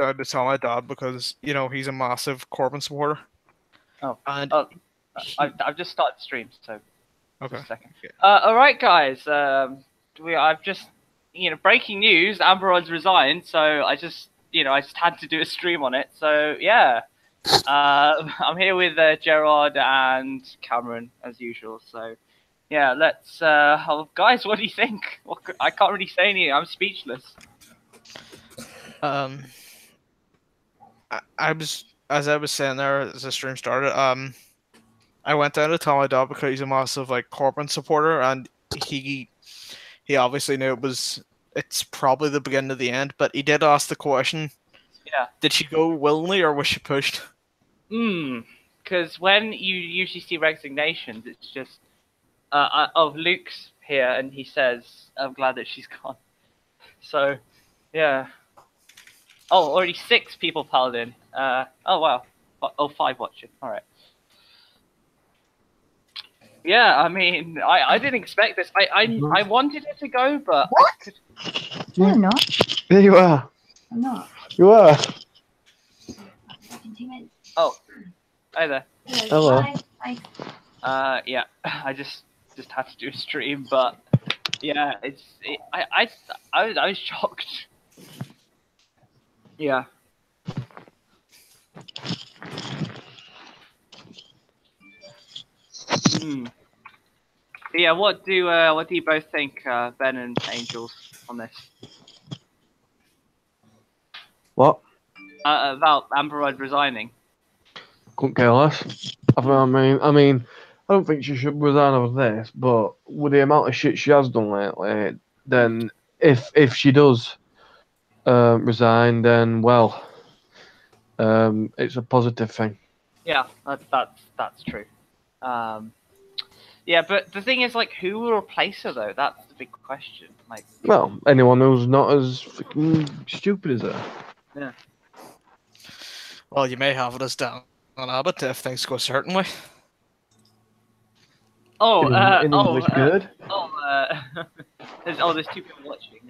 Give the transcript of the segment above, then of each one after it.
down to tell my dad because he's a massive Corbyn supporter. Oh, And I've just started the stream, so okay. just a second. All right, guys. I've just breaking news. Amber Rod's resigned, so I just had to do a stream on it. So yeah, I'm here with Gerard and Cameron as usual. So yeah, let's. Guys, what do you think? I can't really say anything. I'm speechless. I was, as I was saying there as the stream started, I went down to tell my dad because he's a massive Corbyn supporter, and he obviously knew it's probably the beginning of the end, but he did ask the question. Yeah. Did she go willingly or was she pushed? Because when you usually see resignations, it's just Luke's here and he says, "I'm glad that she's gone." So, yeah. Oh, already 6 people piled in. Oh wow. 5 watching. All right. Yeah, I mean, I didn't expect this. I wanted it to go, but what? No, I'm not. There you are. I'm not. You are. Oh, hi there. Hello. Hi. Yeah, I just had to do a stream, but yeah, I was shocked. Yeah. Yeah, what do you both think, Ben and Angels, on this? What? About Amber Rod resigning. Couldn't care less. I mean, I don't think she should resign over this, but with the amount of shit she has done lately, then if she does resign, then well, it's a positive thing. Yeah, that's true. Yeah, but the thing is, who will replace her though? That's the big question. Well, anyone who's not as freaking stupid as her. Yeah. Well, you may have it as Dan Abbott if things go a certain way. Oh, in English, good. There's 2 people watching.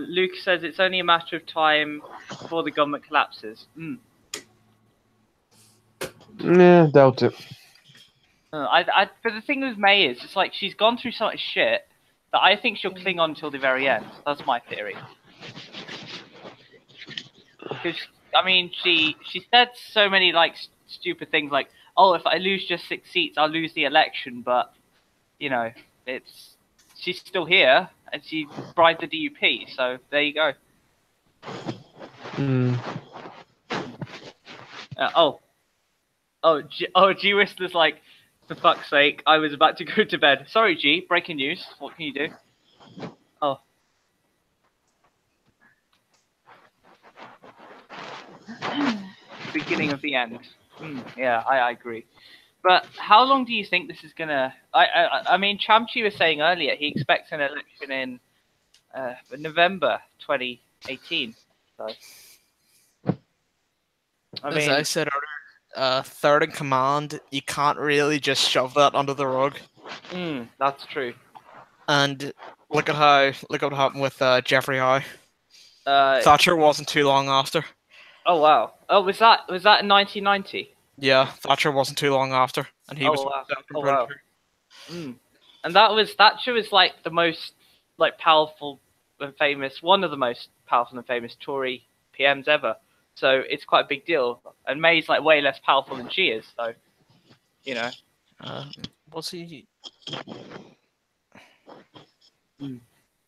Luke says it's only a matter of time before the government collapses. Yeah, doubt it. But the thing with May is, it's she's gone through so much shit that I think she'll cling on until the very end. That's my theory. Because I mean, she said so many stupid things like, "Oh, if I lose just 6 seats, I'll lose the election." But she's still here and she bribed the DUP. So there you go. G Whistler's for fuck's sake, I was about to go to bed. Sorry, G. Breaking news. What can you do? Oh. Beginning of the end. Yeah, I agree. But how long do you think this is gonna? I mean, Chamchi was saying earlier he expects an election in November 2018. So, as I said earlier, third in command, you can't really just shove that under the rug. That's true. And look at what happened with Jeffrey Howe. Thatcher wasn't too long after. Oh wow! Oh, was that in 1990? Yeah, Thatcher wasn't too long after, and he was. Wow. Oh wow! And Thatcher was the most powerful and famous, one of the most powerful and famous Tory PMs ever. So it's quite a big deal. And May's way less powerful than she is. So, Was he?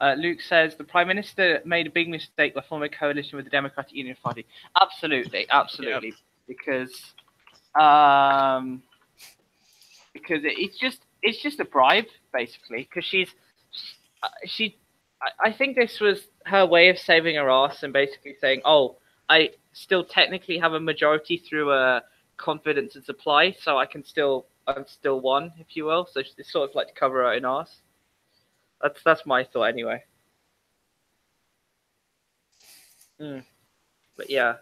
Luke says the Prime Minister made a big mistake by forming a coalition with the Democratic Union Party. Absolutely. Yep. Because it's just a bribe basically. Because I think this was her way of saving her ass and basically saying, "Oh, I still technically have a majority through a confidence and supply, so I'm still won, if you will." So it's sort of to cover her own ass. That's my thought anyway. But yeah.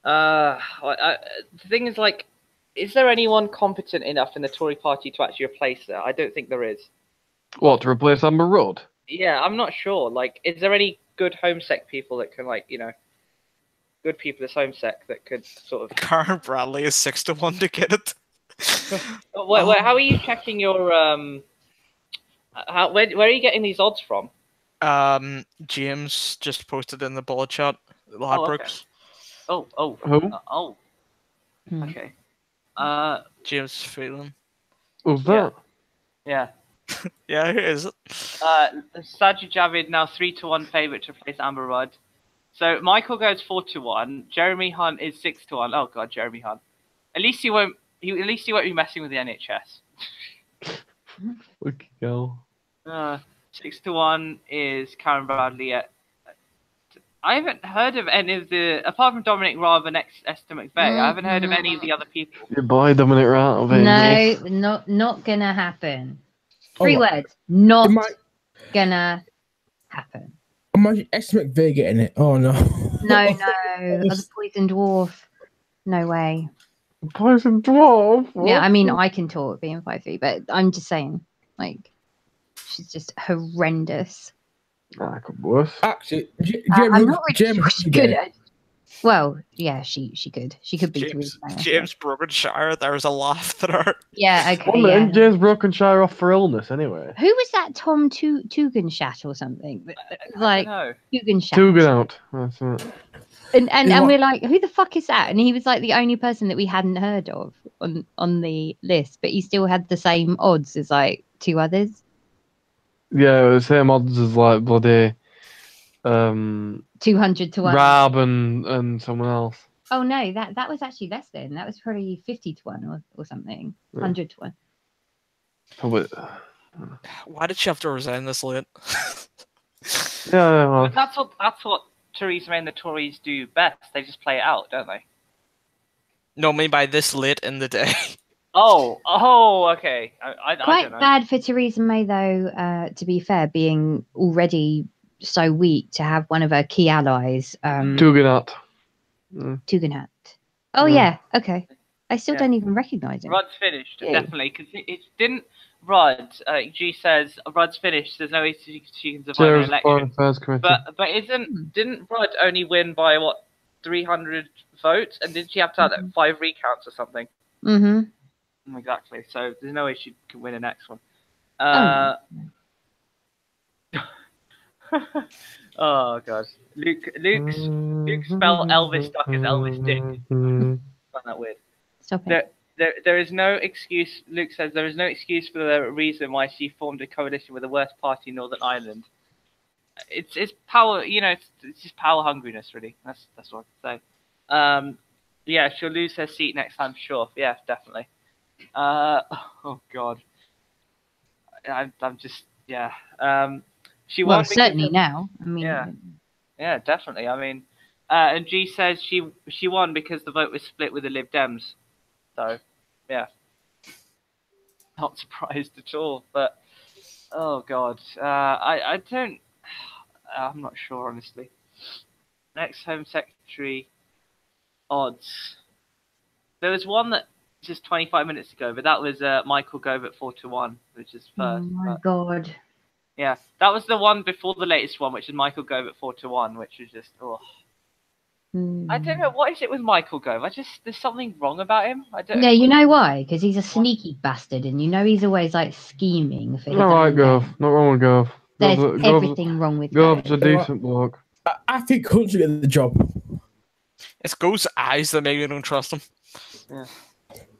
The thing is, is there anyone competent enough in the Tory party to actually replace her? I don't think there is. What, to replace Amber Rudd? Yeah, I'm not sure. Is there any good homesec people that can like good people as homesec that could sort of. Karen Bradley is 6-1 to get it. Wait, how are you checking your where are you getting these odds from? James just posted in the bullet chat. Okay. Ladbrokes. Oh. Who? Okay. James Phelan. Who's that? Yeah. Yeah, who is it? Sajid Javid now 3-1 favourite to replace Amber Rudd. So Michael goes 4-1. Jeremy Hunt is 6-1. Oh god, Jeremy Hunt. At least he won't be messing with the NHS. Look, go. 6-1 is Karen Bradley. I haven't heard of any of the apart from Dominic Raab and Esther McVeigh. I haven't heard of any of the other people. Your boy Dominic Raab. No, not gonna happen. Three words. Not gonna happen. Imagine Esther McVeigh getting it. Oh no. No. The poison dwarf. No way. Poison dwarf. What? Yeah, I mean, I can talk being 5'3", but I'm just saying, like, she's just horrendous. Nah, could be worse. Actually, I'm not really Jeremy sure she could. Well, yeah, she could. She could be James Brokenshire. There was a laugh there. Yeah, okay. Well, Yeah. James Brokenshire off for illness anyway. Who was that? Tom Tugendhat or something? Like Tugendhat. Tugendhat. That's it. And we're like, who the fuck is that? And he was like the only person that we hadn't heard of on the list, but he still had the same odds as like two others. Yeah, the same odds as like bloody 200 to 1. Rab and someone else. Oh no, that was actually less than. That was probably 50 to 1 or something. 100 to 1. Probably. Why did she have to resign this late? Yeah, well. That's what Theresa May and the Tories do best. They just play it out, don't they? No, me by this late in the day. Oh, okay. I Quite don't know. bad for Theresa May, though, to be fair, being already so weak to have one of her key allies. Tugendhat. Tugendhat. Oh, yeah. Okay. I still don't even recognise him. Rudd's finished, definitely, because it didn't. Rudd, G says Rudd's finished. There's no way she can survive an election. But didn't Rudd only win by what 300 votes? And didn't she have to have 5 recounts or something? Mm-hmm. Exactly. So there's no way she can win the next one. Oh god. Luke spelled Elvis Duck as Elvis Dick. I find that weird. Stop it. There is no excuse. Luke says there is no excuse for the reason why she formed a coalition with the worst party in Northern Ireland. It's power. It's just power hungriness, really. That's what I can say. Yeah, she'll lose her seat next time, sure. Yeah, definitely. Oh god. I'm just she won. Well, certainly now. I mean, yeah, definitely. I mean, and G says she won because the vote was split with the Lib Dems. So, yeah, not surprised at all. But oh god, I don't. I'm not sure honestly. Next Home Secretary odds. There was one that just 25 minutes ago, but that was Michael Gove at 4-1, which is first. Oh my god. Yeah, that was the one before the latest one, which is Michael Gove at 4-1, which was just I don't know, what is it with Michael Gove? There's something wrong about him. I don't. Yeah, you know why? Because he's a sneaky bastard, and he's always like scheming for his Not right, own Gove. gain. Not wrong with Gove. There's everything wrong with Gove. Gove's a decent bloke. I think Hunt should get the job. It's Gove's eyes that make you don't trust him. Yeah.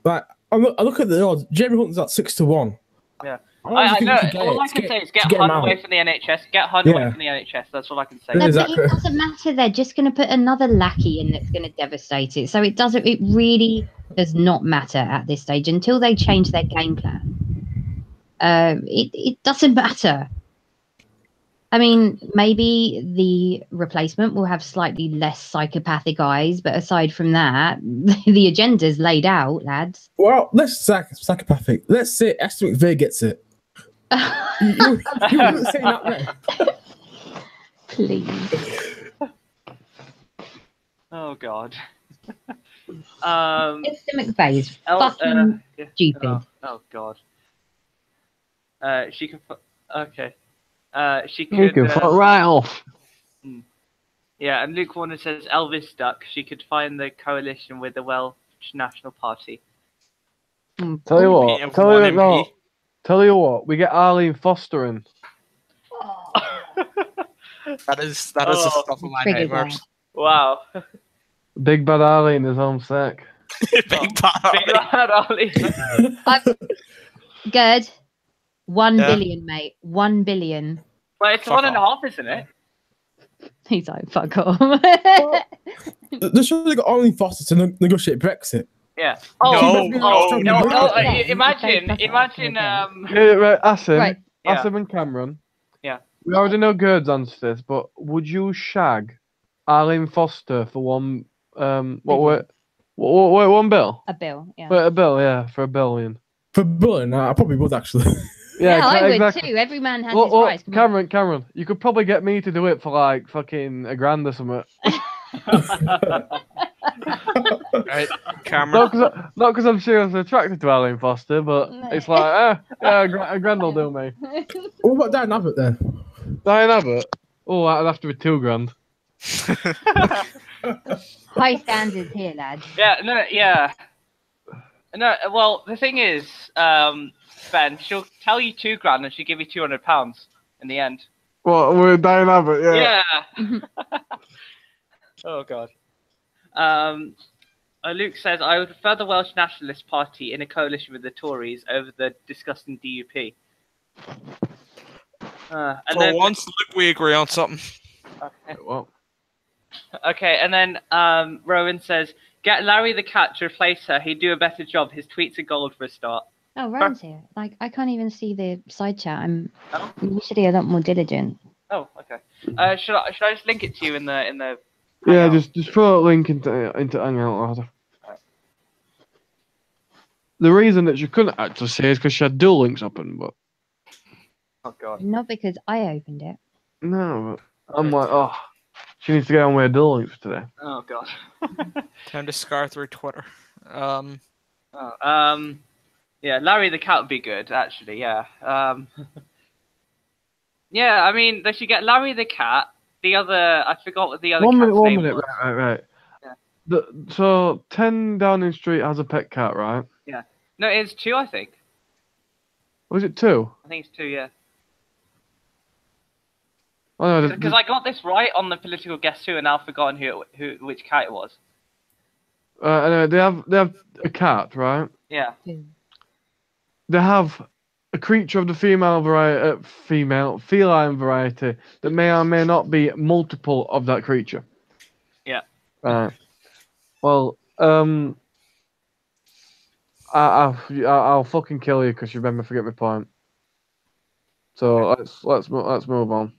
Like, I look at the odds. Jeremy Hunt's at 6-1. Yeah. I know. All I can say is get Hunt away from the NHS. Get Hunt away from the NHS. That's all I can say. No, but it doesn't matter. They're just going to put another lackey in that's going to devastate it. So it really does not matter at this stage until they change their game plan. It doesn't matter. I mean, maybe the replacement will have slightly less psychopathic eyes, but aside from that, the agenda's laid out, lads. Well, let's psychopathic. Let's say Esther McVeigh gets it. you wouldn't say that, right? Please. Oh god. Esther McVeigh's fucking stupid. Oh god. She can. Okay. She could. You can fuck right off. Yeah, and Luke Warner says Elvis Duck. She could find the coalition with the Welsh National Party. Tell you Being what. Tell one you no. MP. Tell you what. We get Arlene Foster in. That is the Oh, stuff of my triggered nightmares. Wow. Big bad Arlene is home sick. Big bad Big Arlie. bad Ollie. Good. 1 Yeah. billion, mate. 1 billion. Well, it's Fuck 1.5, isn't it? He's like, fuck off. They should have got Arlene Foster to negotiate Brexit. Yeah. Yeah, Imagine. okay. Yeah, right, Asim. Right. Yeah. Asim and Cameron. Yeah. We already know Gerd's answer to this, but would you shag Arlene Foster for one? Wait, 1 bill? A bill, yeah. Wait, a bill, yeah, for $1 billion. For Berlin, I probably would actually. Yeah, I would exactly. too. Every man has Look, his price. Come on. Cameron, you could probably get me to do it for like fucking $1,000 or something. Right, Cameron. Not because I'm seriously attracted to Arlene Foster, but No. it's like, yeah, a grand will do me. What about Dan Abbott then? Diane Abbott? Oh, that'd have to be $2,000. High standards here, lads. Yeah. No, well, the thing is, Ben, she'll tell you $2,000 and she'll give you £200 in the end. What, with Diane Abbott, yeah. Yeah. Oh, God. Luke says, I would prefer the Welsh Nationalist Party in a coalition with the Tories over the disgusting DUP. For once, Luke, we agree on something. Okay. Well, Okay, and then Rowan says, get Larry the cat to replace her. He'd do a better job. His tweets are gold for a start. Oh, Ryan's here. Like, I can't even see the side chat. I'm Oh. usually a lot more diligent. Oh, okay. Should I just link it to you in the yeah, Hangout? just throw a link into Hangout, rather. The reason that she couldn't actually say is because she had dual links open, but Oh, God. Not because I opened it. no, but I'm like, oh, she needs to get on with her dual links today. Oh, God. Time to scar through Twitter. Yeah, Larry the cat would be good, actually, yeah. Yeah, I mean, they should get Larry the cat, the other, I forgot what the other cat's One name minute, was. right. Yeah. So 10 Downing Street has a pet cat, right? No, it's 2, I think. Was it 2? I think it's 2, yeah. Oh, no, Because I got this right on the political guess 2 and now I've forgotten which cat it was. anyway, they have a cat, right? Yeah. They have a creature of the feline variety that may or may not be multiple of that creature. Yeah. Right. Well, I'll fucking kill you because you made me forget my point. So let's move on.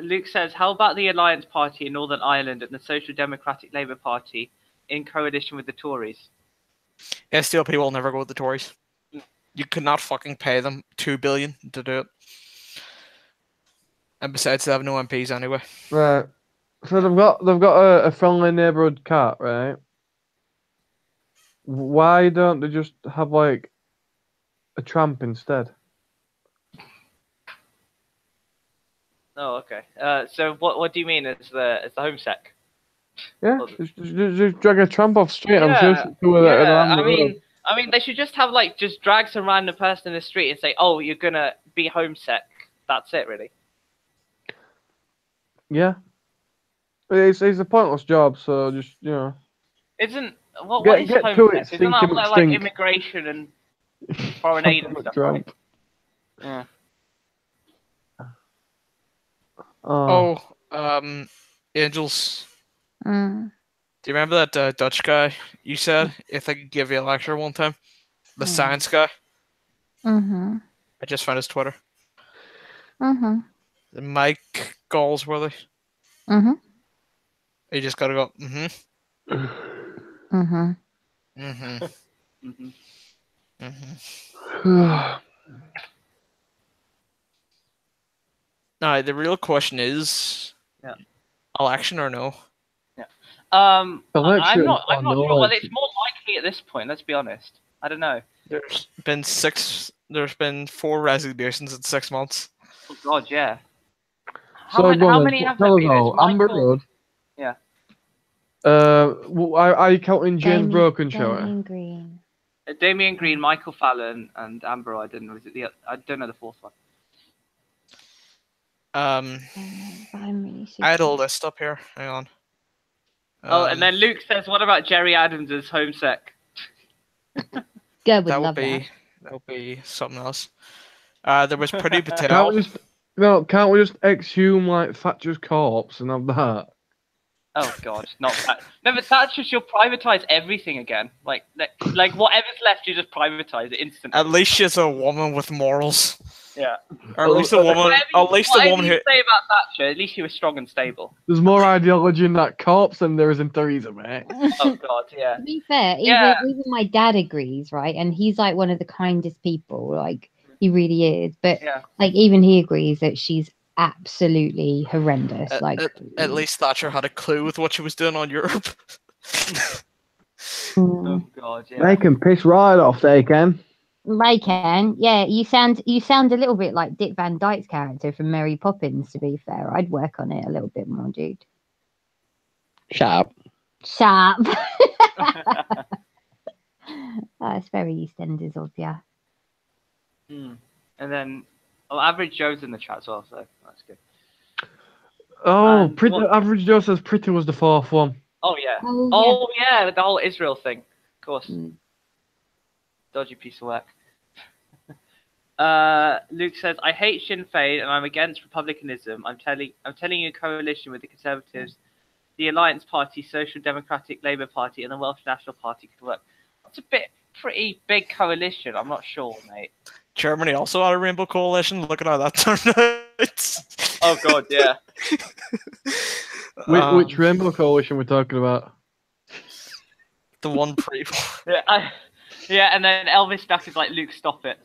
Luke says, how about the Alliance Party in Northern Ireland and the Social Democratic Labour Party in coalition with the Tories? SDLP will never go with the Tories. You could not fucking pay them $2 billion to do it. And besides, they have no MPs anyway. Right. So they've got a friendly neighbourhood cat, right? Why don't they just have like a tramp instead? Oh, okay. So what do you mean? It's the home sec? Yeah, just drag a tramp off street. I'm Yeah, sure she'll do it at Yeah, the road. I mean, they should just have just drag some random person in the street and say, "Oh, you're gonna be home sec." That's it, really. Yeah. It's a pointless job, so just Isn't what is get home to it, sec? Isn't that stinking like stink. immigration and foreign aid and stuff? Right? Tramp. Yeah. Oh. Angels. Mm. Do you remember that Dutch guy you said if I could give you a lecture one time? The science guy. Mm-hmm. I just found his Twitter. Mm-hmm. Mike Galsworthy. Mm-hmm. You just gotta go. Mm-hmm. Mm-hmm. Mm-hmm. Mm-hmm. Mm-hmm. Now the real question is, election or no? I'm Election not or sure. no Well, election? it's more likely at this point. Let's be honest. I don't know. There's been 4 resignations in 6 months. Oh God, yeah. How many have there tell us been? It's all. Amber Michael. Road. Yeah. Are you counting James Brokenshire? Damian Green. Damian Green, Michael Fallon, and Amber. I don't know. I don't know the fourth one. Um, I'm really I had a list up here. Hang on. Oh, and then Luke says, "What about Jerry Adams as Homesec?" Girl would that love would be something else. There was Pretty Can't Patel. we just can't we just exhume like Thatcher's corpse and have that? Oh God, not that. No, but that's just you'll privatize everything again. Like whatever's left, you just privatize it instantly. At least she's a woman with morals. Yeah. Or at least a woman. Whatever you say about Thatcher, at least she was strong and stable. There's more ideology in that corpse than there is in Theresa May. Oh God, yeah. To be fair, even my dad agrees, right? And he's like one of the kindest people, like he really is. But Yeah. like even he agrees that she's absolutely horrendous. At least Thatcher had a clue with what she was doing on Europe. Oh God, yeah. They can piss right off, they can. They can, yeah. You sound a little bit like Dick Van Dyke's character from Mary Poppins. To be fair, I'd work on it a little bit more, dude. Sharp. Sharp. That's very EastEnders of ya. And then, Average Joe's in the chat as well, so that's good. Oh, Average Joe says Pretty was the fourth one. Oh yeah. Oh, Yeah, the whole Israel thing, of course. Mm. Dodgy piece of work. Luke says, "I hate Sinn Féin and I'm against republicanism. I'm telling you, a coalition with the Conservatives, the Alliance Party, Social Democratic, Labour Party, and the Welsh National Party could work." That's a pretty big coalition. I'm not sure, mate. Germany also had a rainbow coalition. Look at how that turned out. Oh God, yeah. Which rainbow coalition we're talking about? The one pre. Yeah, and then Elvis Duck is like, "Luke, stop it."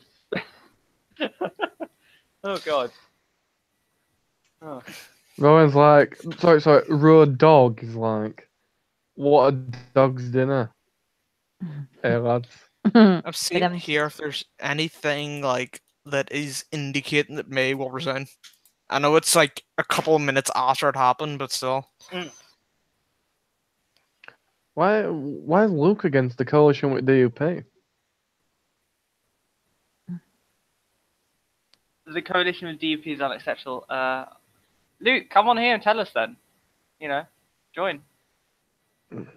Oh God. Oh. Rowan's like, sorry, Road Dog is like, what a dog's dinner. Hey lads. I'm seeing here if there's anything like that is indicating that May will resign. I know it's like a couple of minutes after it happened, but still. Why is Luke against the coalition with DUP? The coalition with DUP is unacceptable. Luke, come on here and tell us then. You know, join. That'd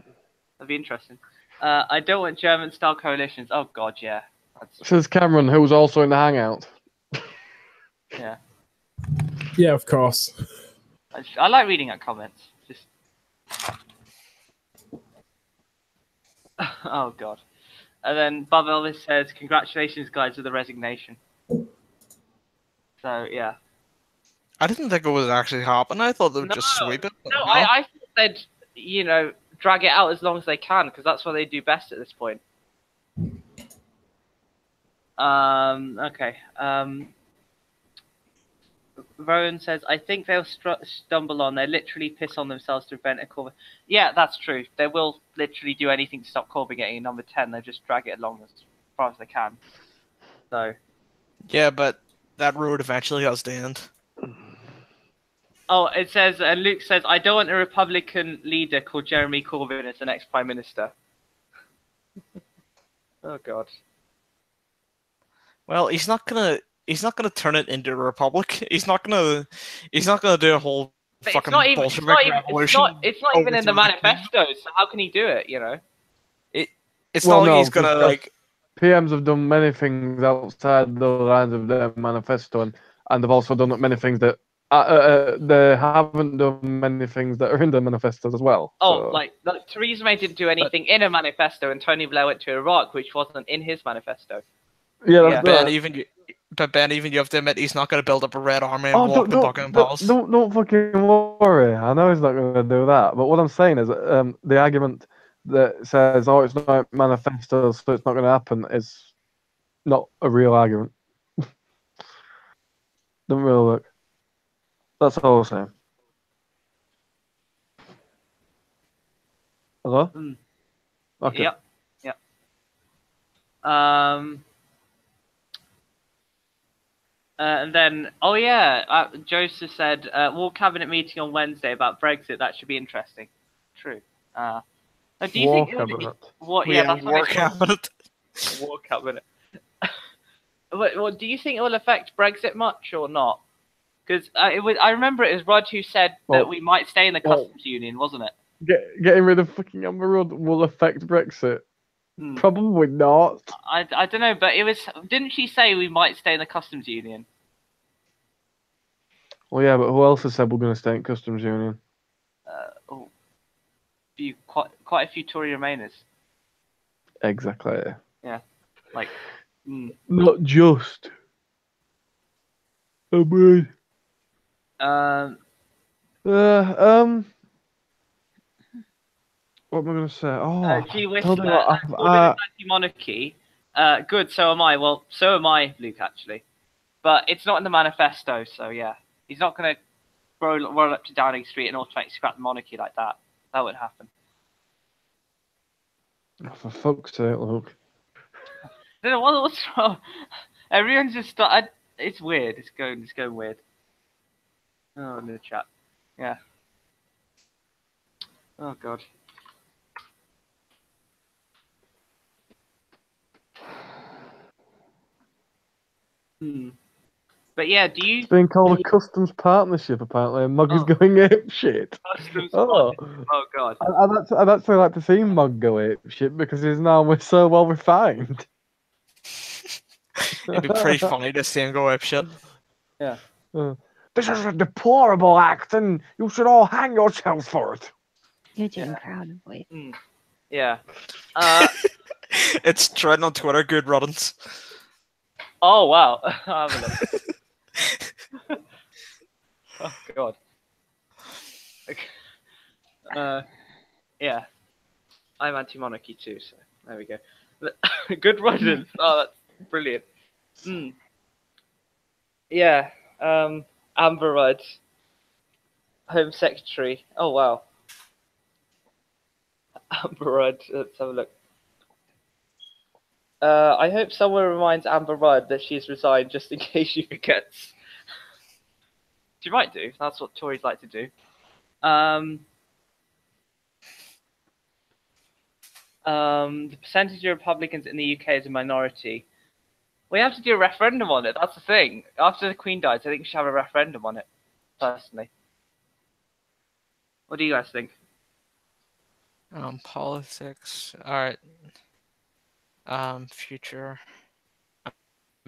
be interesting. I don't want German-style coalitions. Oh God, yeah. Says Cameron, who's also in the Hangout. Yeah. Yeah, of course. I like reading out comments. Just. Oh God. And then Bob Elvis says, "Congratulations, guys, with the resignation." So yeah. I didn't think it was actually happening. I thought they would just sweep it. No, I thought they'd, drag it out as long as they can, because that's what they do best at this point. Okay. Rowan says, "I think they'll stumble on. They literally piss on themselves to prevent a Corbyn." Yeah, that's true. They will literally do anything to stop Corbyn getting number 10. They just drag it along as far as they can. So. Yeah, but that road eventually has to end. Oh, it says, and Luke says, "I don't want a Republican leader called Jeremy Corbyn as the next Prime Minister." Oh God. Well, he's not gonna turn it into a republic. He's not gonna do a whole fucking Bolshevik revolution. It's not even in the manifesto. So how can he do it? You know. It's not like he's gonna like. PMs have done many things outside the lines of their manifesto, and they've also done many things that they haven't done many things that are in the manifestos as well. Oh, so. like Theresa May didn't do anything in a manifesto, and Tony Blair went to Iraq, which wasn't in his manifesto. Yeah, Ben, even you have to admit he's not going to build up a red army and walk the Buckingham Palace. Don't fucking worry. I know he's not going to do that. But what I'm saying is, the argument that says, "Oh, it's not manifesto, so it's not going to happen," is not a real argument. Doesn't really work. That's all I'm saying. Hello? Okay. Yep. And then, Joseph said, "War cabinet meeting on Wednesday about Brexit. That should be interesting." True. Do you War think it would, cabinet. what? We Yeah, have that's war what they call cabinet. it, war cabinet. What do you think it will affect Brexit much or not? Because I remember it was Rod who said that Well, we might stay in the well- customs union, wasn't it? Getting rid of fucking Amber Rudd will affect Brexit. Hmm. Probably not. I don't know, but it was. Didn't she say we might stay in the customs union? Well, yeah, but who else has said we're going to stay in customs union? Quite a few Tory Remainers. Exactly. Like, Not just. Oh, boy. What am I going to say? Oh, G tell me Whistler, what, Corbyn is anti-monarchy. Good, so am I. Well, so am I, Luke, actually. But it's not in the manifesto, so yeah. He's not going to roll up to Downing Street and automatically scrap the monarchy like that. That wouldn't happen. oh, for fuck's sake, Luke. I don't know what's wrong. Everyone's just it's weird. It's going weird. Oh, in the chat. Yeah. Oh god. But yeah, do you? It's been called a customs partnership, apparently, and Mug is Oh. going ape shit. Customs Oh, Oh god. I'd actually like to see Mug go ape shit because he's now so well refined. It'd be pretty funny to see him go up shit. Yeah. This is a deplorable act, and you should all hang yourselves for it. You're doing proud of boy. Yeah. It's trending on Twitter. Good riddance. Oh wow. I'll have a look. Oh god. Yeah. I'm anti-monarchy too, so there we go. Good riddance. Oh, that's brilliant. Yeah. Amber Rudd, Home Secretary. Oh wow. Amber Rudd. Let's have a look. I hope someone reminds Amber Rudd that she's resigned just in case she forgets. She might do. That's what Tories like to do. The percentage of Republicans in the UK is a minority. We have to do a referendum on it. That's the thing. After the Queen dies, I think we should have a referendum on it. Personally. What do you guys think? Politics. All right. Future. I'm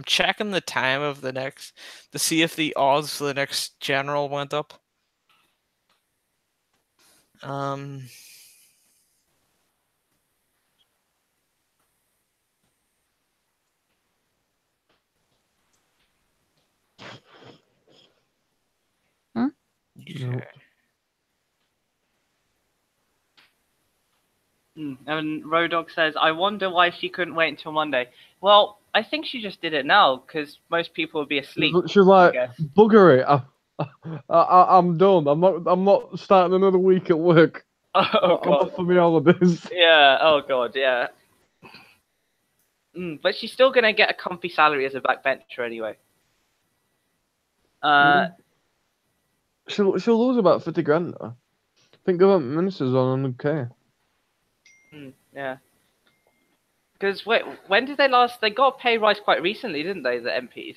checking the time of the next to see if the odds for the next general went up. Yeah. And Rodog says, I wonder why she couldn't wait until Monday. Well, I think she just did it now because most people would be asleep. She's like, I guess. bugger it. I'm done. I'm not starting another week at work. Oh I'm god. off for my holidays. Yeah. Oh god. Yeah. But she's still gonna get a comfy salary as a backbencher anyway. She'll lose about 50 grand though. I think government ministers on 100k. Yeah. Because wait, when did they last? They got a pay rise quite recently, didn't they? The MPs.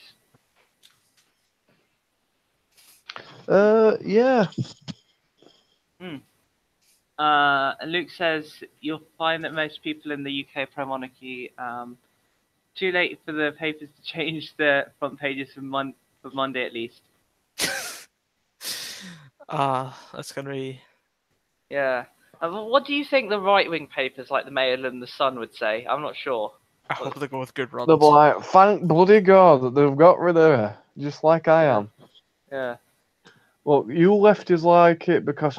Yeah. And Luke says you'll find that most people in the UK are pro-monarchy. Too late for the papers to change the front pages for Monday at least. That's gonna be. Yeah. What do you think the right-wing papers like the Mail and the Sun would say? I'm not sure. I hope they go with good They're runs. like, thank bloody God that they've got rid of her, just like I am. Yeah. Look, you lefties like it because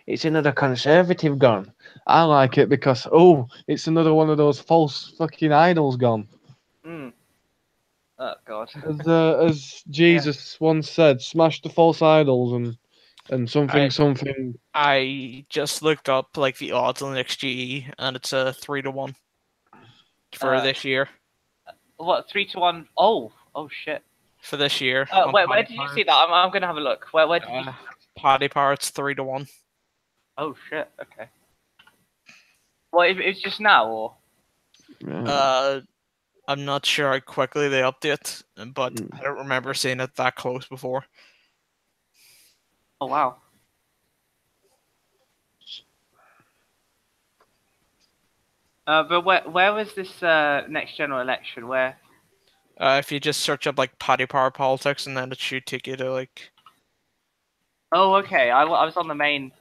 it's another conservative gone. I like it because it's another one of those false fucking idols gone. Oh God. As Jesus once said, smash the false idols and something. I just looked up like the odds on the next GE, and it's a 3-1 for this year. What, 3-1? Oh shit. for this year. Where did you see that? I'm gonna have a look. Where did you? Paddy Power, it's 3-1. Oh shit. Okay. Well, it's just now, or? I'm not sure how quickly they update, but I don't remember seeing it that close before. Oh wow. But where was this next general election? Where? If you just search up like Paddy Power politics, and then it should take you to like. Oh, okay. I was on the main.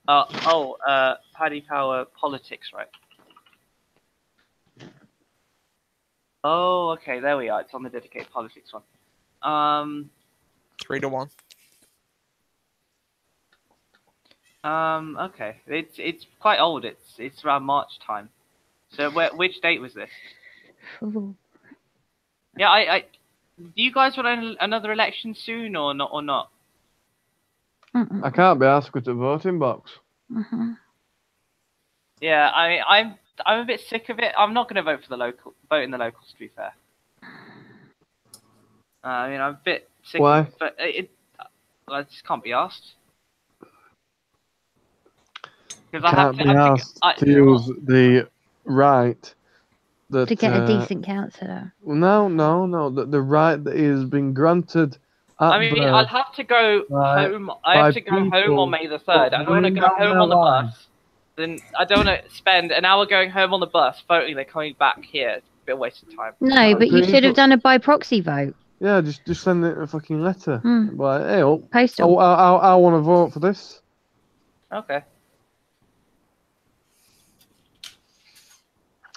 Paddy Power politics, right? Oh, okay. There we are. It's on the dedicated politics one. 3-1. Okay. It's quite old. It's around March time. So which date was this? Yeah, I do you guys want another election soon or not? I can't be asked with the voting box. Yeah, I'm a bit sick of it. I'm not going to vote in the locals, to be fair. I mean, I'm a bit sick Why? of it, but I just can't be asked. Because I have Can't be asked to use the right that To get a decent counsellor. No. The right that is being granted. I mean, I'll have to go home. I have to go home on May the 3rd. I don't want to go home on the bus. Then I don't want to spend an hour going home on the bus voting. They're coming back here. It's a bit of a waste of time. No, but you should have done a by proxy vote. Yeah, just send it a fucking letter. Like, hey, Postal. I want to vote for this. Okay.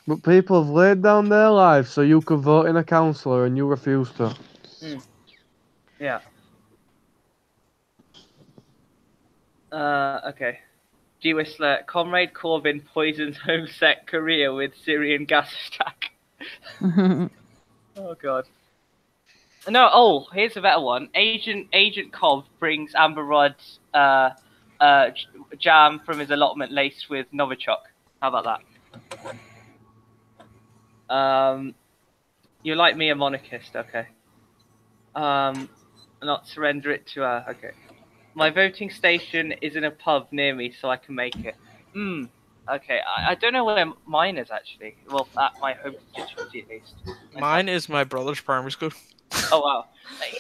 But people have laid down their lives so you can vote in a councillor and you refuse to. Yeah. Okay. G Whistler, Comrade Corbyn poisons homesec Korea with Syrian gas attack. Oh god. No, here's a better one. Agent Cobb brings Amber Rudd's jam from his allotment laced with Novichok. How about that? You're like me, a monarchist, okay. Not surrender it to okay. My voting station is in a pub near me, so I can make it. Okay, I don't know where mine is actually. Well, at my home constituency at least. Mine is my brother's primary school. Oh wow.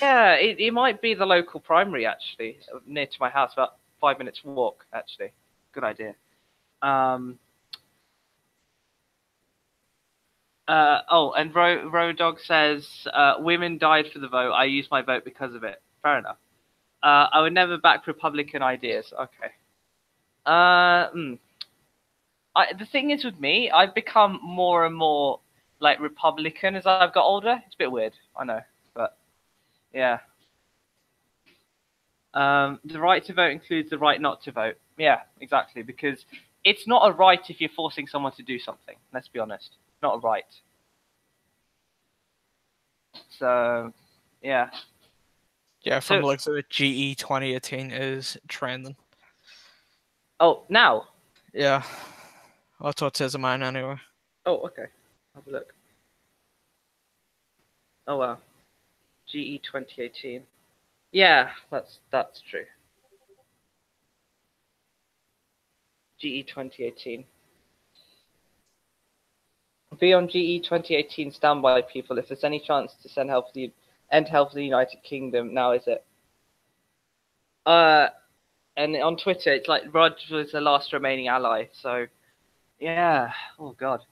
Yeah, it might be the local primary actually, near to my house, about 5 minutes walk actually. Good idea. And Rodog says, women died for the vote. I used my vote because of it. Fair enough. I would never back Republican ideas. Okay. The thing is with me, I've become more and more like Republican as I've got older. It's a bit weird, I know, but yeah. The right to vote includes the right not to vote. Yeah, exactly, because it's not a right if you're forcing someone to do something. Let's be honest, not a right. So, yeah. Yeah, from the looks of it, GE 2018 is trending. Oh, now? Yeah. That's what it says in mine anyway. Oh, okay. Have a look. Oh, wow. GE 2018. Yeah, that's true. GE 2018. Be on GE 2018 standby, people. If there's any chance to end help for the United Kingdom, now is it? And on Twitter, it's like Rod was the last remaining ally. So, yeah. Oh God.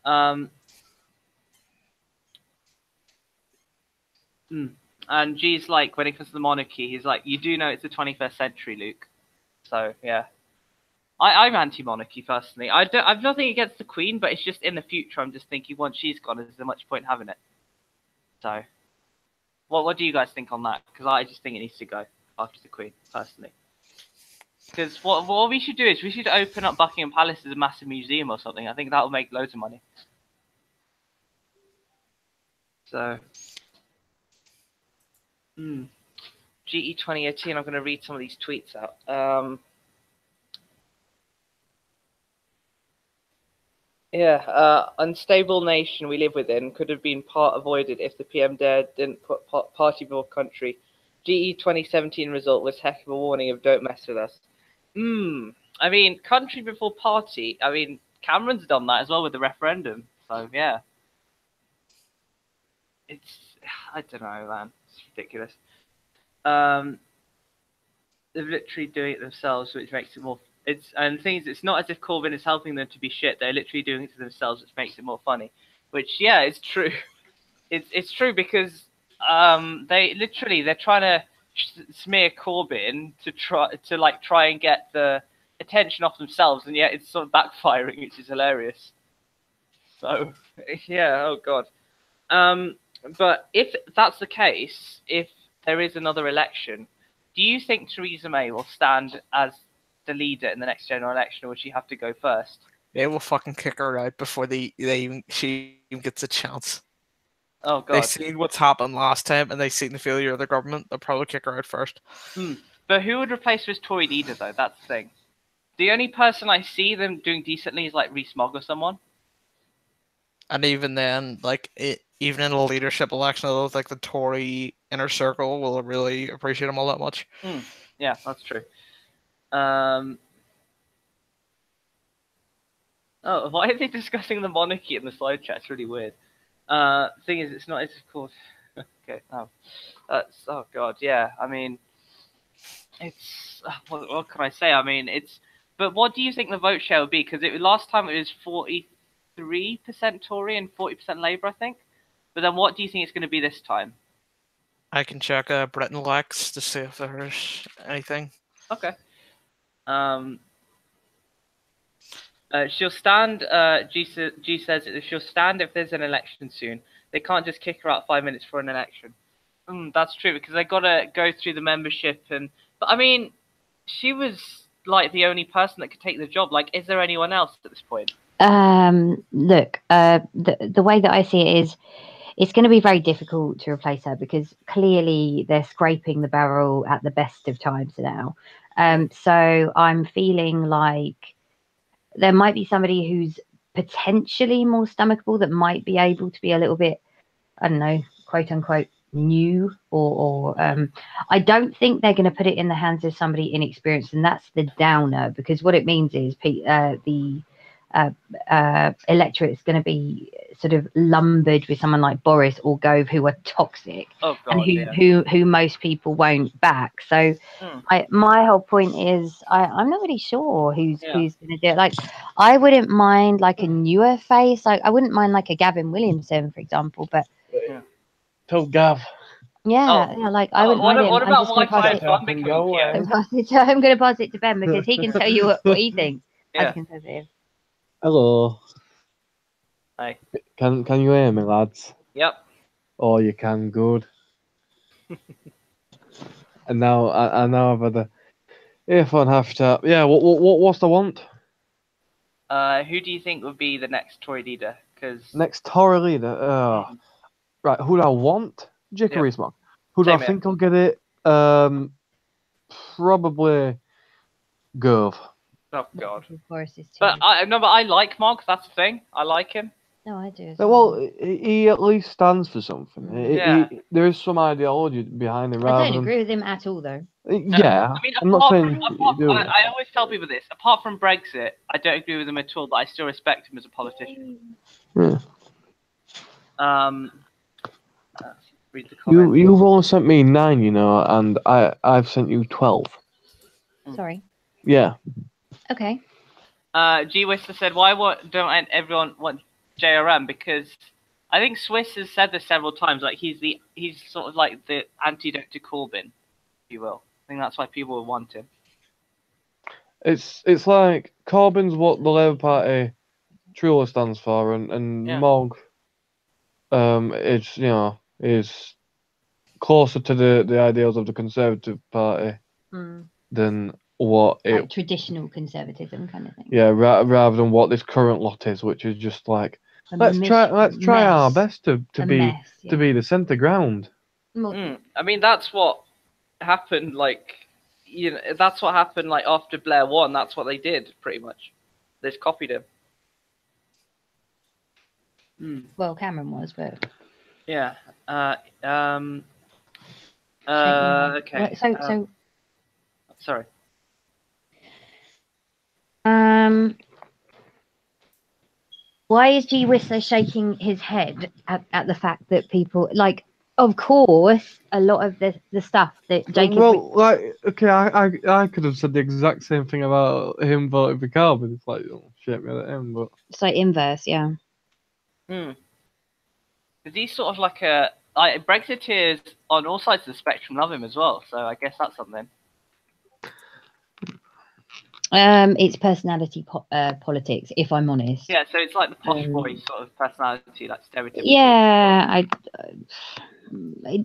And G's like, when it comes to the monarchy, he's like, you do know it's the 21st century, Luke. So yeah. I'm anti-monarchy personally. I've nothing against the Queen, but it's just in the future. I'm just thinking once she's gone, is there much point having it? So, what do you guys think on that? Because I just think it needs to go after the Queen, personally. Because what we should do is we should open up Buckingham Palace as a massive museum or something. I think that will make loads of money. So, GE 2018. I'm going to read some of these tweets out. Yeah, unstable nation we live within could have been part avoided if the PM didn't put party before country. GE 2017 result was heck of a warning of don't mess with us. I mean, country before party. I mean, Cameron's done that as well with the referendum. So yeah, it's I don't know, man. It's ridiculous. They're literally doing it themselves, which makes it more. And the thing is, it's not as if Corbyn is helping them to be shit. They're literally doing it to themselves, which makes it more funny. Which, yeah, it's true. It's true because they're trying to smear Corbyn to try and get the attention off themselves, and yet it's sort of backfiring, which is hilarious. So yeah, oh god. But if that's the case, if there is another election, do you think Theresa May will stand as the leader in the next general election, or would she have to go first? They will fucking kick her out before she even gets a chance. Oh god. They seen what's happened last time, and they seen the failure of the government. They'll probably kick her out first. But who would replace her as Tory leader, though? That's the thing. The only person I see them doing decently is like Rees-Mogg or someone. And even then, even in a leadership election, I don't think the Tory inner circle will really appreciate him all that much. Yeah, that's true. Oh, why are they discussing the monarchy in the slide chat? It's really weird. Thing is, it's not as of course. Okay. Oh god. Yeah. I mean, it's what can I say? I mean, it's. But what do you think the vote share will be? Because last time it was 43% Tory and 40% Labour, I think. But then, what do you think it's going to be this time? I can check Britain Lex to see if there's anything. Okay. She'll stand. G says she'll stand if there's an election soon. They can't just kick her out 5 minutes for an election. That's true because they gotta go through the membership but I mean, she was like the only person that could take the job. Like, is there anyone else at this point? Look, the way that I see it is, it's going to be very difficult to replace her because clearly they're scraping the barrel at the best of times now. So I'm feeling like there might be somebody who's potentially more stomachable that might be able to be a little bit, I don't know, quote unquote, new or I don't think they're going to put it in the hands of somebody inexperienced, and that's the downer, because what it means is the electorate is going to be sort of lumbered with someone like Boris or Gove, who are toxic, and who most people won't back. So my whole point is I'm not really sure who's going to do it. Like, I wouldn't mind like a newer face. Like, I wouldn't mind like a Gavin Williamson, for example, but Tell Gav. Like I wouldn't mind him. What about Wi-Fi? I'm going to pass it to Ben because he can tell you what he thinks as a Conservative. Hello. Hi. Can you hear me, lads? Yep. Oh, you can. Good. And now I've had a earphone half tap. Yeah. What's the want? Who do you think would be the next Tory leader? Next Tory leader. Right. Who do I want? Jacob Rees-Mogg. Who do I think will get it? Probably Gove. Oh god. But I like Mogg. That's the thing. I like him. No, I do. Well, he at least stands for something. There is some ideology behind him. I don't agree with him at all, though. Yeah, I mean, I'm not saying I always tell people this. Apart from Brexit, I don't agree with him at all, but I still respect him as a politician. Yeah. Read the comments. You've only sent me 9, and I've sent you 12. Sorry. Yeah. Okay. G Whistler said, "Why don't everyone want JRM?" Because I think Swiss has said this several times. Like, he's sort of like the antidote to Corbyn, if you will. I think that's why people would want him. It's like Corbyn's what the Labour Party truly stands for, and Mogg, is closer to the ideals of the Conservative Party than what like traditional conservatism kind of thing. Yeah, rather than what this current lot is, which is just like let's try our best to be the centre ground. I mean, that's what happened. Like, that's what happened. Like, after Blair won, that's what they did pretty much. They just copied him. Well, Cameron was, but Yeah. Okay. Right, so Sorry. why is G Whistler shaking his head at the fact that people like? Of course, a lot of the stuff that Jacob. Well, like, okay, I could have said the exact same thing about him voting for Carbon. It's like, oh, shit, me at him, but It's like inverse, yeah. Because he's sort of like Brexiteers on all sides of the spectrum love him as well. So I guess that's something. It's personality politics, if I'm honest. Yeah, so it's like the posh boy sort of personality, like stereotypical. Yeah,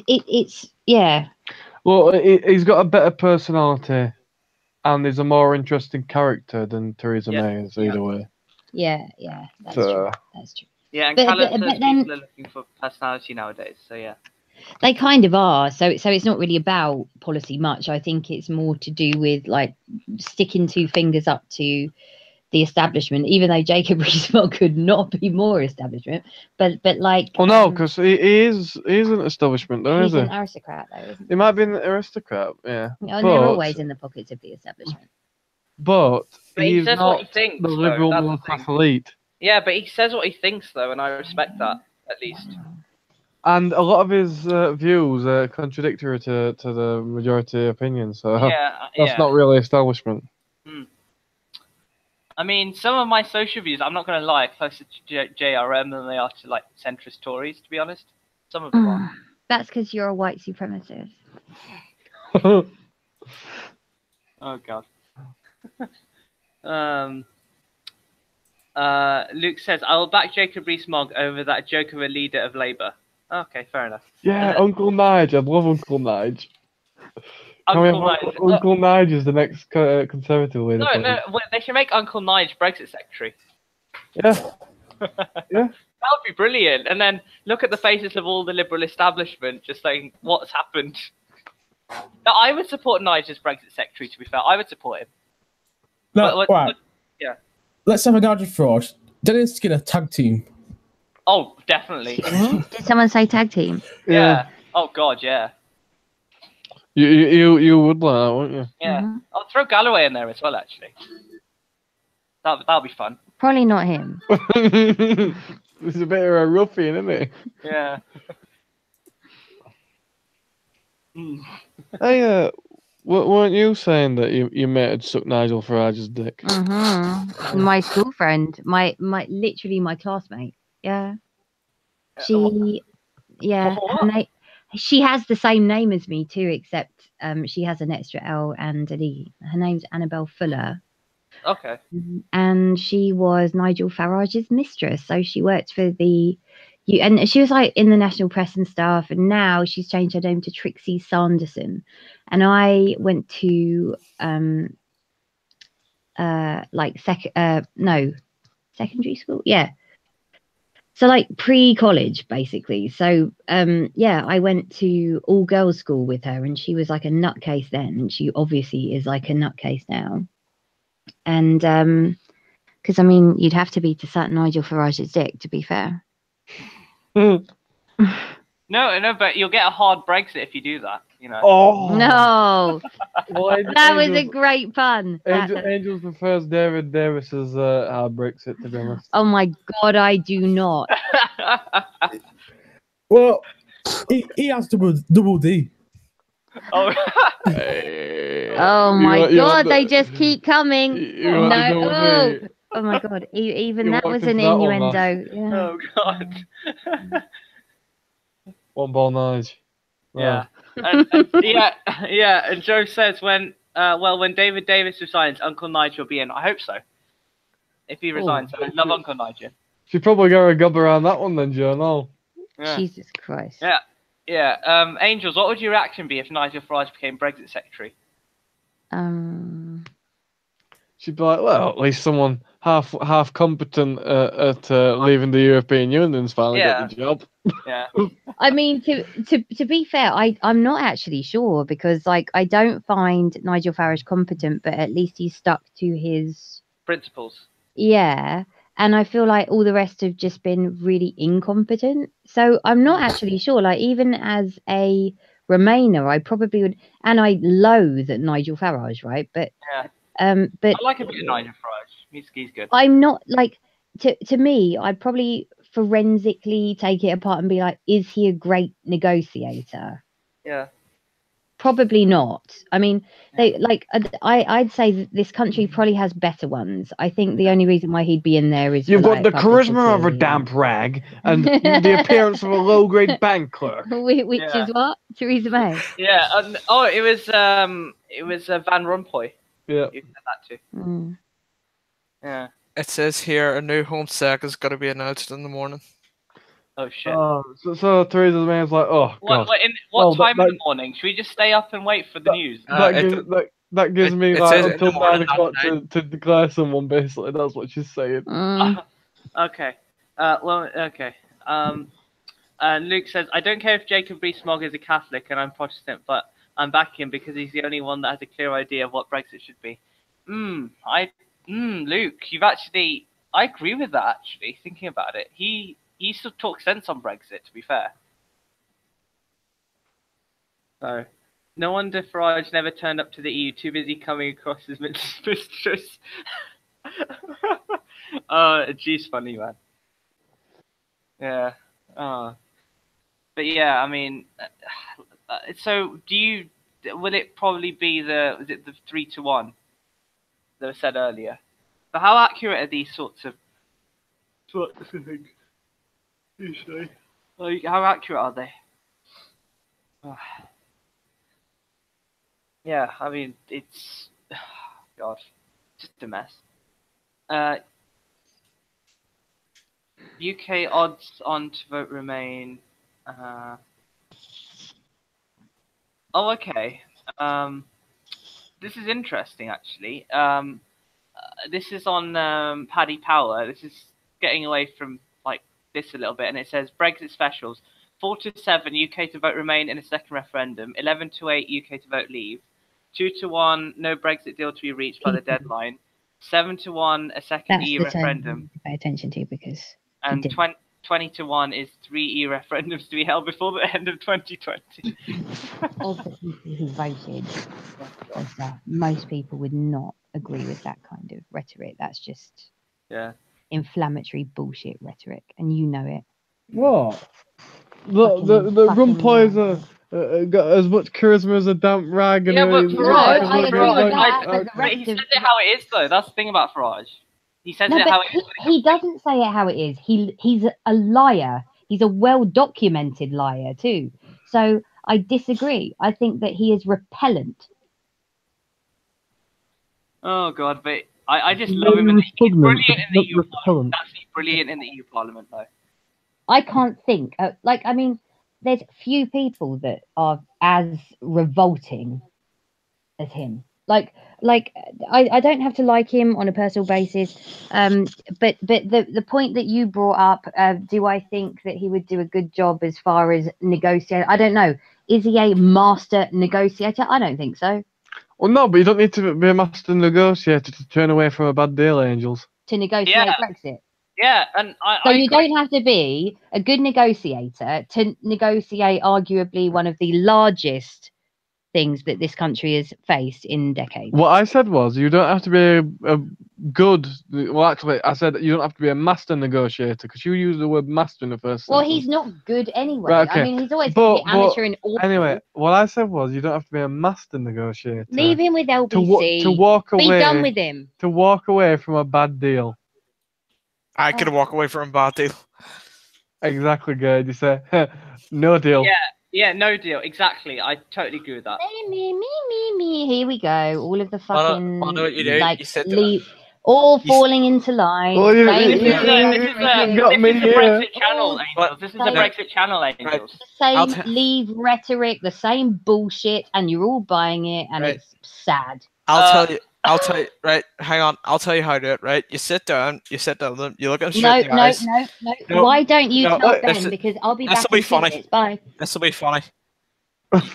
it's yeah. well, he's got a better personality, and he's a more interesting character than Theresa May is either way. Yeah, that's true. That's true. Yeah, and But Callum says then people are looking for personality nowadays. So yeah. they kind of are. So it's not really about policy much. I think it's more to do with like sticking two fingers up to the establishment, even though Jacob Rees-Mogg could not be more establishment. But like, Well, no, because he's an establishment, though, he's is he? an aristocrat, though, isn't he? He might be an aristocrat, yeah. And they're always in the pockets of the establishment. But he he's says not what he thinks, the liberal though, middle class elite. Yeah, but he says what he thinks, though, and I respect that at least. And a lot of his views are contradictory to the majority opinion, so that's not really establishment. I mean, some of my social views, I'm not going to lie, are closer to JRM than they are to like centrist Tories, to be honest. Some of them are. That's because you're a white supremacist. Oh God. Luke says, I will back Jacob Rees-Mogg over that joke of a leader of Labour. Okay, fair enough. Yeah, Uncle Nige. I love Uncle Nige. Uncle Nige is the next Conservative leader. No, they should make Uncle Nige Brexit secretary. Yeah. Yeah. That would be brilliant. And then look at the faces of all the Liberal establishment just saying, what's happened? Now, I would support Nige as Brexit secretary, to be fair. I would support him. No, right. Yeah. Let's have a Nigel Farage. Dennis Skinner tag team. Oh, definitely. Did someone say tag team? Yeah. Oh, God, yeah. You would like that, wouldn't you? Yeah. I'll throw Galloway in there as well, actually. That'll be fun. Probably not him. He's a bit of a ruffian, isn't he? Yeah. Hey, weren't you saying that your mate had sucked Nigel Farage's dick? My school friend, my literally my classmate. Yeah. She has the same name as me too, except she has an extra L and an E. Her name's Annabelle Fuller. Okay. And she was Nigel Farage's mistress. So she worked for and she was like in the national press and stuff. And now she's changed her name to Trixie Sanderson. And I went to secondary school. Yeah. So like pre-college, basically. So I went to all girls school with her, and she was like a nutcase then, and she obviously is like a nutcase now. And because I mean, you'd have to be to suck Nigel Farage's dick, to be fair. No, but you'll get a hard Brexit if you do that. You know. Oh no! That was a great pun. Angels prefers David Davis's hard Brexit, to be honest. Oh my God, I do not. Well, he has double D. Oh. Oh my God, they just keep coming. Oh my God, even that was an innuendo. Yeah. Oh God. One ball Nige. Yeah. And Joe says when David Davis resigns, Uncle Nigel will be in. I hope so. If he resigns, I love Uncle Nigel. She probably got a gob around that one then, Joe. No. Yeah. Jesus Christ. Yeah. Angels, what would your reaction be if Nigel Farage became Brexit secretary? She'd be like, well, at least someone half competent at leaving the European Union's finally got the job. Yeah. I mean, to be fair, I'm not actually sure, because like I don't find Nigel Farage competent, but at least he's stuck to his principles. Yeah, and I feel like all the rest have just been really incompetent. So I'm not actually sure. Like, even as a Remainer, I probably would, and I loathe Nigel Farage, right? But but I like a bit of Nigel Farage. He's good. I'm not like, to me, I'd probably forensically take it apart and be like, is he a great negotiator? Yeah. Probably not. I mean, I'd say that this country probably has better ones. I think the only reason why he'd be in there is You've for, got like, the charisma of a publicity. damp rag and the appearance of a low-grade bank clerk. Which is what? Theresa May. Yeah. It was Van Rompuy. Yeah. You said that too. Mm. Yeah. It says here a new home sec is going to be announced in the morning. Oh shit. So Theresa May's like, oh god. What time in the morning? Should we just stay up and wait for the news? That gives me it like says until in the morning, 9 o'clock not to declare someone. Basically, that's what she's saying. Okay. Okay. Luke says, I don't care if Jacob Rees-Mogg is a Catholic and I'm Protestant, but I'm backing him because he's the only one that has a clear idea of what Brexit should be. Luke, I agree with that, actually, thinking about it. He used to talk sense on Brexit, to be fair. So, no wonder Farage never turned up to the EU, too busy coming across as mistress. She's funny, man. Yeah. But yeah, I mean, so will it probably be the 3-1 that was said earlier? But how accurate are these sorts of things? Usually. Like, how accurate are they? Yeah, I mean, it's God, just a mess. UK odds on to vote Remain. Oh, okay. This is interesting, actually. This is on Paddy Power. This is getting away from like this a little bit, and it says Brexit specials: 4-7 UK to vote Remain in a second referendum. 11-8 UK to vote Leave. 2-1 no Brexit deal to be reached by the deadline. 7-1 a second That's EU the referendum. To pay attention to, because and 20-1 is 3 EU referendums to be held before the end of 2020. of the people who voted for stuff, most people would not agree with that kind of rhetoric. That's just inflammatory bullshit rhetoric, and you know it. What? The Rumpoy's got as much charisma as a damp rag. Yeah, but Farage, I agree with that, but the rest he says it how it is, though. That's the thing about Farage. He says it how it is. He doesn't say it how it is. He's a liar. He's a well-documented liar too. So I disagree. I think that he is repellent. Oh God, but I just love him. He's brilliant in the EU Parliament. That's brilliant in the EU Parliament, though. I can't think. I mean, there's few people that are as revolting as him. Like I don't have to like him on a personal basis, but the point that you brought up, do I think that he would do a good job as far as negotiating? I don't know. Is he a master negotiator? I don't think so. Well, no, but you don't need to be a master negotiator to turn away from a bad deal, Angels. To negotiate Brexit. Yeah, and so you don't have to be a good negotiator to negotiate arguably one of the largest things that this country has faced in decades. What I said was you don't have to be a good. Well, actually, I said you don't have to be a master negotiator because you used the word master in the first. Well, sentence. he's not good anyway. Right, okay. I mean, he's always going to be amateur and awful. Anyway, what I said was you don't have to be a master negotiator. Leave him with LBC. To walk away. Be done with him. To walk away from a bad deal. I could walk away from a bad deal. Exactly, good. You say no deal. Yeah, no deal. Exactly. I totally agree with that. Me. Here we go. All of the fucking you said all falling into line. Well, this is the Brexit channel, Angels. This is the Brexit channel, Angels. The same Leave rhetoric, the same bullshit, and you're all buying it, and it's sad. I'll tell you, right, hang on, I'll tell you how to do it, right? You sit down, you look at them straight in the eyes. No. Why don't you tell Ben? Because I'll be back in 2 minutes. Bye. This will be funny.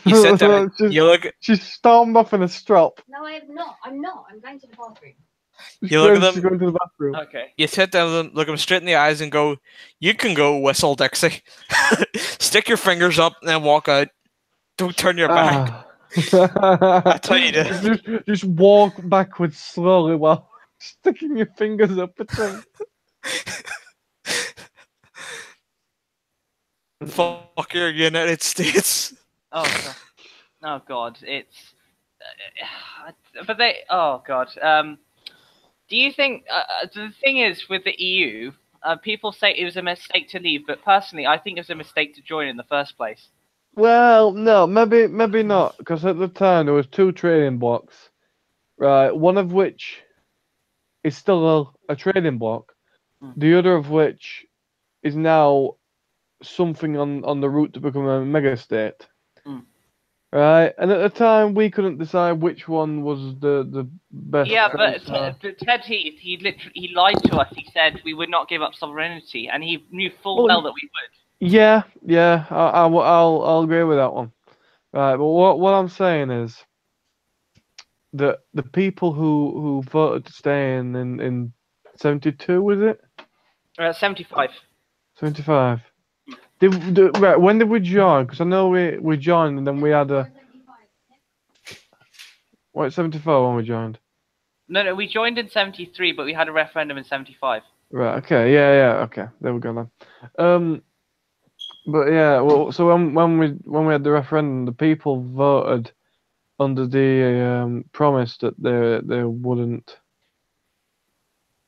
You sit down, you look... She stormed off in a strop. No, I have not. I'm not. I'm going to the bathroom. You look at She's them, going to the bathroom. Okay. you sit down with them, look them straight in the eyes, and go, "You can go, whistle Dixie." Stick your fingers up and then walk out. Don't turn your back. That's how you do it. Just walk backwards slowly while sticking your fingers up at them. Fuck your United States. Oh god. Oh god. It's. But they. Oh god. Do you think the thing is with the EU? People say it was a mistake to leave, but personally, I think it was a mistake to join in the first place. Well, no, maybe not, because at the time there was 2 trading blocks, right? One of which is still a trading block, the other of which is now something on the route to become a mega state. Right, and at the time we couldn't decide which one was the best. Yeah, choice, but Ted Heath, he lied to us. He said we would not give up sovereignty, and he knew full well that we would. Yeah, I'll agree with that one. Right, but what I'm saying is that the people who voted to stay in 72, was it? 75. 75. Right, when did we join? Because I know we joined and then we had a. What, 74 when we joined? No, we joined in 73, but we had a referendum in 75. Right. Okay. Yeah. Okay. There we go then. But yeah. Well, so when we had the referendum, the people voted under the promise that they wouldn't.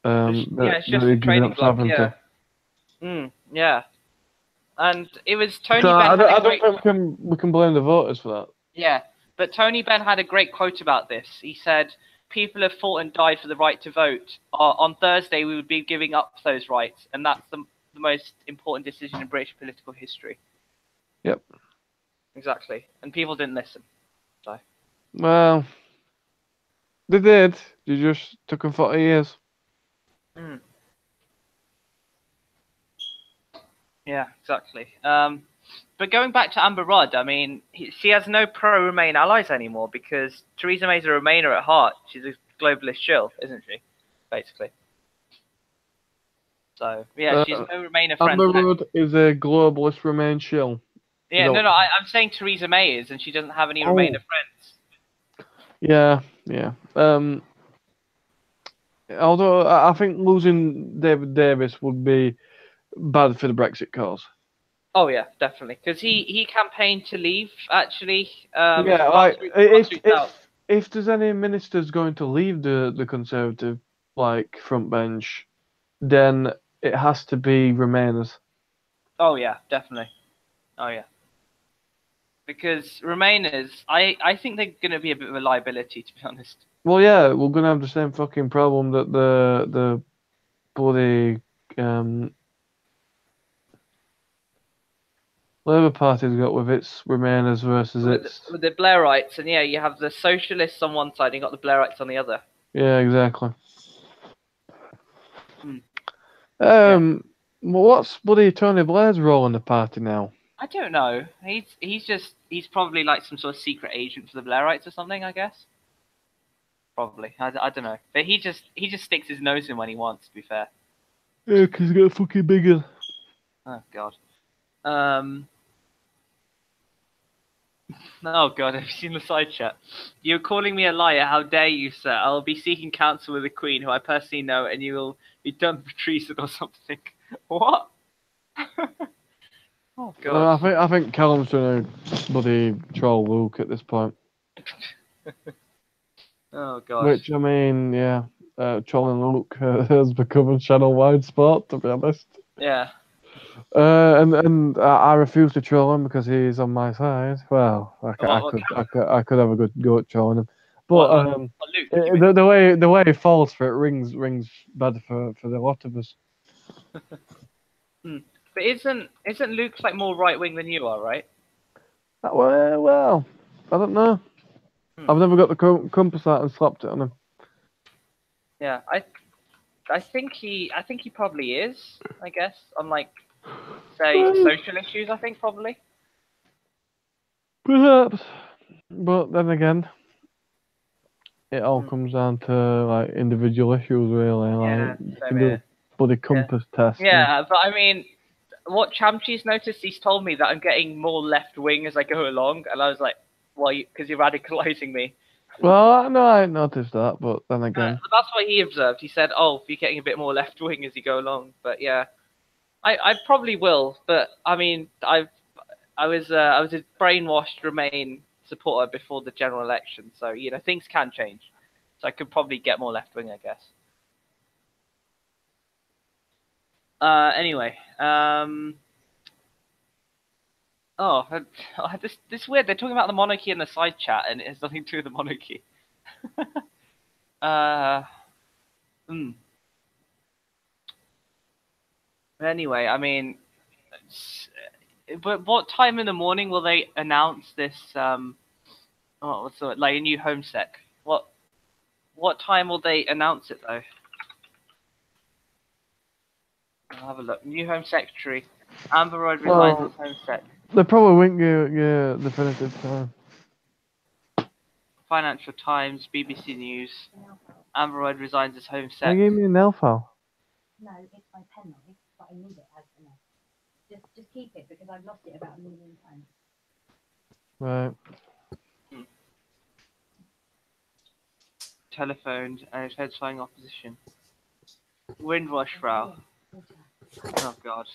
Yeah, it's just a trading block. Yeah. Yeah. And it was Tony Benn. I don't think we can blame the voters for that. Yeah, but Tony Benn had a great quote about this. He said, "People have fought and died for the right to vote. On Thursday, we would be giving up those rights, and that's the most important decision in British political history." Yep. Exactly. And people didn't listen. So. Well, they did. You just took them 40 years. Yeah, exactly. But going back to Amber Rudd, I mean, she has no pro-Remain allies anymore because Theresa May's a Remainer at heart. She's a globalist shill, isn't she? Basically. So, yeah, she's no Remainer friend. Amber Rudd is a globalist Remain shill. Yeah, no, I'm saying Theresa May is, and she doesn't have any Remainer friends. Yeah. Although I think losing David Davis would be bad for the Brexit cause. Oh yeah, definitely, because he campaigned to leave. Actually, if there's any ministers going to leave the Conservative front bench, then it has to be Remainers. Oh yeah, definitely. Oh yeah, because Remainers, I think they're going to be a bit of a liability, to be honest. Well, yeah, we're going to have the same fucking problem that the bloody Labour Party's got with its Remainers versus with the Blairites, and yeah, you have the Socialists on one side, and you got the Blairites on the other. Yeah, exactly. Well, what's bloody Tony Blair's role in the party now? I don't know. He's probably like some sort of secret agent for the Blairites or something, I guess. Probably. I don't know. But he just sticks his nose in when he wants, to be fair. Yeah, because he's got fucking bigger. Oh god. Oh god, have you seen the side chat? You're calling me a liar, how dare you, sir? I'll be seeking counsel with the Queen, who I personally know, and you will be done for treason or something. What? Oh god. I think Callum's trying to bloody troll Luke at this point. Oh god. Which, I mean, yeah, trolling Luke has become a channel-wide sport, to be honest. Yeah. And I refuse to troll him because he's on my side. Well, I could have a good go at trolling him, but Luke, the way he falls for it rings bad for the lot of us. But isn't Luke like more right wing than you are, right? Well, I don't know. I've never got the compass out and slapped it on him. Yeah, I think he probably is. I guess on say social issues. I think probably. Perhaps, but then again, it all comes down to like individual issues, really. Yeah, Like you same can do here. a bloody compass test. and- Yeah, but I mean, what Chamchi's noticed, he's told me that I'm getting more left wing as I go along, and I was like, "Why? Because you're radicalizing me." Well, no, I ain't noticed that, but then again, That's what he observed. He said, "Oh, you're getting a bit more left wing as you go along." But yeah, I probably will. But I mean, I was a brainwashed Remain supporter before the general election, so things can change. So I could probably get more left wing, I guess. Anyway, oh, this weird. They're talking about the monarchy in the side chat, and it has nothing to do with the monarchy. uh, hmm. Anyway, I mean, but what time in the morning will they announce this? Oh, what's the like a new home sec? What time will they announce it though? I'll have a look. New home secretary. Amber Royd resigns as home sec. they probably won't give you definitive time. Financial Times, BBC News. Amber Royd resigns as home They sec. gave me an nail file. No, it's my pen on it, but I need it as an Just keep it because I've lost it about a million times. Right. Telephoned and his head's flying opposition. Windrush Frau. Oh god.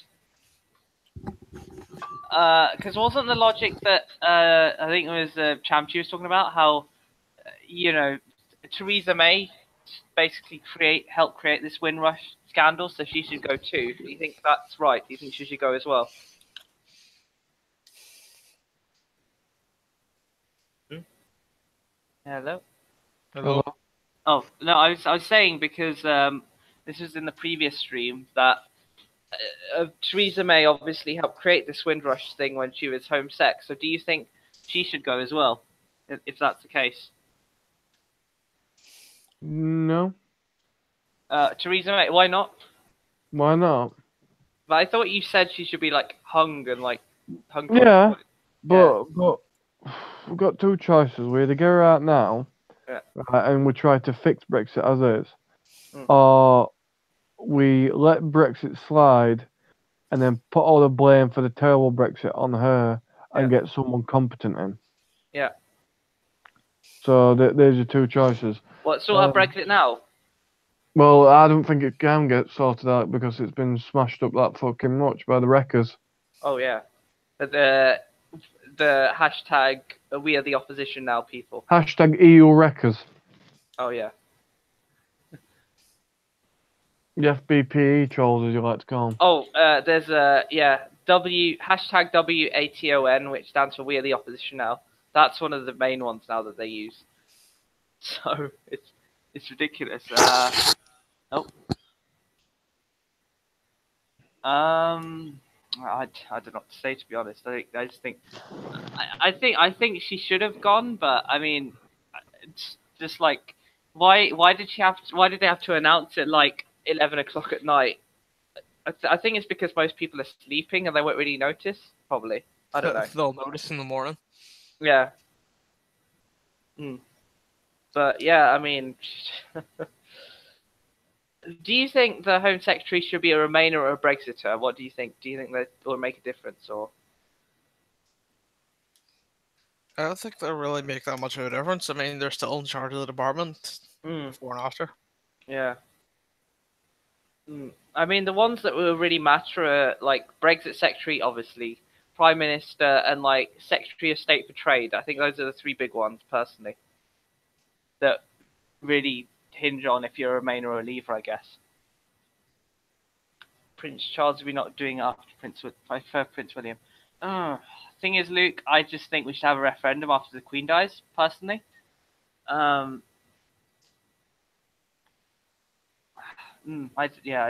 Because wasn't the logic that I think it was Chamchi was talking about how Theresa May basically help create this Windrush scandal, so she should go too. Do you think that's right? Do you think she should go as well? Hello. Hello. Oh no, I was saying because this was in the previous stream that Theresa May obviously helped create this Windrush thing when she was home sec. So do you think she should go as well, if that's the case? No. Theresa May, why not? Why not? But I thought you said she should be like hung and like hung. Yeah, but we've got two choices. We either get her out now, right, and we try to fix Brexit as is, or we let Brexit slide and then put all the blame for the terrible Brexit on her and get someone competent in. Yeah. So there's your two choices. What sort of Brexit now? Well, I don't think it can get sorted out because it's been smashed up that fucking much by the wreckers. Oh yeah, the hashtag we are the opposition now people. Hashtag EU wreckers. Oh yeah. The FBPE trolls, as you like to call them. Oh, there's hashtag WATON, which stands for we are the opposition now. That's one of the main ones now that they use. So it's ridiculous. I don't know what to say, to be honest. I think she should have gone, but I mean, it's just like why did they have to announce it like 11 o'clock at night? I think it's because most people are sleeping and they won't really notice. Probably, I don't know. They'll notice in the morning. Yeah. But yeah, I mean, do you think the Home Secretary should be a Remainer or a Brexiter? What do you think? Do you think that will make a difference, or? I don't think they'll really make that much of a difference. I mean, they're still in charge of the department before and after. Yeah. I mean, the ones that will really matter are like Brexit Secretary, obviously, Prime Minister, and like Secretary of State for Trade. I think those are the three big ones, personally, that really hinge on if you're a Remainer or a Leaver, I guess. Prince Charles will be not doing it after I prefer Prince William. Thing is, Luke, I just think we should have a referendum after the Queen dies, personally. I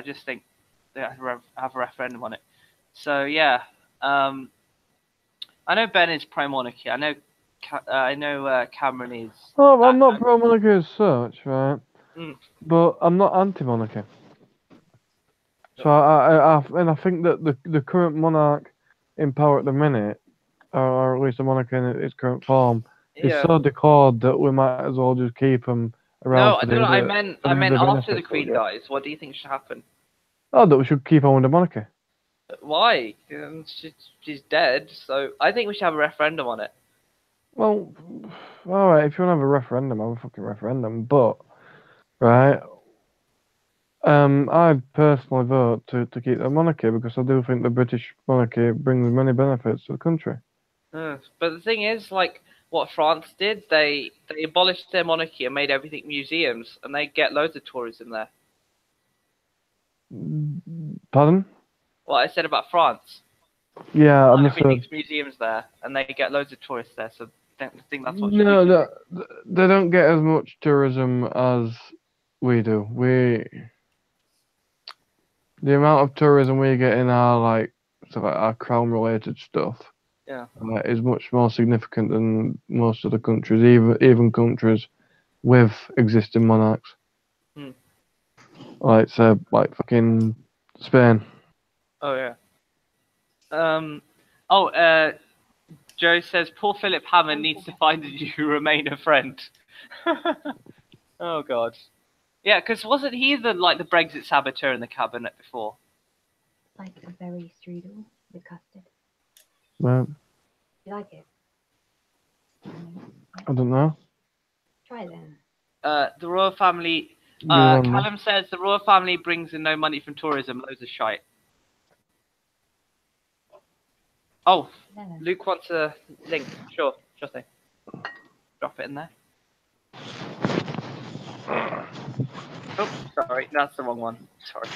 just think they have a referendum on it. So yeah, I know Ben is pro-monarchy. I know Cameron is. Oh, I'm not pro-monarchy as such, right? But I'm not anti-monarchy. So I think that the current monarch in power at the minute, or at least the monarchy in its current form, He's Yeah. so declared that we might as well just keep him around No, for no, no, I the meant for the after the benefits Queen we'll get. dies. What do you think should happen? Oh, that we should keep on with the monarchy. Why? She's dead, so I think we should have a referendum on it. Well, all right. If you want to have a referendum, have a fucking referendum. But right, I'd personally vote to keep the monarchy because I do think the British monarchy brings many benefits to the country. But the thing is, like what France did, they abolished their monarchy and made everything museums, and they get loads of tourism there. Pardon? What I said about France, Yeah, I misheard. everything's museums there, and they get loads of tourists there. So I think that's what. No, no, they don't get as much tourism as we do. The amount of tourism we get in our like sort of like our crown related stuff, Yeah. is much more significant than most of the countries, even countries with existing monarchs. Hmm. Like say like fucking Spain. Oh yeah. Joe says Paul Philip Hammond needs to find a new Remainer friend. Oh God. Yeah, because wasn't he the Brexit saboteur in the cabinet before? Like a berry strudel with custard. Well, You like it? I don't know. Try then. The royal family. Give it on, man. Callum says the royal family brings in no money from tourism. Loads of shite. Oh, Luke wants a link. Sure thing. Drop it in there. Oh, sorry, that's the wrong one. Sorry,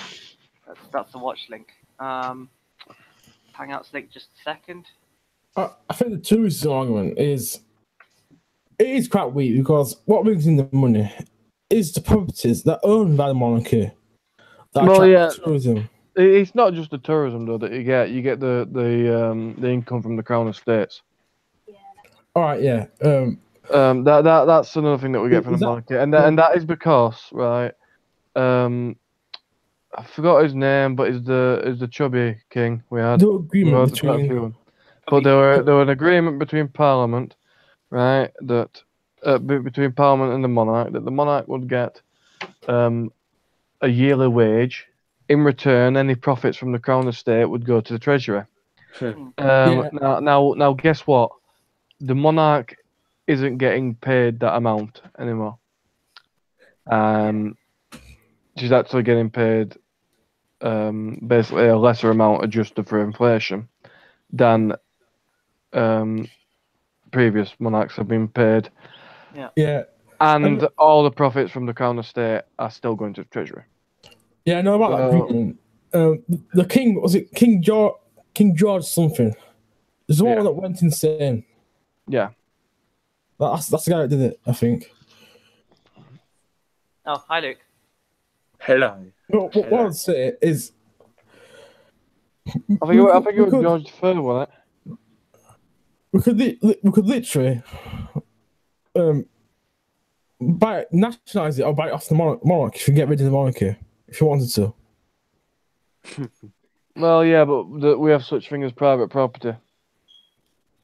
that's the watch link. Hangouts link. Just a second. I think the tourism argument is quite weak because what brings in the money is the properties that are owned by the monarchy that Well, attract yeah. tourism. It's not just the tourism though that you get. You get the income from the Crown Estates. All right, yeah. That's another thing that we get from Is the that- monarchy, and that is because right. I forgot his name, but is the chubby king we had. The We agreement had quite a between few. But there were an agreement between Parliament, right? That between Parliament and the monarch, that the monarch would get a yearly wage. In return, any profits from the Crown Estate would go to the Treasury. Yeah. Now, guess what? The monarch isn't getting paid that amount anymore. She's actually getting paid basically a lesser amount adjusted for inflation than previous monarchs have been paid. Yeah. And all the profits from the Crown Estate are still going to the Treasury. Yeah, I know about that agreement. The king, was it King George? King George something. There's the one that went insane. Yeah. That's the guy that did it, I think. Oh, hi Luke. Hello. But what I'd say is, I think it was George III, wasn't it? we could literally nationalise it or buy it off the monarch if you get rid of the monarchy, if you wanted to. Well, yeah, but we have such thing as private property.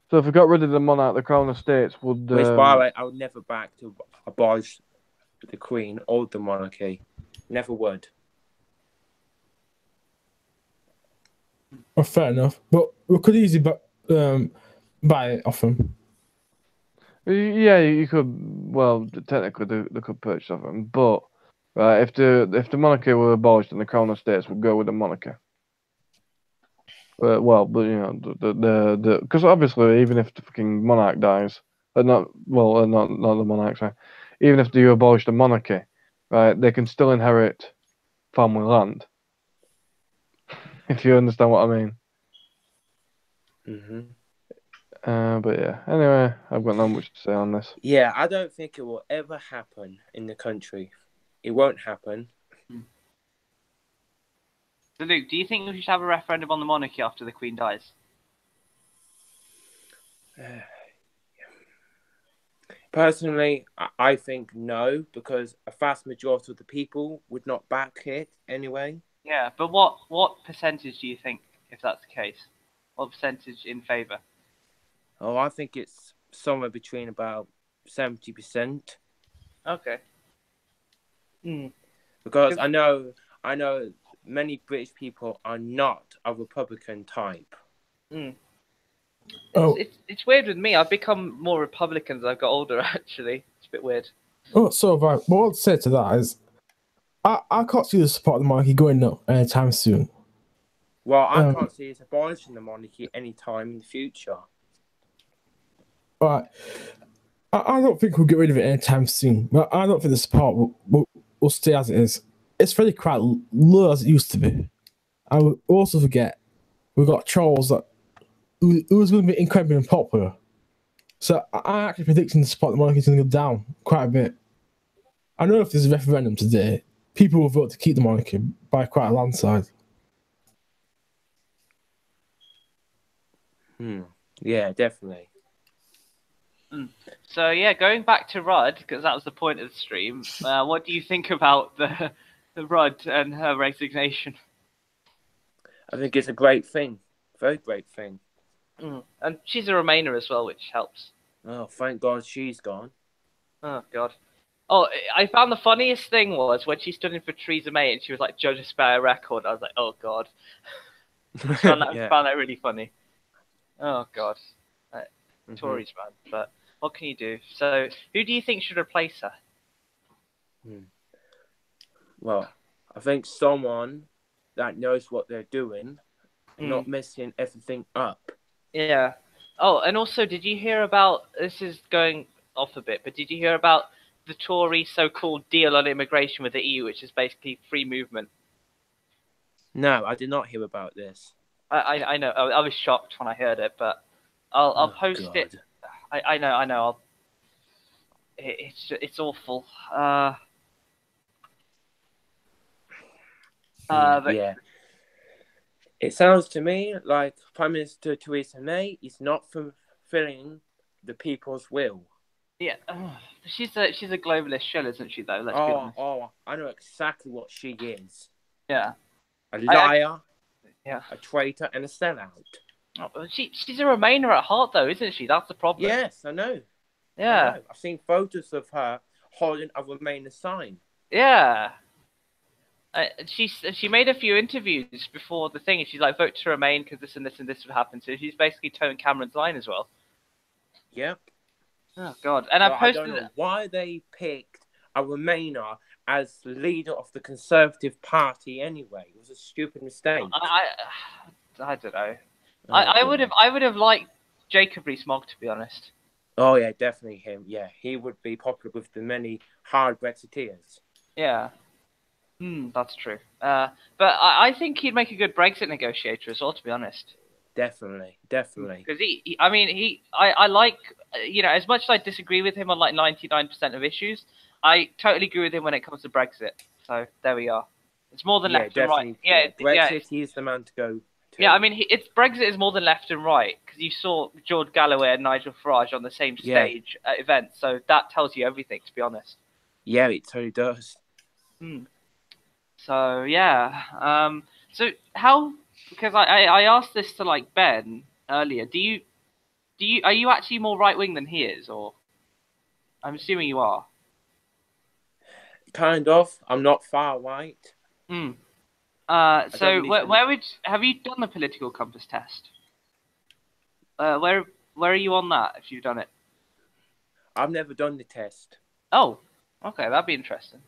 So if we got rid of the monarch, the Crown Estates would. Which, by the way, I would never back to abolish the Queen or the monarchy. Never would. Oh, fair enough. But we could easily buy it off them. Yeah, you could. Well, technically, they could purchase off them, but right, if the monarchy were abolished, then the Crown Estates would go with the monarchy. But you know, because obviously, even if the fucking monarch dies, not the monarch, sorry, even if you abolish the monarchy, right, they can still inherit family land. If you understand what I mean. But yeah. Anyway, I've got not much to say on this. Yeah, I don't think it will ever happen in the country. It won't happen. So Luke, do you think we should have a referendum on the monarchy after the Queen dies? Personally, I think no, because a vast majority of the people would not back it anyway. Yeah, but what percentage do you think, if that's the case? What percentage in favour? Oh, I think it's somewhere between about 70%. Okay. Hmm. Because I know many British people are not a Republican type. Mm. Oh. It's weird with me. I've become more Republican as I've got older. Actually, it's a bit weird. Oh, so right. What I'd say to that is, I can't see the support of the monarchy going up anytime soon. Well, I can't see it abolishing the monarchy anytime in the future. Right. I don't think we'll get rid of it anytime soon. But I don't think the support will stay as it is. It's really quite low as it used to be. And we also forget we've got Charles who's going to be incredibly unpopular. So I'm actually predicting the support of the monarchy is going to go down quite a bit. I know if there's a referendum today, people will vote to keep the monarchy by quite a landslide. Yeah, definitely. So yeah, going back to Rudd, because that was the point of the stream. What do you think about the Rudd and her resignation? I think it's a great thing. Very great thing. And she's a Remainer as well, which helps. Oh, thank God she's gone. Oh God. Oh, I found the funniest thing was when she stood in for Theresa May and she was like, "Judge a spare record." I was like, "Oh God." found that really funny. Oh God. Tories, man. But what can you do? So, who do you think should replace her? Well, I think someone that knows what they're doing and not messing everything up. Yeah. Oh, and also, did you hear about, this is going off a bit, but did you hear about the Tory so-called deal on immigration with the EU, which is basically free movement? No, I did not hear about this. I know. I was shocked when I heard it, but I'll post it. I know. It's awful. But yeah. It sounds to me like Prime Minister Theresa May is not fulfilling the people's will. Yeah, she's a globalist shell, isn't she? Though, let's be honest. I know exactly what she is. Yeah, a liar, yeah, a traitor, and a sellout. Oh, she's a Remainer at heart, though, isn't she? That's the problem. Yes, I know. Yeah, I know. I've seen photos of her holding a Remainer sign. Yeah. She made a few interviews before the thing, and she's like, vote to Remain because this and this and this would happen. So she's basically towing Cameron's line as well. Yep. Oh God! And I posted. I don't know why they picked a Remainer as leader of the Conservative Party. Anyway, it was a stupid mistake. I don't know. I would have liked Jacob Rees-Mogg, to be honest. Oh yeah, definitely him. Yeah, he would be popular with the many hard Brexiteers. Yeah. That's true. But I think he'd make a good Brexit negotiator as well, to be honest. Definitely. Because I like, as much as I disagree with him on like 99% of issues, I totally agree with him when it comes to Brexit. So there we are. It's more than left and right. Yeah, Brexit, he's the man to go to. Yeah, I mean, Brexit is more than left and right, because you saw George Galloway and Nigel Farage on the same stage at events, so that tells you everything, to be honest. Yeah, it totally does. So yeah, so how? Because I asked this to like Ben earlier. Are you actually more right wing than he is, or? I'm assuming you are. Kind of. I'm not far right. So have you done the political compass test? Where are you on that? If you've done it. I've never done the test. Oh, okay, that'd be interesting.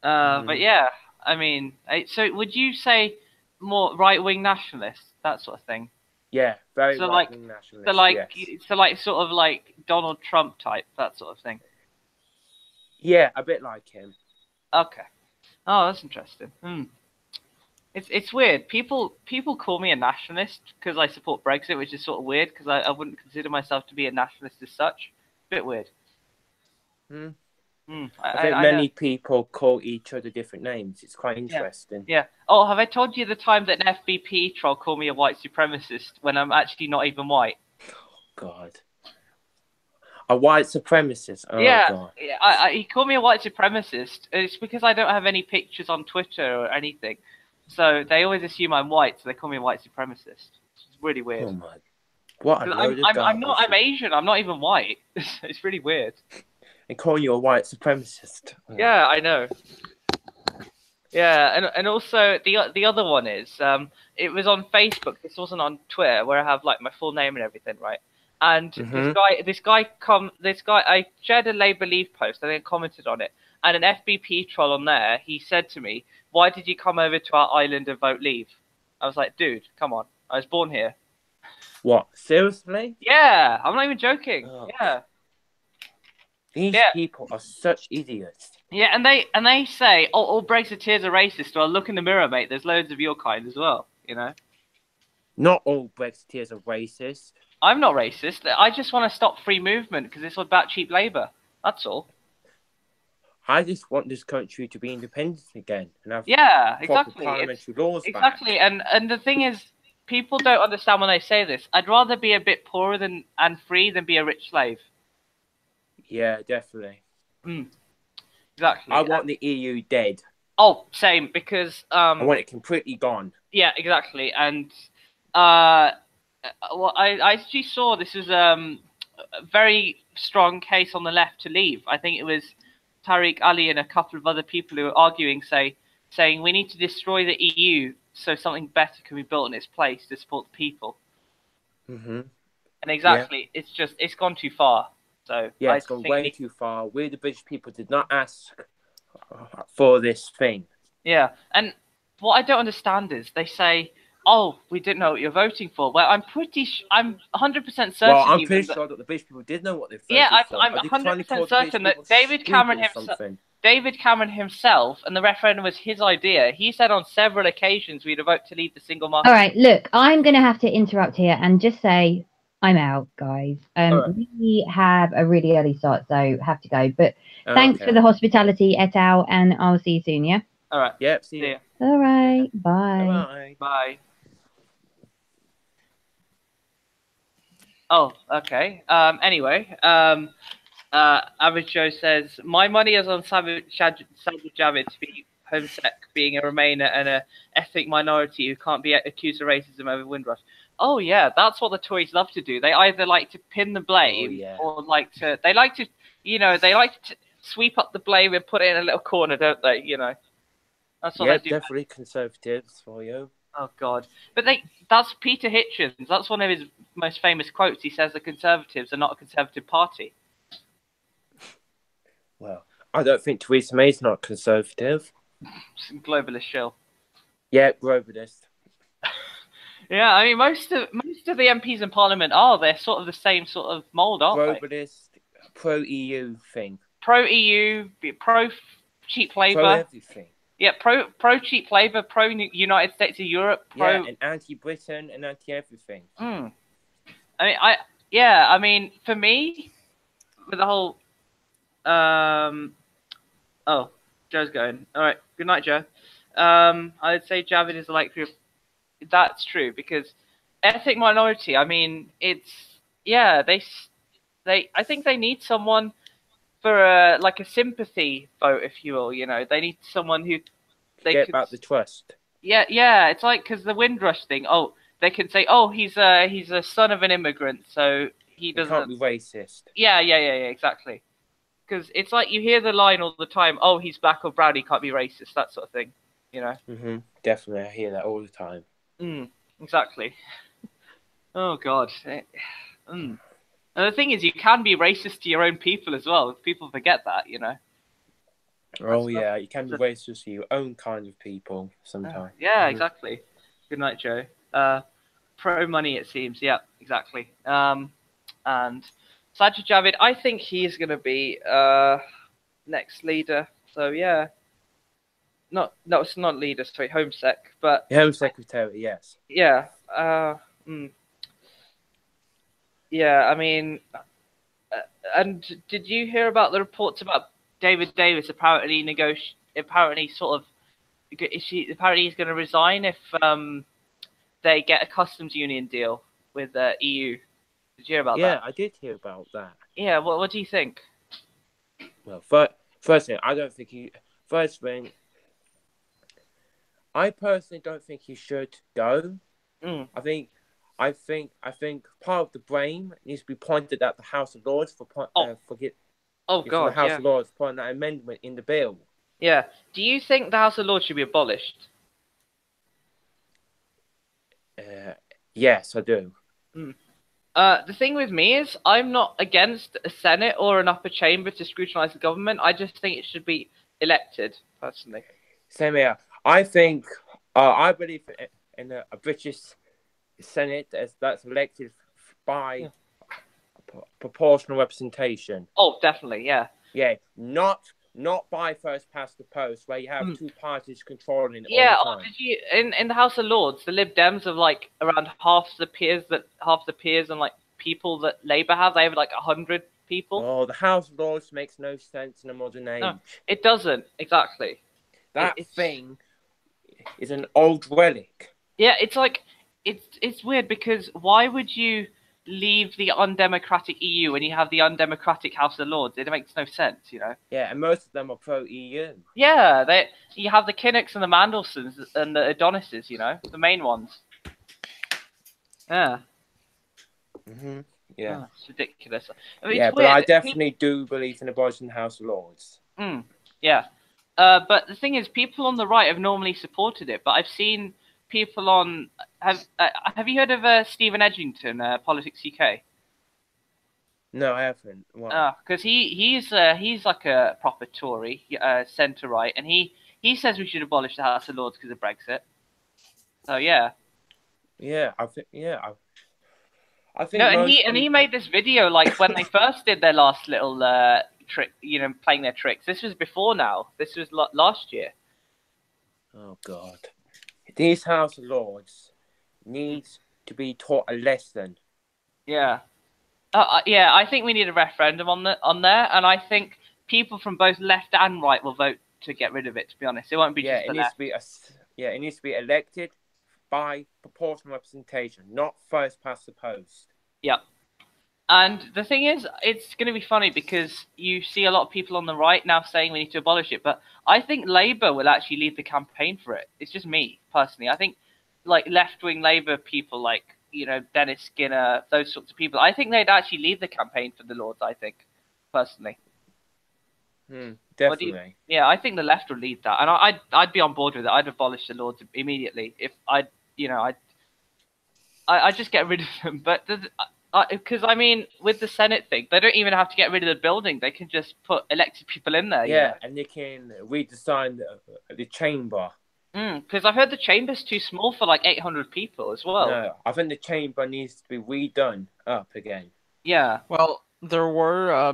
But yeah. I mean, so would you say more right-wing nationalist, that sort of thing? Yeah, very right-wing nationalist. So like sort of like Donald Trump type, that sort of thing. Yeah, a bit like him. Okay. Oh, that's interesting. It's weird. People call me a nationalist because I support Brexit, which is sort of weird because I wouldn't consider myself to be a nationalist as such. Bit weird. I think many people call each other different names. It's quite interesting. Yeah. Oh, have I told you the time that an FBP troll called me a white supremacist when I'm actually not even white? Oh, God. A white supremacist? Oh, God. Yeah. He called me a white supremacist. It's because I don't have any pictures on Twitter or anything. So they always assume I'm white, so they call me a white supremacist. It's really weird. Oh, my What a load of I'm not. garbage. I'm Asian. I'm not even white. It's really weird. And calling you a white supremacist. Yeah, I know. Yeah, and also the other one is it was on Facebook. This wasn't on Twitter, where I have like my full name and everything, right? And Mhm. this guy, I shared a Labour Leave post and then commented on it. And an FBP troll on there, he said to me, "Why did you come over to our island and vote Leave?" I was like, "Dude, come on. I was born here." What? Seriously? Yeah, I'm not even joking. Oh. Yeah. These Yeah. people are such idiots. Yeah, and they say, "Oh, all Brexiteers are racist." Well, look in the mirror, mate. There's loads of your kind as well. You know. Not all Brexiteers are racist. I'm not racist. I just want to stop free movement because it's all about cheap labour. That's all. I just want this country to be independent again and have Yeah, proper exactly. parliamentary laws Exactly, back. and the thing is, people don't understand when they say this. I'd rather be a bit poorer and free than be a rich slave. Yeah, definitely. Exactly. I want the EU dead. Oh, same because I want it completely gone. yeah, exactly, and well, I actually saw this was a very strong case on the left to leave. I think it was Tariq Ali and a couple of other people who were arguing, saying we need to destroy the EU so something better can be built in its place to support the people. Mhm. And exactly, it's gone too far. So Yeah, I it's gone think way too far. We, the British people, did not ask for this thing. yeah, and what I don't understand is they say, "Oh, we didn't know what you're voting for." Well, I'm 100% certain. Well, I'm even pretty that, sure that the British people did know what they voted yeah, for. I'm Are they trying to call 100% the British certain that people David Cameron stupid or himself, something? David Cameron himself, and the referendum was his idea. He said on several occasions we'd vote to leave the single market. All right, look, I'm going to have to interrupt here and just say I'm out, guys. All right. We have a really early start, so have to go. But thanks for Okay. the hospitality, et al., and I'll see you soon, yeah? All right. Yep, see See you. ya. All right, bye. Bye. Bye. Oh, okay. Anyway, Average Joe says, "My money is on Sajid Javid to be homosec, being a Remainer and a ethnic minority who can't be accused of racism over Windrush." Oh yeah, that's what the Tories love to do. They either like to pin the blame, yeah. or they like to sweep up the blame and put it in a little corner, don't they? You know, that's what Yep, they do. definitely conservatives for you. Oh God! But that's Peter Hitchens. That's one of his most famous quotes. He says the Conservatives are not a Conservative party. Well, I don't think Theresa May's not conservative. Some globalist shill. Yeah, globalist. Yeah, I mean most of the MPs in Parliament are. They're sort of the same sort of mould, aren't they? Globalist, pro-EU thing. Pro EU, pro cheap labour. Pro everything. Yeah, pro cheap labour, pro United States of Europe. Yeah, and anti-Britain and anti-everything. I mean, for me, with the whole oh, Joe's going. All right, good night, Joe. I'd say Javid is like that's true because ethnic minority. I mean, it's they I think they need someone for a sympathy vote, if you will. You know, they need someone who they Get could, back the trust. Yeah. It's like because the Windrush thing. Oh, they can say, oh, he's a son of an immigrant, so he doesn't. Can't be racist. Yeah, exactly. Because it's like you hear the line all the time. Oh, he's black or brown, he can't be racist. That sort of thing. You know. Definitely, I hear that all the time. Exactly. Oh God. And the thing is, you can be racist to your own people as well. People forget that, you know. Oh yeah, you can be racist to your own kind of people sometimes. Yeah, exactly. Good night, Joe. Pro money, it seems. Yeah, exactly. And Sajid Javid, I think he's going to be next leader. So yeah. No, it's not leader. Sorry, Home Sec, but Home Secretary, yes. Yeah. Yeah, I mean, and did you hear about the reports about David Davis apparently he's going to resign if they get a customs union deal with the EU? Did you hear about that? Yeah, I did hear about that. Yeah, what do you think? Well, first thing, I don't think he. First thing, I personally don't think he should go. I think I think part of the blame needs to be pointed at the House of Lords for Oh the God, House yeah, of Lords putting that amendment in the bill. yeah. Do you think the House of Lords should be abolished? Yes, I do. The thing with me is, I'm not against a Senate or an upper chamber to scrutinise the government. I just think it should be elected, personally. Same here. I think I believe in a British Senate that's elected by proportional representation. Oh, definitely, yeah. Yeah, not by first past the post, where you have two parties controlling it Yeah, all the time. did you in the House of Lords, the Lib Dems have like around half the peers and like people that Labour have. They have like 100 people. Oh, the House of Lords makes no sense in a modern age. No, it doesn't exactly. That thing is an old relic. Yeah, it's like it's weird because why would you leave the undemocratic EU when you have the undemocratic House of Lords? It makes no sense, you know. Yeah, and most of them are pro-EU. Yeah, you have the Kinnocks and the Mandelsons and the Adonises, you know, the main ones. Yeah. Mm-hmm. Yeah. Oh, it's ridiculous. I mean, Yeah, it's but weird. I definitely do believe in abolishing the House of Lords. Yeah. But the thing is, people on the right have normally supported it, but I've seen people on... Have you heard of Stephen Edgington, Politics UK? No, I haven't. Why? Because he's like a proper Tory, centre-right, and he says we should abolish the House of Lords because of Brexit. So, yeah. Yeah, I think... Yeah, I think No, and he made this video like when they first did their last little trick, you know, playing their tricks. This was before now. This was last year. Oh God, these House of Lords needs to be taught a lesson. Yeah, yeah. I think we need a referendum on there, and I think people from both left and right will vote to get rid of it. To be honest, it won't be just the left. It needs to be elected by proportional representation, not first past the post. Yep. And the thing is, it's going to be funny because you see a lot of people on the right now saying we need to abolish it, but I think Labour will actually lead the campaign for it. It's just me, personally. I think, like, left-wing Labour people like, you know, Dennis Skinner, those sorts of people, I think they'd actually lead the campaign for the Lords, I think, personally. Definitely. Yeah, I think the left will lead that. And I'd be on board with it. I'd abolish the Lords immediately if I'd just get rid of them. But because I mean, with the Senate thing, they don't even have to get rid of the building. They can just put elected people in there. Yeah, and they can redesign the chamber. Because I've heard the chamber's too small for like 800 people as well. No, I think the chamber needs to be redone up again. Yeah. Well, there were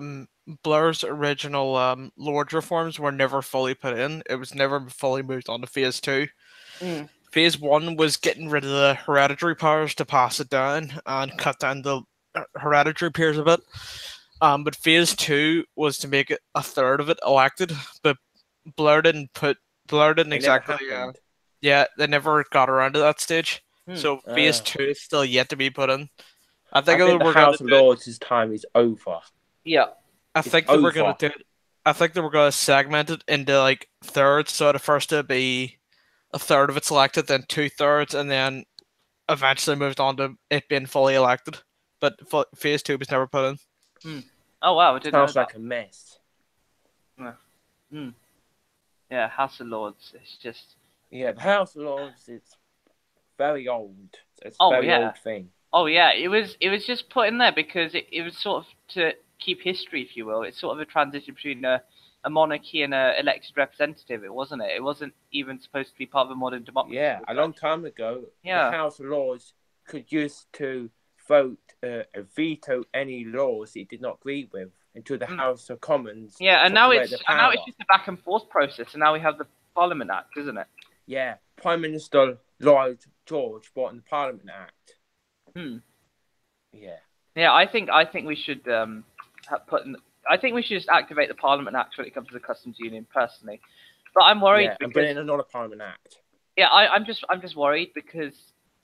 Blair's original Lords reforms were never fully put in. It was never fully moved on to Phase 2. Phase 1 was getting rid of the hereditary powers to pass it down and cut down the hereditary peers a bit. But Phase 2 was to make it a third of it elected. But Blair didn't exactly. Yeah, they never got around to that stage. So Phase 2 is still yet to be put in. I think the House of Lords' time is over. Yeah. I think they were going to segment it into like thirds. So at first it'd be a third of it's elected, then 2/3, and then eventually moved on to it being fully elected. But Phase 2 was never put in. Oh wow, I didn't know that. Sounds like a mess. Yeah, House of Lords. It's just the House of Lords is very old. It's a very old thing. Oh yeah, it was just put in there because it was sort of to keep history, if you will. It's sort of a transition between a monarchy and an elected representative. It wasn't. It wasn't even supposed to be part of a modern democracy. Yeah, a long time ago, the House of Lords could use to vote veto any laws it did not agree with into the House of Commons. Yeah, and now it's just a back and forth process, and now we have the Parliament Act, isn't it? Yeah, Prime Minister Lloyd George brought in the Parliament Act. Yeah, I think we should I think we should just activate the Parliament Act when it comes to the customs union, personally. But I'm worried and bring in another Parliament Act. Yeah, I'm just worried because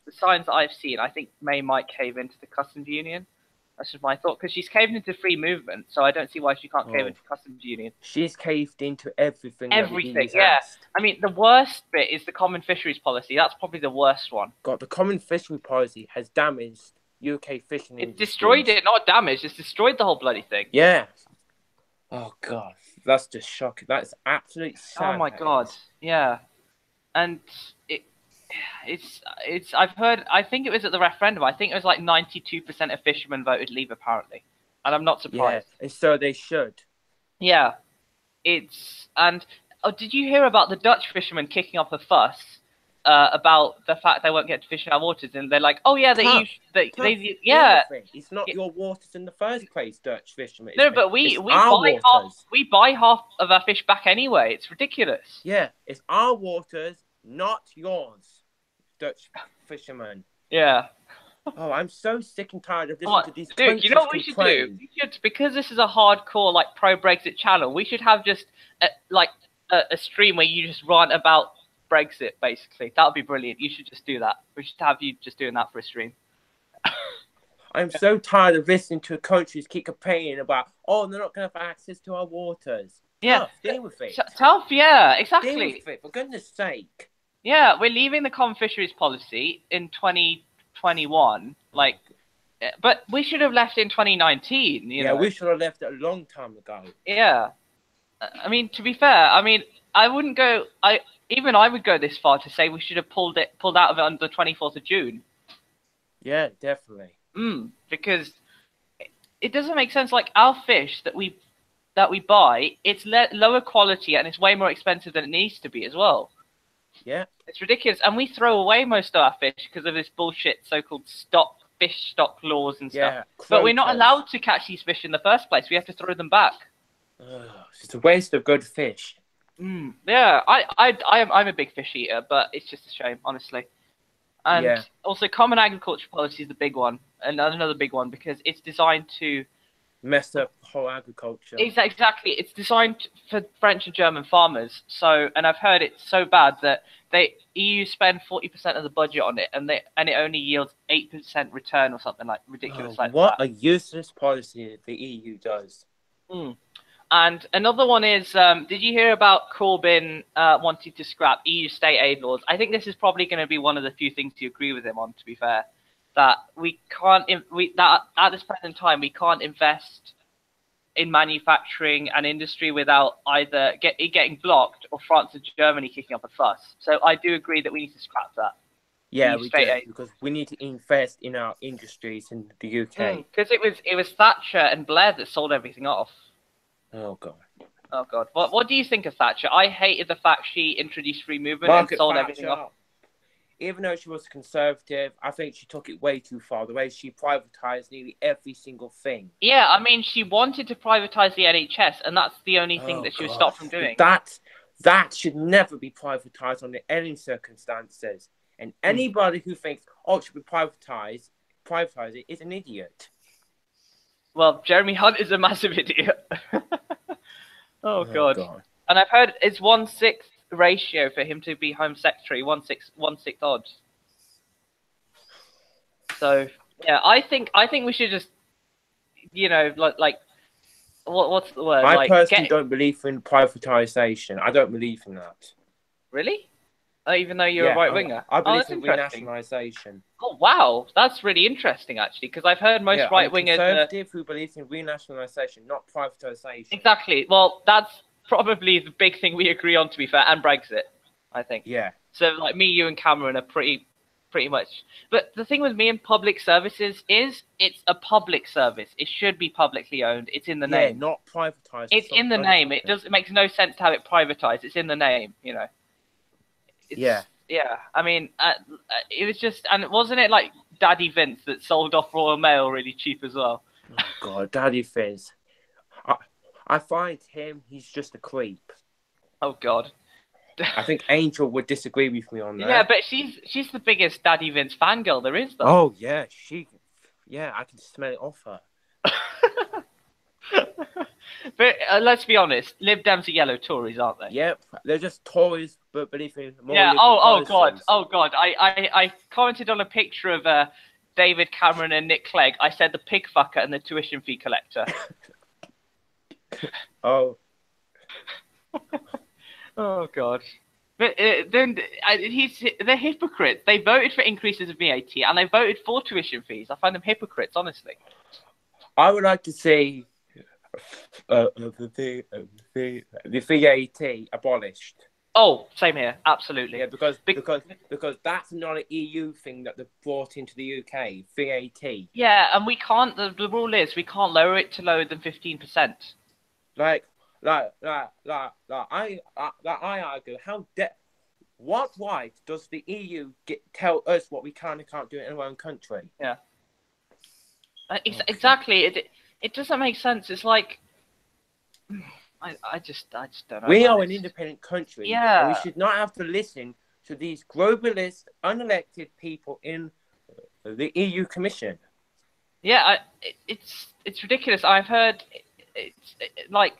the signs that I've seen, I think May might cave into the customs union. That's just my thought, because she's caved into free movement, so I don't see why she can't cave into customs union. She's caved into everything. Everything, yeah. I mean, the worst bit is the common fisheries policy. That's probably the worst one. God, the common fishery policy has damaged UK fishing industry. It's destroyed it, not damaged. It's destroyed the whole bloody thing. Yeah. Oh, God. That's just shocking. That's absolutely sad. Oh, my God. Yeah. And it's I've heard, I think it was at the referendum, I think it was like 92% of fishermen voted leave, apparently. And I'm not surprised. Yeah, and so they should. Yeah. And did you hear about the Dutch fishermen kicking up a fuss about the fact they won't get to fish in our waters? And they're like, oh, yeah, yeah. It's not your waters in the first place, Dutch fishermen. No, but we buy half of our fish back anyway. It's ridiculous. Yeah, it's our waters, not yours, Dutch fishermen. Yeah. Oh, I'm so sick and tired of listening to these Dude, you know what we should do? We should, because this is a hardcore, like, pro-Brexit channel, we should have just, a stream where you just rant about Brexit, basically. That would be brilliant. You should just do that. We should have you just doing that for a stream. I'm so tired of listening to countries keep complaining about, oh, they're not going to have access to our waters. Yeah. Tough, deal with it. Tough, yeah, exactly. Deal with it, for goodness sake. Yeah, we're leaving the common fisheries policy in 2021, but we should have left in 2019. You know? We should have left it a long time ago. Yeah, I mean, to be fair, I mean, I wouldn't go. I would go this far to say we should have pulled out of it on the 24th of June. Yeah, definitely. Because it doesn't make sense. Like, our fish that we buy, it's lower quality and it's way more expensive than it needs to be as well. Yeah. It's ridiculous. And we throw away most of our fish because of this bullshit so-called fish stock laws and stuff. But we're not allowed to catch these fish in the first place. We have to throw them back. It's a waste of good fish. Yeah, I'm a big fish eater, but it's just a shame, honestly. And also, common agriculture policy is the big one, and another big one, because it's designed to mess up whole agriculture. Exactly. It's designed for French and German farmers. So, and I've heard it's so bad that EU spend 40% of the budget on it, and it only yields 8% return or something like ridiculous like what that. What a useless policy the EU does. And another one is, did you hear about Corbyn wanting to scrap EU state aid laws? I think this is probably going to be one of the few things you agree with him on, to be fair. That we can't, that at this present time, we can't invest in manufacturing and industry without either it getting blocked or France and Germany kicking up a fuss. So I do agree that we need to scrap that. Yeah, we do, because we need to invest in our industries in the UK. Because it was Thatcher and Blair that sold everything off. Oh God. Oh God. What do you think of Thatcher? I hated the fact she introduced free movement and sold everything off. Even though she was conservative, I think she took it way too far. The way she privatised nearly every single thing. Yeah, I mean, she wanted to privatise the NHS, and that's the only thing that she was stopped from doing. That should never be privatised under any circumstances. And anybody who thinks, oh, it should be privatize it is an idiot. Well, Jeremy Hunt is a massive idiot. Oh God. And I've heard it's 1/6 ratio for him to be Home Secretary, 1/6 odds. So yeah, I think we should just, what's the word? I personally don't believe in privatisation. I don't believe in that. Really? Even though you're a right winger? I believe in renationalisation. Oh wow, that's really interesting actually, because I've heard most right wingers. Conservative who believes in renationalisation, not privatisation. Exactly. Well, that's probably the big thing we agree on, to be fair, and Brexit, I think. Yeah. So like me, you, and Cameron are pretty much. But the thing with me and public services is it's a public service. It should be publicly owned. It's in the name. Yeah, not privatised. It's in the name. It makes no sense to have it privatised. It's in the name, Yeah. I mean, it was just, and wasn't it like Daddy Vince that sold off Royal Mail really cheap as well? Oh God, Daddy Vince. I find he's just a creep. Oh God. I think Angel would disagree with me on that. Yeah, but she's the biggest Daddy Vince fangirl there is, though. Oh yeah, I can smell it off her. But let's be honest, Lib Dems are yellow Tories, aren't they? Yep, they're just Tories, but believe in more. Yeah. Oh God. I commented on a picture of David Cameron and Nick Clegg. I said the pig fucker and the tuition fee collector. Oh. Oh God. But they're hypocrites. They voted for increases of VAT and they voted for tuition fees. I find them hypocrites, honestly. I would like to see the VAT abolished. Oh, same here. Absolutely. Yeah, because that's not an EU thing that they brought into the UK. VAT. Yeah, and we can't. The rule is we can't lower it to lower than 15%. I argue, what right does the EU tell us what we can and can't do in our own country? Yeah. Exactly. It doesn't make sense. It's like I just don't know. We are an independent country. Yeah. And we should not have to listen to these globalist, unelected people in the EU Commission. Yeah, it's ridiculous. I've heard they're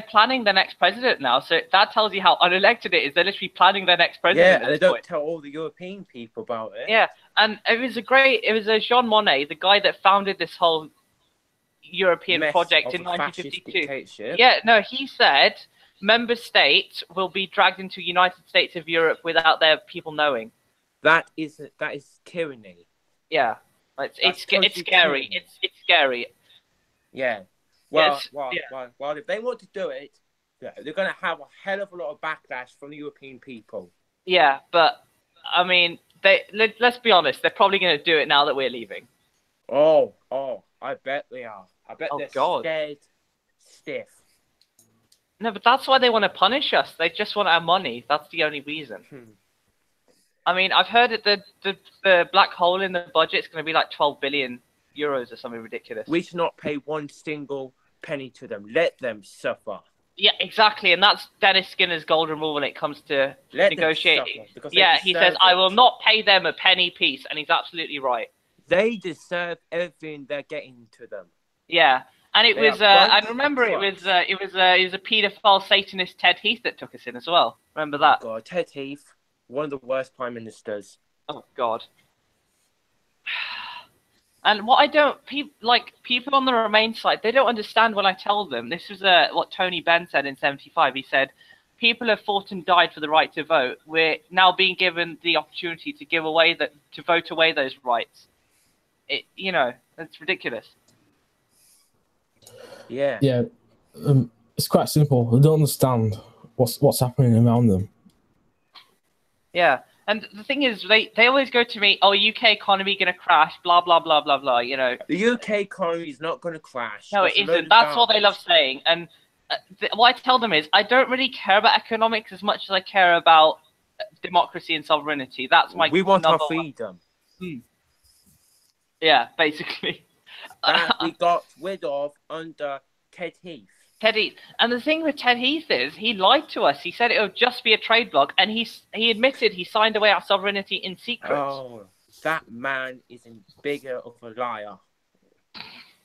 planning their next president now. So that tells you how unelected it is. They're literally planning their next president. Yeah, and they don't tell all the European people about it. Yeah, and it was Jean Monnet, the guy that founded this whole European project in 1952. Yeah, no, he said member states will be dragged into United States of Europe without their people knowing. That is tyranny. Yeah, it's scary. Tyranny. It's scary. Yeah. Well, if they want to do it, they're going to have a hell of a lot of backlash from the European people. Yeah, but I mean, let's be honest, they're probably going to do it now that we're leaving. Oh, I bet they are. I bet they're scared stiff. No, but that's why they want to punish us. They just want our money. That's the only reason. I mean, I've heard that the black hole in the budget is going to be like 12 billion euros or something ridiculous. We should not pay one single penny to them. Let them suffer. Yeah, exactly. And that's Dennis Skinner's golden rule when it comes to negotiating. Yeah, he says, I will not pay them a penny piece. And he's absolutely right. They deserve everything they're getting to them. Yeah. And it was, I remember it was a paedophile Satanist Ted Heath that took us in as well. Remember that? Oh God, Ted Heath, one of the worst prime ministers. Oh God. And what I don't, people on the Remain side, they don't understand when I tell them. This is what Tony Benn said in '75. He said, people have fought and died for the right to vote. We're now being given the opportunity to vote away those rights. It's ridiculous. Yeah. Yeah. It's quite simple. They don't understand what's happening around them. Yeah. And the thing is, they always go to me, UK economy going to crash, blah, blah, blah, blah, blah, The UK economy is not going to crash. No, it isn't. That's what they love saying. And what I tell them is, I don't really care about economics as much as I care about democracy and sovereignty. That's my We want our freedom. Yeah, basically. That we got rid of under Ted Heath. Ted Heath. And the thing with Ted Heath is he lied to us. He said it would just be a trade bloc, and he admitted he signed away our sovereignty in secret. Oh, that man is a bigger of a liar.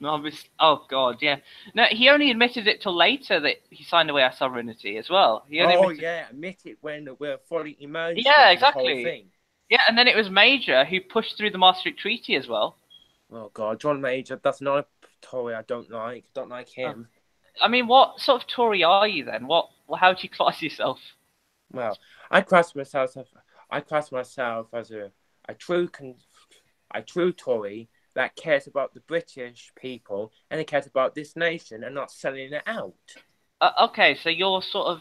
Oh God, yeah. No, he only admitted it till later that he signed away our sovereignty as well. Admit it when we're fully immersed. Yeah, exactly. Yeah, and then it was Major who pushed through the Maastricht Treaty as well. Oh God, John Major, that's not a Tory I don't like. Don't like him. I mean, what sort of Tory are you then? How do you class yourself? Well, I class myself as a true Tory that cares about the British people and it cares about this nation and not selling it out. Okay, so you're sort of,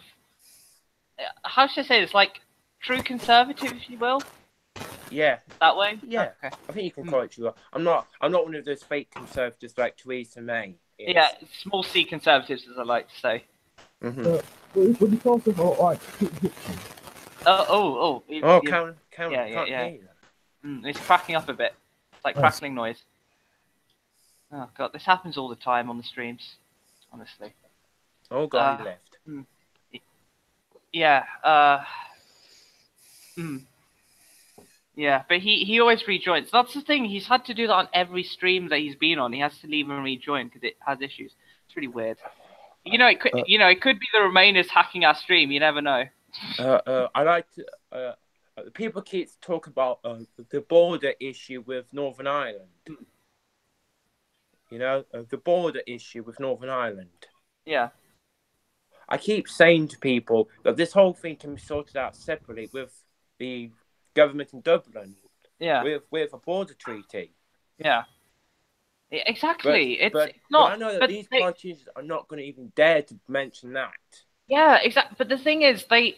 how should I say this? Like true conservative, if you will. Yeah. That way. Yeah. Okay. I think you can call it true. I'm not one of those fake conservatives like Theresa May. Yeah, small C conservatives, as I like to say. Would you call yourself like? Yeah. It's cracking up a bit. It's like crackling noise. Oh God, this happens all the time on the streams. Honestly. Oh God, he left. Yeah. Yeah, but he always rejoins. That's the thing. He's had to do that on every stream that he's been on. He has to leave and rejoin because it has issues. It's really weird. It could be the Remainers hacking our stream. You never know. I like to people keep talking about the border issue with Northern Ireland. You know, the border issue with Northern Ireland. Yeah. I keep saying to people that this whole thing can be sorted out separately with the government in Dublin. Yeah. With a border treaty. Yeah. Exactly. But It's not. I know that but these they- politicians are not going to even dare to mention that. Yeah, exactly. But the thing is, they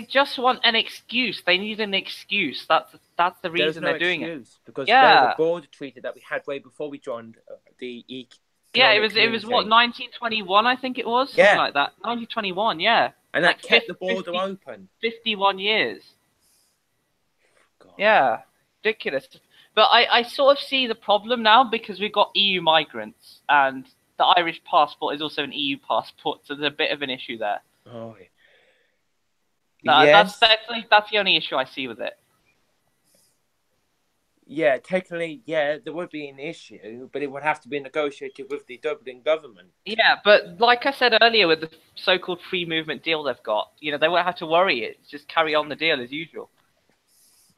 just want an excuse. They need an excuse. That's the There's reason no they're doing it. excuse because Yeah. there's a border treaty that we had way before we joined the Yeah, it economic was what, community. 1921, I think it was, Yeah. something like that. 1921, yeah. And like that kept the 50 border open. 51 years. God. Yeah, ridiculous. But I sort of see the problem now because we've got EU migrants and the Irish passport is also an EU passport, so there's a bit of an issue there. Oh, That's yes. that's the only issue I see with it. Yeah, technically, yeah, there would be an issue, but it would have to be negotiated with the Dublin government. Yeah, but like I said earlier, with the so-called free movement deal they've got, they won't have to worry it. Just carry on the deal as usual.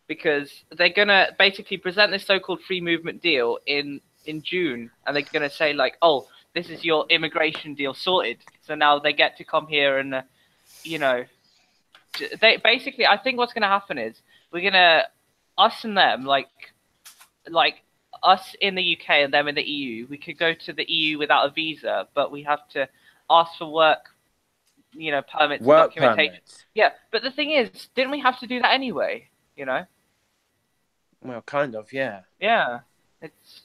Because they're going to basically present this so-called free movement deal in June, and they're going to say, like, oh, this is your immigration deal sorted. So now they get to come here and, they basically, I think what's going to happen is we're going to, us and them, like us in the UK and them in the EU, we could go to the EU without a visa, but we have to ask for work, permits, Work documentation. permits. Yeah, but the thing is, didn't we have to do that anyway? Well, kind of, yeah. Yeah, it's.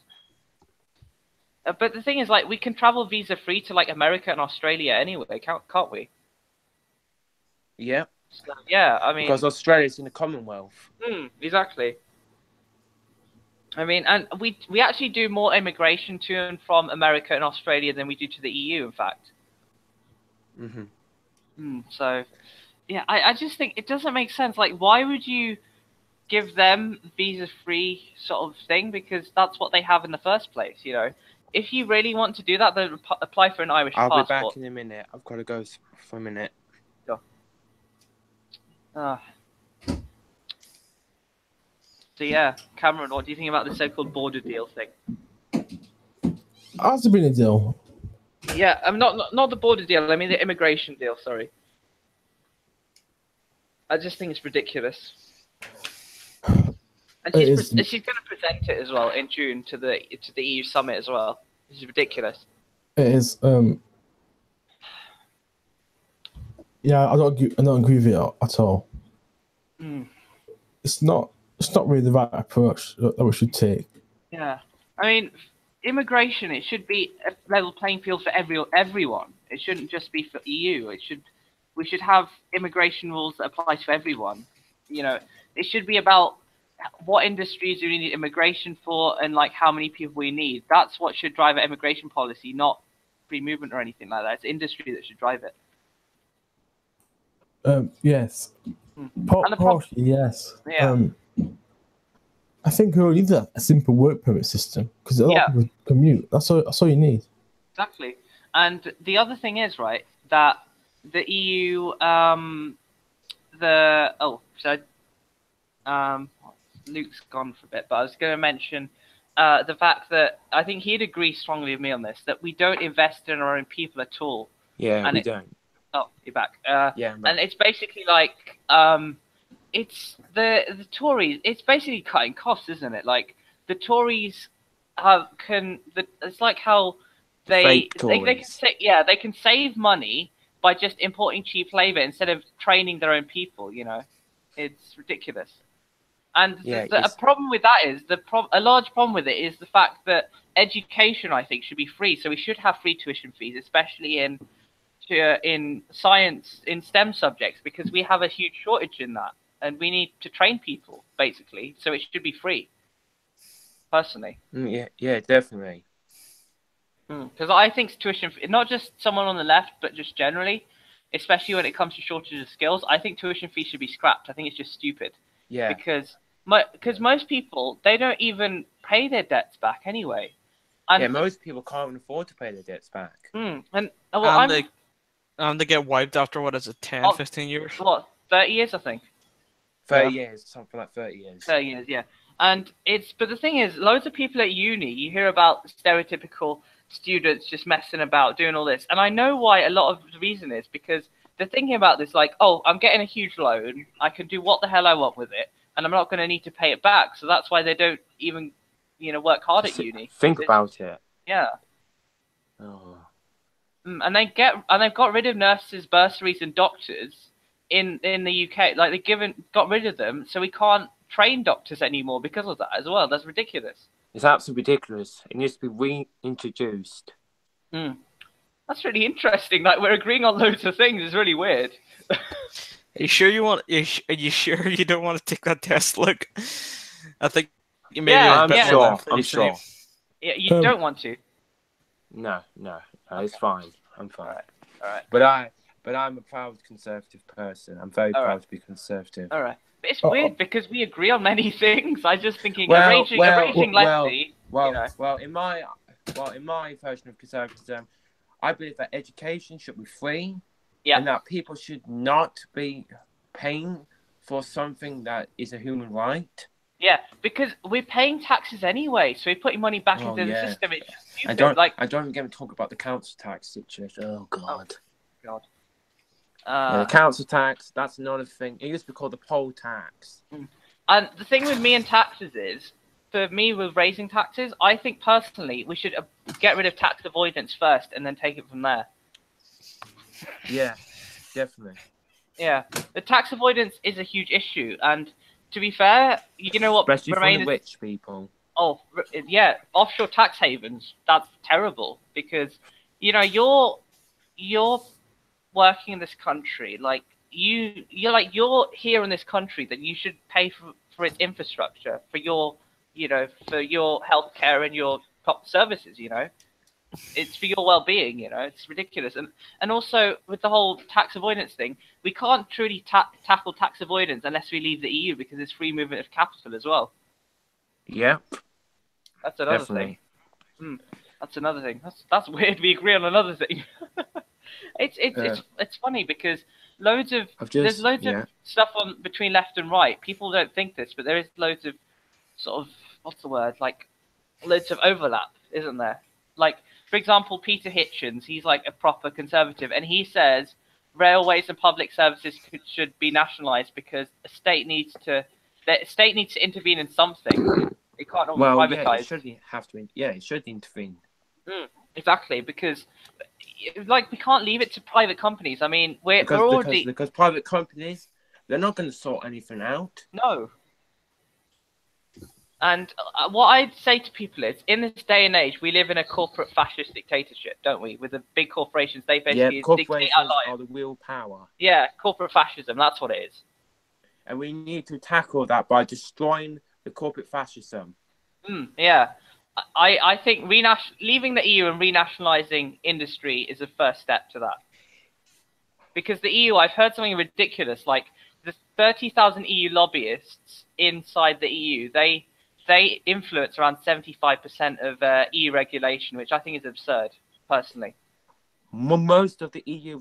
But the thing is, like, we can travel visa free to like America and Australia anyway, can't we? Yeah. So, yeah, I mean. Because Australia's in the Commonwealth. Exactly. I mean, and we actually do more immigration to and from America and Australia than we do to the EU, in fact. So, yeah, I just think it doesn't make sense. Like, why would you give them visa-free sort of thing? Because that's what they have in the first place, If you really want to do that, then apply for an Irish passport. I'll be back in a minute. I've got to go for a minute. So yeah, Cameron, what do you think about the so-called border deal thing? Has there been a deal? Yeah, not the border deal. I mean the immigration deal. Sorry. I just think it's ridiculous. And she's going to present it as well in June to the EU summit as well. This is ridiculous. It is. Yeah, I don't agree with it at all. It's not really the right approach that we should take. Yeah, I mean, immigration, it should be a level playing field for everyone. It shouldn't just be for EU. We should have immigration rules that apply to everyone. It should be about what industries do we need immigration for and like how many people we need. That's what should drive our immigration policy, not free movement or anything like that. It's industry that should drive it. Yes. Partially, yes. Yeah. I think we need a simple work permit system because a lot of people commute. That's all you need. Exactly. And the other thing is, right, that the EU, Luke's gone for a bit, but I was going to mention the fact that I think he'd agree strongly with me on this, that we don't invest in our own people at all. Yeah, we don't. Oh, you're back. Yeah, I'm back. And it's basically like, it's the Tories. It's basically cutting costs, isn't it? Like the Tories it's like how they can save money by just importing cheap labor instead of training their own people. It's ridiculous. And a problem with that is a large problem with it is the fact that education, I think, should be free. So we should have free tuition fees, especially in science, in STEM subjects, because we have a huge shortage in that, and we need to train people basically. So it should be free. Personally. Yeah, definitely. Because I think tuition, not just someone on the left, but just generally, especially when it comes to shortage of skills, I think tuition fees should be scrapped. I think it's just stupid. Yeah. Because most people, they don't even pay their debts back anyway. And most people can't even afford to pay their debts back. They get wiped after, 10, 15 years? What, 30 years, I think? 30 years, something like 30 years. 30 years, yeah. But the thing is, loads of people at uni, you hear about stereotypical students just messing about, doing all this. And I know why a lot of the reason is because they're thinking about this like, oh, I'm getting a huge loan. I can do what the hell I want with it. And I'm not going to need to pay it back. So that's why they don't even, work hard at uni. Think about it. Yeah. Oh. And they've got rid of nurses, bursaries, and doctors in the UK. Like got rid of them, so we can't train doctors anymore because of that as well. That's ridiculous. It's absolutely ridiculous. It needs to be reintroduced. That's really interesting. Like we're agreeing on loads of things. It's really weird. Are you sure are you sure you don't want to take that test? Look, I think you maybe. I'm sure. I'm sure. Yeah, you don't want to. No, it's fine. I'm fine. All right. But I'm a proud conservative person. I'm very proud to be conservative. All right. But it's weird because we agree on many things. I just thinking a raging lefty. Well, in my version of conservatism, I believe that education should be free. Yeah. And that people should not be paying for something that is a human right. Yeah, because we're paying taxes anyway, so we're putting money back into the system. It's stupid. I don't even talk about the council tax situation. Oh God. Oh, God. The council tax, that's another thing. It used to be called the poll tax. And the thing with me and taxes is, for me with raising taxes, I think personally we should get rid of tax avoidance first and then take it from there. Yeah, definitely. Yeah, the tax avoidance is a huge issue, and to be fair, you know what? Especially for the rich people. Oh, yeah, offshore tax havens. That's terrible because you're working in this country, like you're here in this country, that you should pay for its infrastructure, for your healthcare and your top services. It's for your well-being. It's ridiculous. And also with the whole tax avoidance thing, we can't truly tackle tax avoidance unless we leave the EU, because it's free movement of capital as well. Yeah, that's another thing. That's another thing. That's weird. We agree on another thing. It's funny because there's loads of stuff on between left and right. People don't think this, but there is loads of sort of, what's the word, like loads of overlap, isn't there? Like, for example, Peter Hitchens, he's like a proper conservative, and he says railways and public services should be nationalised because the state needs to intervene in something. It can't all privatise. Yeah, it should have to. Yeah, it should intervene. Exactly, because like we can't leave it to private companies. I mean, because private companies, they're not going to sort anything out. No. And what I'd say to people is, in this day and age, we live in a corporate fascist dictatorship, don't we? With the big corporations, they basically dictate our lives. Are the real power. Yeah, corporate fascism, that's what it is. And we need to tackle that by destroying the corporate fascism. Yeah. I think leaving the EU and renationalising industry is a first step to that. Because the EU, I've heard something ridiculous, like the 30,000 EU lobbyists inside the EU, they influence around 75% of EU regulation, which I think is absurd, personally. Most of the EU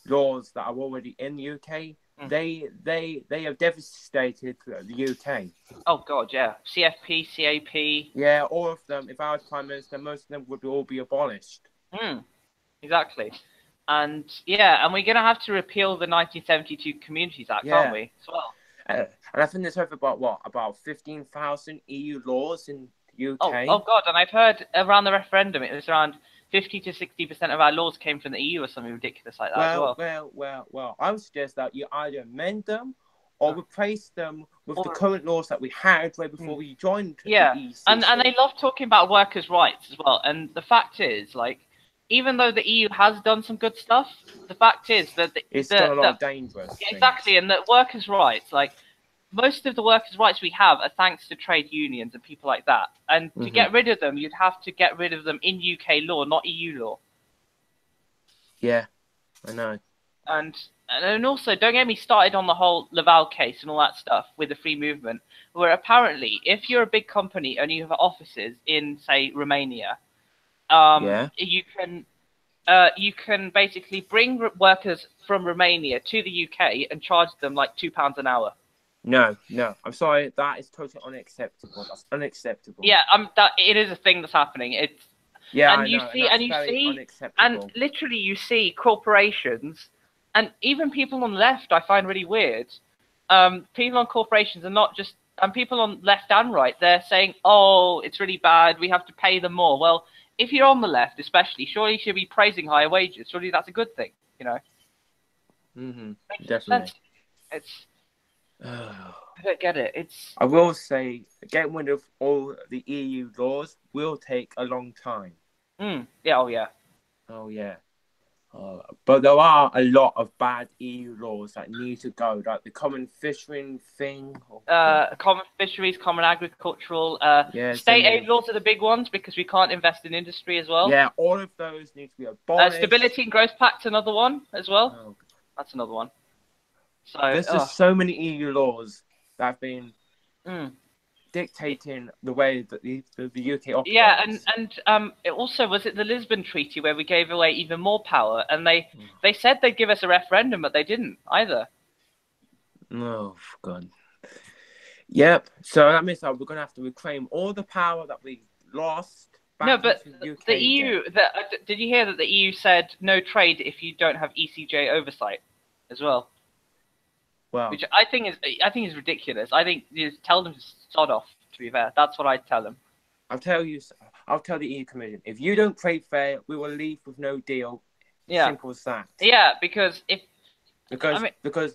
laws that are already in the UK, they have devastated the UK. Oh God, yeah. CFP, CAP. Yeah, all of them. If I was Prime Minister, most of them would all be abolished. Exactly. And yeah, and we're going to have to repeal the 1972 Communities Act, aren't we, as well? And I think there's over about 15,000 EU laws in the UK. Oh God, and I've heard around the referendum, it was around 50 to 60% of our laws came from the EU or something ridiculous like that as well. Well, I would suggest that you either amend them or replace them with the current laws that we had right before we joined the EU. And they love talking about workers' rights as well. And the fact is, like, even though the EU has done some good stuff, the fact is that it's done a lot of dangerous things. Exactly, and that workers' rights, like, most of the workers' rights we have are thanks to trade unions and people like that. And to get rid of them, you'd have to get rid of them in UK law, not EU law. Yeah, I know. And also, don't get me started on the whole Laval case and all that stuff with the free movement, where apparently, if you're a big company and you have offices in, say, Romania, you can you can basically bring workers from Romania to the UK and charge them like £2 an hour. No, I'm sorry, that is totally unacceptable. That's unacceptable. Yeah, that it is a thing that's happening. It's Yeah, and you see, and you see, and literally you see corporations, and even people on the left. I find really weird. People on corporations are not just, and people on left and right. They're saying, "Oh, it's really bad. We have to pay them more." Well, if you're on the left, especially, surely you should be praising higher wages. Surely that's a good thing, you know. Definitely. It's. I don't get it. It's. I will say, getting rid of all the EU laws will take a long time. Yeah. Oh yeah. Oh yeah. But there are a lot of bad EU laws that need to go, like the common fishing thing. Common fisheries, common agricultural, yeah, state aid laws are the big ones because we can't invest in industry as well. Yeah, all of those need to be abolished. Stability and Growth Pact's another one as well. Oh. That's another one. So there's just so many EU laws that have been dictating the way that the UK operates. Yeah, and it also was it the Lisbon Treaty where we gave away even more power, and they said they'd give us a referendum, but they didn't either. Oh God. Yep. So that means that we're gonna have to reclaim all the power that we lost. No, but the EU. Did you hear that the EU said no trade if you don't have ECJ oversight as well? Well, which I think is ridiculous. I think you just tell them to sod off. To be fair, that's what I'd tell them. I'll tell the EU Commission, if you don't trade fair, we will leave with no deal. Yeah. Simple as that. Yeah, because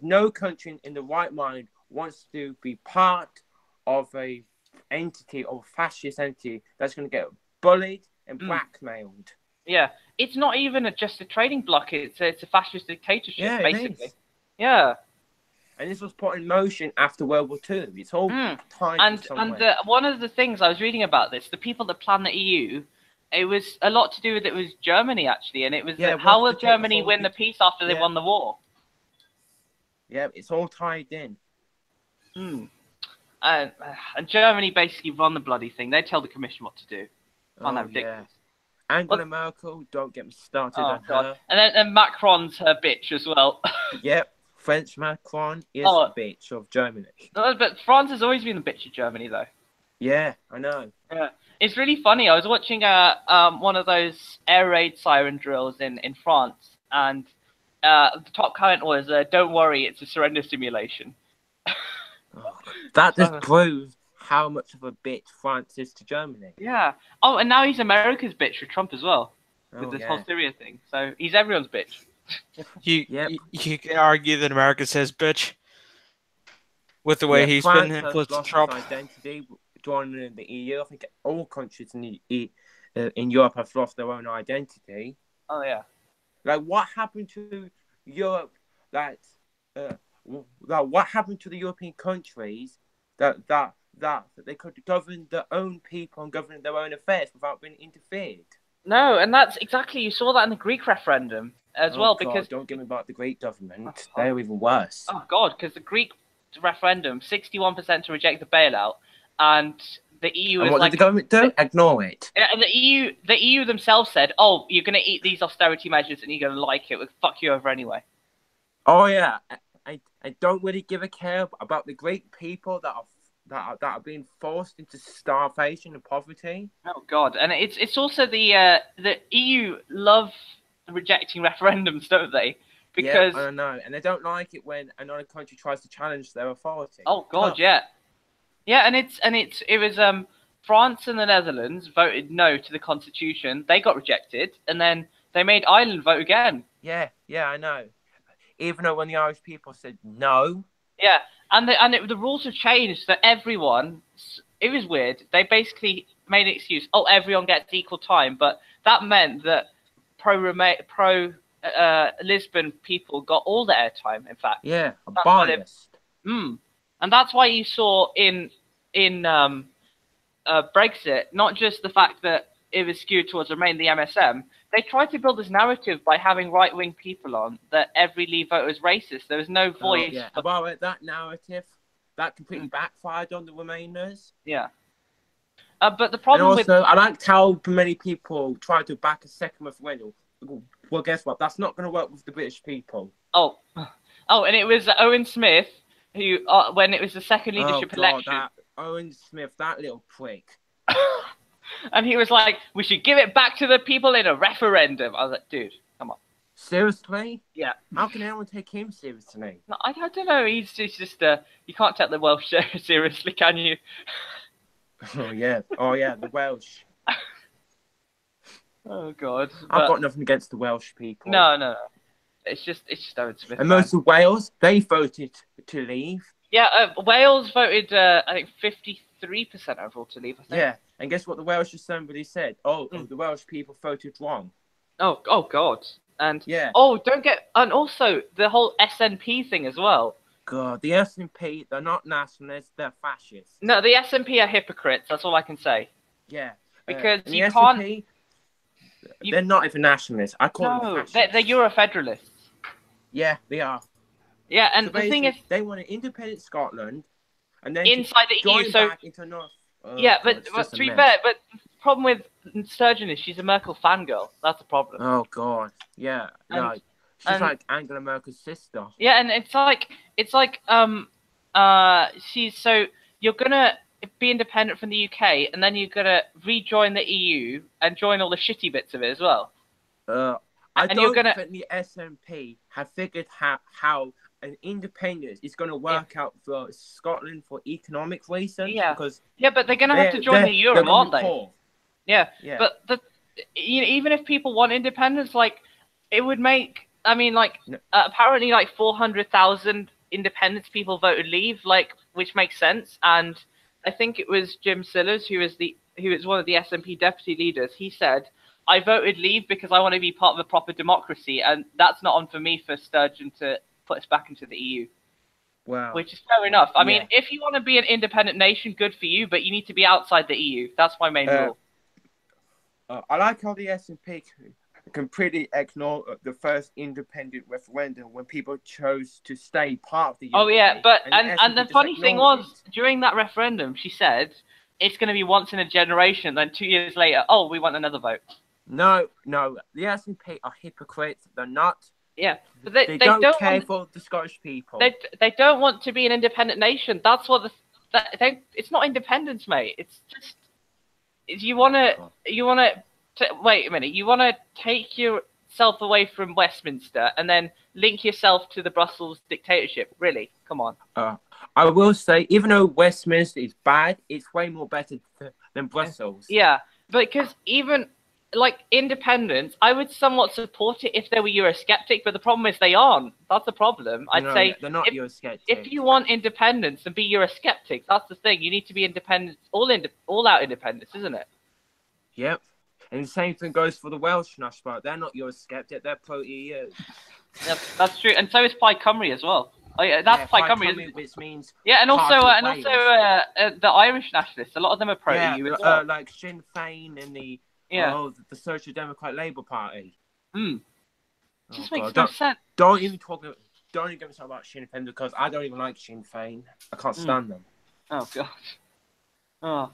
no country in the right mind wants to be part of a entity or fascist entity that's going to get bullied and blackmailed. Yeah, it's not even just a trading bloc. It's a fascist dictatorship, basically. It is. Yeah. And this was put in motion after World War II. It's all tied and one of the things I was reading about this, the people that planned the EU, it was a lot to do with it was Germany actually, and it was how will Germany win the peace after they won the war? Yeah, it's all tied in. And Germany basically run the bloody thing. They tell the Commission what to do. Find that ridiculous. Yeah. Angela Merkel, don't get me started on her. And then Macron's her bitch as well. Yep. French Macron is the bitch of Germany. No, but France has always been the bitch of Germany, though. Yeah, I know. Yeah, it's really funny. I was watching one of those air raid siren drills in France, and the top comment was, "Don't worry, it's a surrender simulation." That just proves how much of a bitch France is to Germany. Yeah. Oh, and now he's America's bitch with Trump as well, with this whole Syria thing. So he's everyone's bitch. You can argue that America says bitch with the way he's been influencing Trump. Identity joining the EU. I think all countries in Europe have lost their own identity. Oh yeah. Like what happened to Europe? What happened to the European countries that they could govern their own people and govern their own affairs without being interfered? No, and that's exactly, you saw that in the Greek referendum as well. God, because don't get me about the Greek government. They're even worse. Oh God, because the Greek referendum, 61% to reject the bailout, and the EU and is what like, did the government do? Ignore it. Yeah, and the EU themselves said, "Oh, you're going to eat these austerity measures and you're going to like it. We'll fuck you over anyway." Oh yeah, I don't really give a care about the Greek people that are being forced into starvation and poverty. Oh God, and it's also the EU love rejecting referendums, don't they? Because I know, and they don't like it when another country tries to challenge their authority. Oh God, yeah, and it was France and the Netherlands voted no to the Constitution. They got rejected, and then they made Ireland vote again. Yeah, I know. Even though when the Irish people said no. Yeah, and the rules have changed that everyone. It was weird. They basically made an excuse. Oh, everyone gets equal time, but that meant that pro Lisbon people got all the airtime. In fact, yeah, biased. And that's why you saw in Brexit not just the fact that it was skewed towards Remain, the MSM. They tried to build this narrative by having right-wing people on that every Leave voter is racist. There was no voice. Oh, yeah. Well, that narrative that completely backfired on the Remainers. Yeah. But the problem I liked how many people tried to back a second referendum well, guess what? That's not going to work with the British people. Oh, and it was Owen Smith who, when it was the second leadership election, that Owen Smith, that little prick. and he was like, "We should give it back to the people in a referendum." I was like, "Dude, come on." Seriously? Yeah. How can anyone take him seriously? No, I don't know. He's just you can't take the Welsh seriously, can you? Oh yeah, the Welsh. Oh God. I've got nothing against the Welsh people. No. It's just Owen Smith. And most of Wales, they voted to leave. Yeah, Wales voted. I think 53% overall to leave. I think. Yeah, and guess what? The Welsh Assembly said. Oh, the Welsh people voted wrong. Oh God. And yeah. And also the whole SNP thing as well. God, the SNP, they're not nationalists, they're fascists. No, the SNP are hypocrites. That's all I can say. Yeah. Because you can't. They're not even nationalists. I call them fascists. They're Euro-federalists. Yeah, they are. Yeah, and so the thing is, they want an independent Scotland, and then inside the EU. So back into North. Yeah, but to be fair, but the problem with Sturgeon is she's a Merkel fangirl. That's the problem. Oh God, yeah, she's like Angela Merkel's sister. Yeah, and it's like you're gonna be independent from the UK, and then you're gonna rejoin the EU and join all the shitty bits of it as well. I don't think the SNP have figured out how an independence is going to work out for Scotland for economic reasons. Yeah, because but they're going to have to join the euro, aren't they? Poor. Yeah, but even if people want independence, like it would make. I mean, like apparently, like 400,000 independence people voted leave, like which makes sense. And I think it was Jim Sillars who is one of the SNP deputy leaders. He said, I voted leave because I want to be part of a proper democracy, and that's not on for me for Sturgeon to put us back into the EU. Wow. Which is fair enough. I mean, if you want to be an independent nation, good for you, but you need to be outside the EU. That's my main rule. I like how the SNP completely ignore the first independent referendum when people chose to stay part of the UK. Oh yeah, but and the funny thing was, it. During that referendum, she said it's going to be once in a generation. Then 2 years later, oh, we want another vote. No, the SNP are hypocrites. They're not. Yeah, but they don't care for the Scottish people. They don't want to be an independent nation. That's what it's not independence, mate. It's just you want to wait a minute. You want to take yourself away from Westminster and then link yourself to the Brussels dictatorship. Really? Come on. I will say, even though Westminster is bad, it's way more better than Brussels. Yeah, because even like independence, I would somewhat support it if they were Eurosceptic, but the problem is they aren't. That's the problem. I'd say they're not Eurosceptic. If you want independence and be Eurosceptic, that's the thing. You need to be independent, all out independence, isn't it? Yep. And the same thing goes for the Welsh National Party. They're not Eurosceptic, they're pro-EU. Yep, that's true. And so is Plaid Cymru as well. Oh, yeah, that's Plaid Cymru, which means and also the Irish nationalists. A lot of them are pro-EU as well. Like Sinn Féin and the Social Democrat Labour Party. Just makes no sense. Don't even get me talking about Sinn Féin because I don't even like Sinn Féin. I can't stand them. Oh god.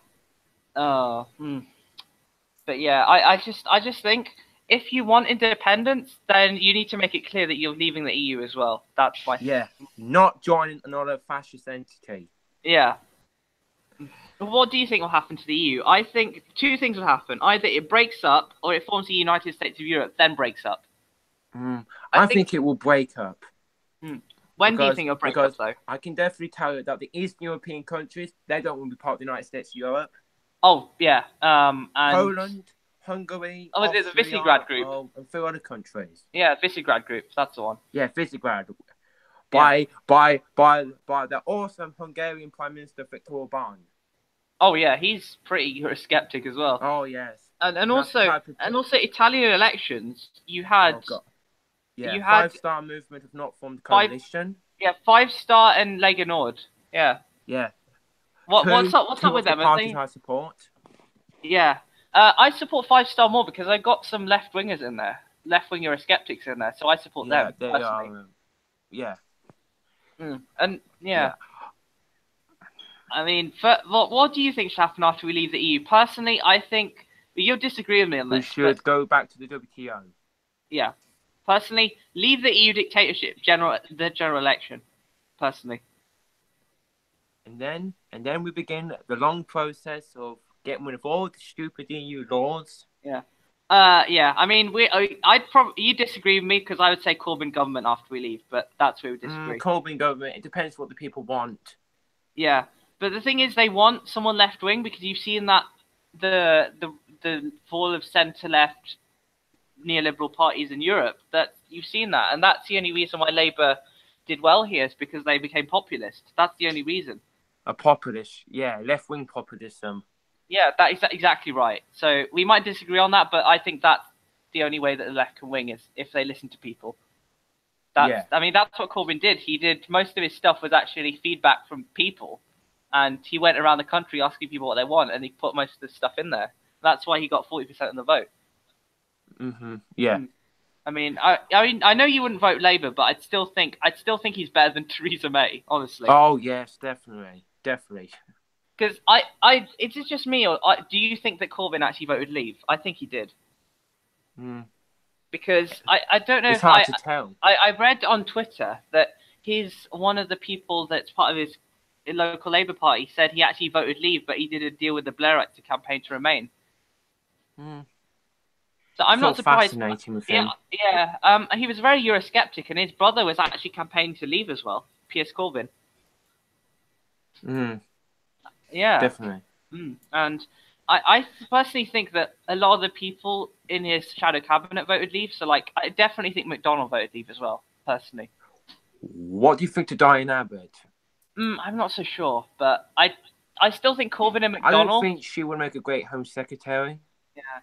But yeah, I just think if you want independence, then you need to make it clear that you're leaving the EU as well. That's my not joining another fascist entity. Yeah. What do you think will happen to the EU? I think two things will happen. Either it breaks up, or it forms the United States of Europe, then breaks up. I think it will break up. When do you think it'll break up, though? I can definitely tell you that the Eastern European countries, they don't want to be part of the United States of Europe. Oh, yeah. And Poland, Hungary, Austria, the Visegrad group. And 3 other countries. Yeah, Visegrad group, that's the one. Yeah, Visegrad. By the awesome Hungarian Prime Minister Viktor Orban. Oh yeah, he's pretty Eurosceptic as well. Oh yes. And also Italian elections, you had you had 5-Star Movement have not formed coalition. 5-Star and Lega Nord. Yeah. Yeah. What's up with them? Parties I support. Yeah. I support 5-Star more because I got some left wingers in there, left-wing Eurosceptics in there, so I support them. They are. Yeah. And I mean, what do you think should happen after we leave the EU? Personally, I think you'll disagree with me on this. We should go back to the WTO. Yeah. Personally, leave the EU dictatorship, the general election. Personally. And then we begin the long process of getting rid of all the stupid EU laws. Yeah. Yeah. I mean, you disagree with me because I would say Corbyn government after we leave, but that's where we disagree. Corbyn government. It depends what the people want. Yeah, but the thing is, they want someone left wing because you've seen that the fall of centre left neoliberal parties in Europe. That you've seen that, and that's the only reason why Labour did well here is because they became populist. That's the only reason. A populist, yeah, left wing populism. Yeah, that is exactly right. So we might disagree on that, but I think that's the only way that the left can win is if they listen to people. I mean, that's what Corbyn did. He did most of his stuff was actually feedback from people, and he went around the country asking people what they want, and he put most of the stuff in there. That's why he got 40% of the vote. Yeah. I mean, I know you wouldn't vote Labour, but I'd still think he's better than Theresa May, honestly. Oh yes, definitely. Because is it just me, or do you think that Corbyn actually voted Leave? I think he did. Because I don't know. It's hard to tell. I read on Twitter that he's one of the people that's part of his local Labour Party said he actually voted Leave, but he did a deal with the Blairites to campaign to Remain. So I'm not surprised. Fascinating with him. Yeah. He was very Eurosceptic, and his brother was actually campaigning to Leave as well, Piers Corbyn. Yeah. Definitely. And I personally think that a lot of the people in his shadow cabinet voted Leave. So, like, I definitely think McDonnell voted Leave as well, personally. What do you think to Diane Abbott? I'm not so sure, but I still think Corbyn and McDonnell. I don't think she would make a great Home Secretary. Yeah.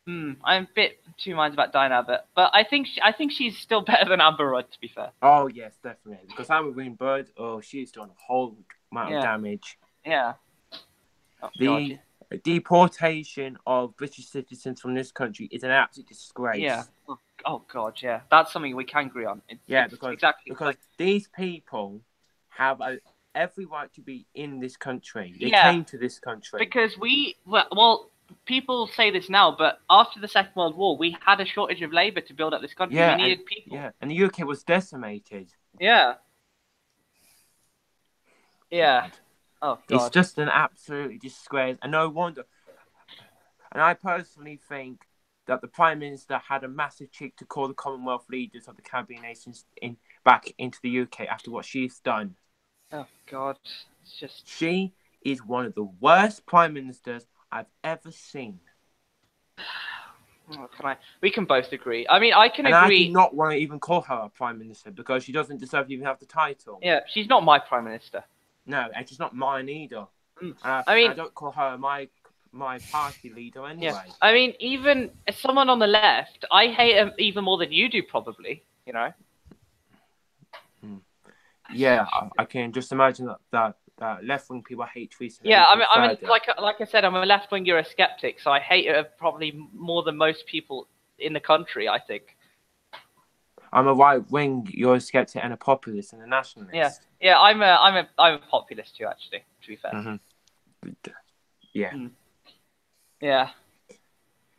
I'm a bit two minds about Diane Abbott, but I think she's still better than Amber Rudd, to be fair. Oh yes, definitely. Because Amber Rudd, she's done a whole amount of damage. Yeah. Oh, the deportation of British citizens from this country is an absolute disgrace. Yeah. Oh God, yeah. That's something we can agree on. Because these people have every right to be in this country. They came to this country. Because people say this now, but after the Second World War, we had a shortage of labour to build up this country. We needed people. Yeah, and the UK was decimated. Yeah. Yeah. Oh, God. It's just an absolute disgrace. And no wonder. And I personally think that the Prime Minister had a massive cheek to call the Commonwealth leaders of the Caribbean nations back into the UK after what she's done. Oh, God. It's just... She is one of the worst Prime Ministers I've ever seen. We can both agree. I mean, I can agree. I do not want to even call her a Prime Minister because she doesn't deserve to even have the title. Yeah, she's not my Prime Minister. No, and she's not mine either. I don't call her my party leader anyway. Yeah. I mean, even as someone on the left, I hate him even more than you do, probably. You know. Yeah, I can just imagine that left-wing people hate Theresa. Yeah, I mean, like I said, I'm a left-wing Eurosceptic, so I hate her probably more than most people in the country, I think. I'm a right-wing Eurosceptic and a populist and a nationalist. Yeah, I'm a populist too, actually. To be fair. Yeah. Yeah.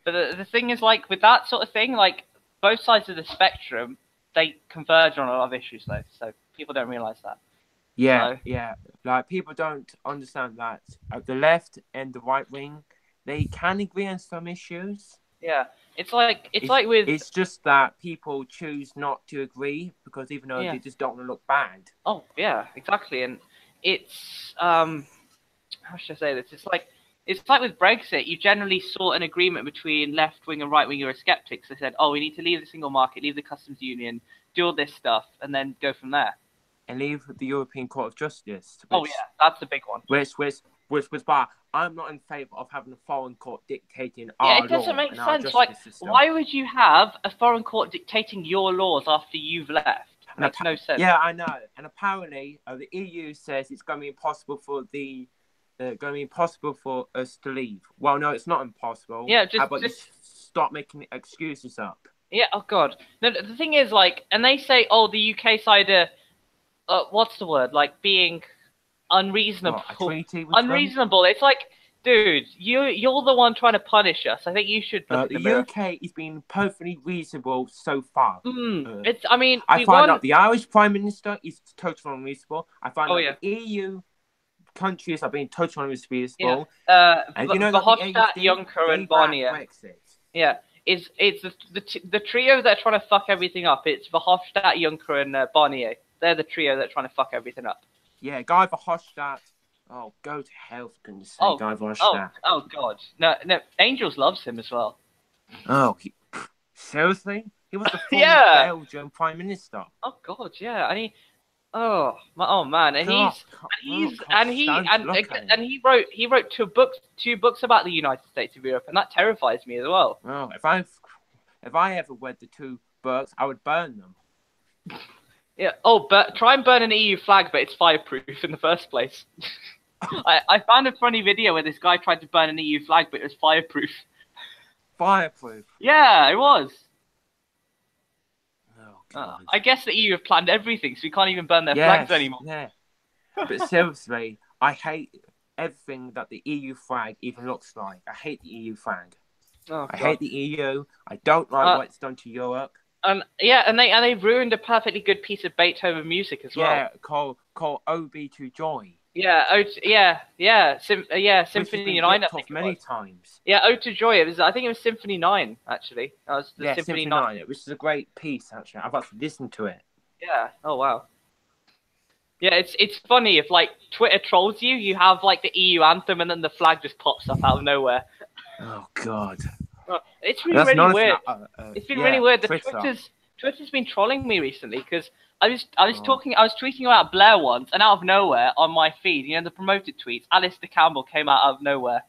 But the thing is, like, with that sort of thing, like, both sides of the spectrum, they converge on a lot of issues, though. So people don't realise that. Yeah. Like, people don't understand that the left and the right wing, they can agree on some issues. Yeah, it's like with. It's just that people choose not to agree because even though they just don't want to look bad. Oh yeah, exactly, and it's how should I say this? It's like with Brexit. You generally saw an agreement between left wing and right wing Eurosceptics. They said, "Oh, we need to leave the single market, leave the customs union, do all this stuff, and then go from there." And leave the European Court of Justice. Which, that's the big one. Which was bad. I'm not in favour of having a foreign court dictating our law. Yeah, it doesn't make sense. Like, why would you have a foreign court dictating your laws after you've left? It makes no sense. Yeah, I know. And apparently, the EU says it's going to be impossible for us to leave. Well, no, it's not impossible. Yeah, How about you stop making excuses up? Yeah. Oh God. No, the thing is, like, and they say, oh, the UK side what's the word? Like being unreasonable. What, a treaty with unreasonable. Them? It's like Dude, you're the one trying to punish us. I think you should look in the The mirror. UK is being perfectly reasonable so far. It's. I mean, I we find won. out the Irish Prime Minister is totally unreasonable. I find Oh, out yeah. the EU countries are being totally unreasonable. Yeah. And you know that the Verhofstadt, AfD, Juncker, they and back Barnier. Brexit. Yeah, it's the trio that are trying to fuck everything up. It's Verhofstadt, Juncker, and Barnier. They're the trio that are trying to fuck everything up. Yeah, Guy Verhofstadt. Oh, go to hell for goodness sake, Oh, Guy Verhofstadt. oh God. No, Angels loves him as well. Oh, seriously? He was the former Yeah. Belgian Prime Minister. Oh God, yeah, and oh man, and God, he wrote two books about the United States of Europe, and that terrifies me as well. Well, if I ever read the two books, I would burn them. Yeah. Oh, but try and burn an EU flag, but it's fireproof in the first place. I found a funny video where this guy tried to burn an EU flag, but it was fireproof. Fireproof? Yeah, it was. Oh, God. I guess the EU have planned everything, so we can't even burn their flags anymore. Yeah. But seriously, I hate everything that the EU flag even looks like. I hate the EU flag. Oh, I hate the EU. I don't like what it's done to Europe. And they ruined a perfectly good piece of Beethoven music as well. Yeah, called "OB to Joy." Yeah, Symphony 9. I think many times. Yeah, Ode to Joy. I think it was Symphony 9 actually. That was the Symphony 9, which is a great piece actually. I've actually listened to it. Yeah. Oh wow. Yeah, it's funny if like Twitter trolls you. You have like the EU anthem, and then the flag just pops up out of nowhere. Oh God. It's been really weird. It's been really weird. Twitter. Twitter's been trolling me recently because I was tweeting about Blair once, and out of nowhere on my feed, you know, the promoted tweets, Alistair Campbell came out of nowhere.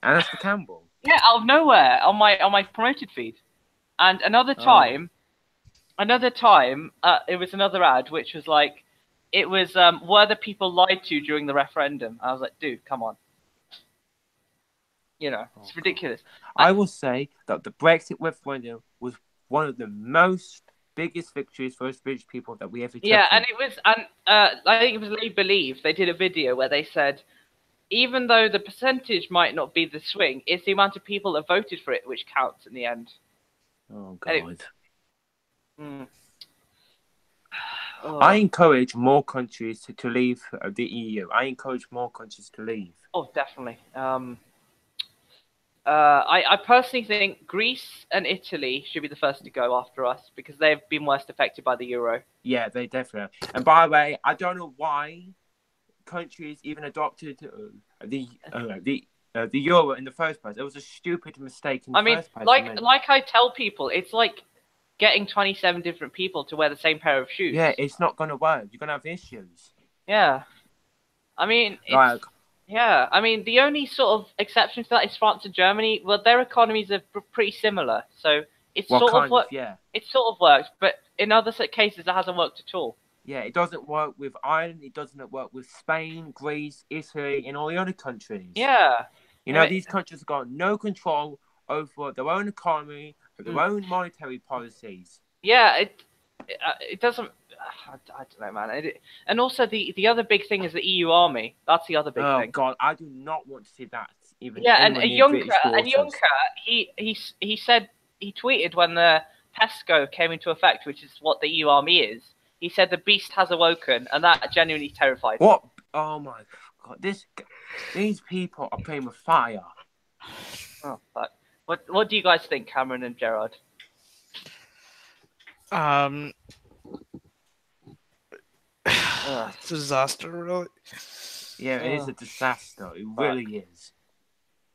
Alistair Campbell? Yeah, out of nowhere on my promoted feed. And another time, it was another ad which was like, it was were the people lied to during the referendum? I was like, dude, come on. You know, it's ridiculous. I will say that the Brexit referendum was one of the biggest victories for us British people that we ever took. Yeah, and I think it was Leave Believe. They did a video where they said, even though the percentage might not be the swing, it's the amount of people that voted for it which counts in the end. Oh God. Oh. I encourage more countries to leave the EU. I encourage more countries to leave. Oh, definitely. I personally think Greece and Italy should be the first to go after us because they've been worst affected by the euro. Yeah, they definitely have. And by the way, I don't know why countries even adopted the euro in the first place. It was a stupid mistake in the first place. Like I tell people, it's like getting 27 different people to wear the same pair of shoes. Yeah, it's not going to work. You're going to have issues. Yeah. I mean, the only sort of exception to that is France and Germany. Well, their economies are pretty similar, so it sort of works. But in other cases, it hasn't worked at all. Yeah, it doesn't work with Ireland. It doesn't work with Spain, Greece, Italy, and all the other countries. Yeah. You know, these countries have got no control over their own economy, their own monetary policies. Yeah, it doesn't. I don't know, man. And also the other big thing is the EU army. That's the other big thing. Oh God, I do not want to see that. Even and Juncker, he said, he tweeted when the PESCO came into effect, which is what the EU army is. He said the beast has awoken, and that genuinely terrified me. What? Oh my God! These people are playing with fire. Oh, fuck. What do you guys think, Cameron and Gerard? Disaster, really. Yeah, it is a disaster. It really is.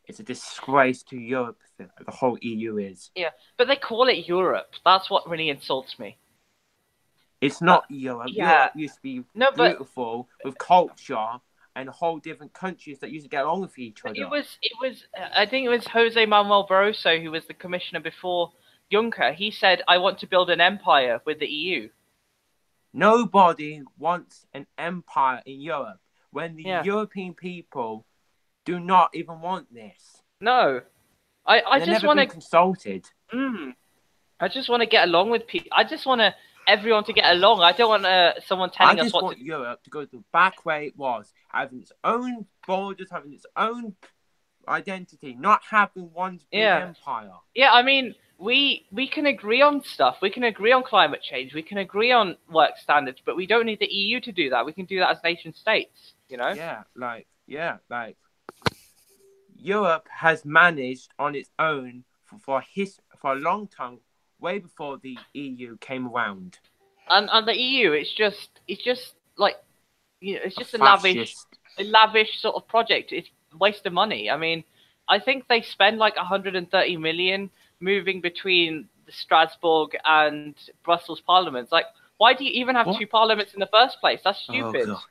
It's a disgrace to Europe. The whole EU is. Yeah, but they call it Europe. That's what really insults me. It's not Europe. Yeah. Europe used to be beautiful with culture and whole different countries that used to get along with each other. It was. I think it was Jose Manuel Barroso who was the commissioner before Juncker. He said, "I want to build an empire with the EU." Nobody wants an empire in Europe when the European people do not even want this. No, I just want to consulted. I just want to get along with people. I just want everyone to get along. I don't want someone telling us what to do. Europe to go the back way it was, having its own borders, having its own identity, not having one big empire. Yeah, I mean, we can agree on stuff. We can agree on climate change. We can agree on work standards, but we don't need the EU to do that. We can do that as nation states, you know? Yeah, like Europe has managed on its own for a long time, way before the EU came around. And the EU, it's just like, you know, it's just a fascist. lavish sort of project. It's a waste of money. I mean, I think they spend like 130 million moving between the Strasbourg and Brussels parliaments. Like, why do you even have two parliaments in the first place? That's stupid. God.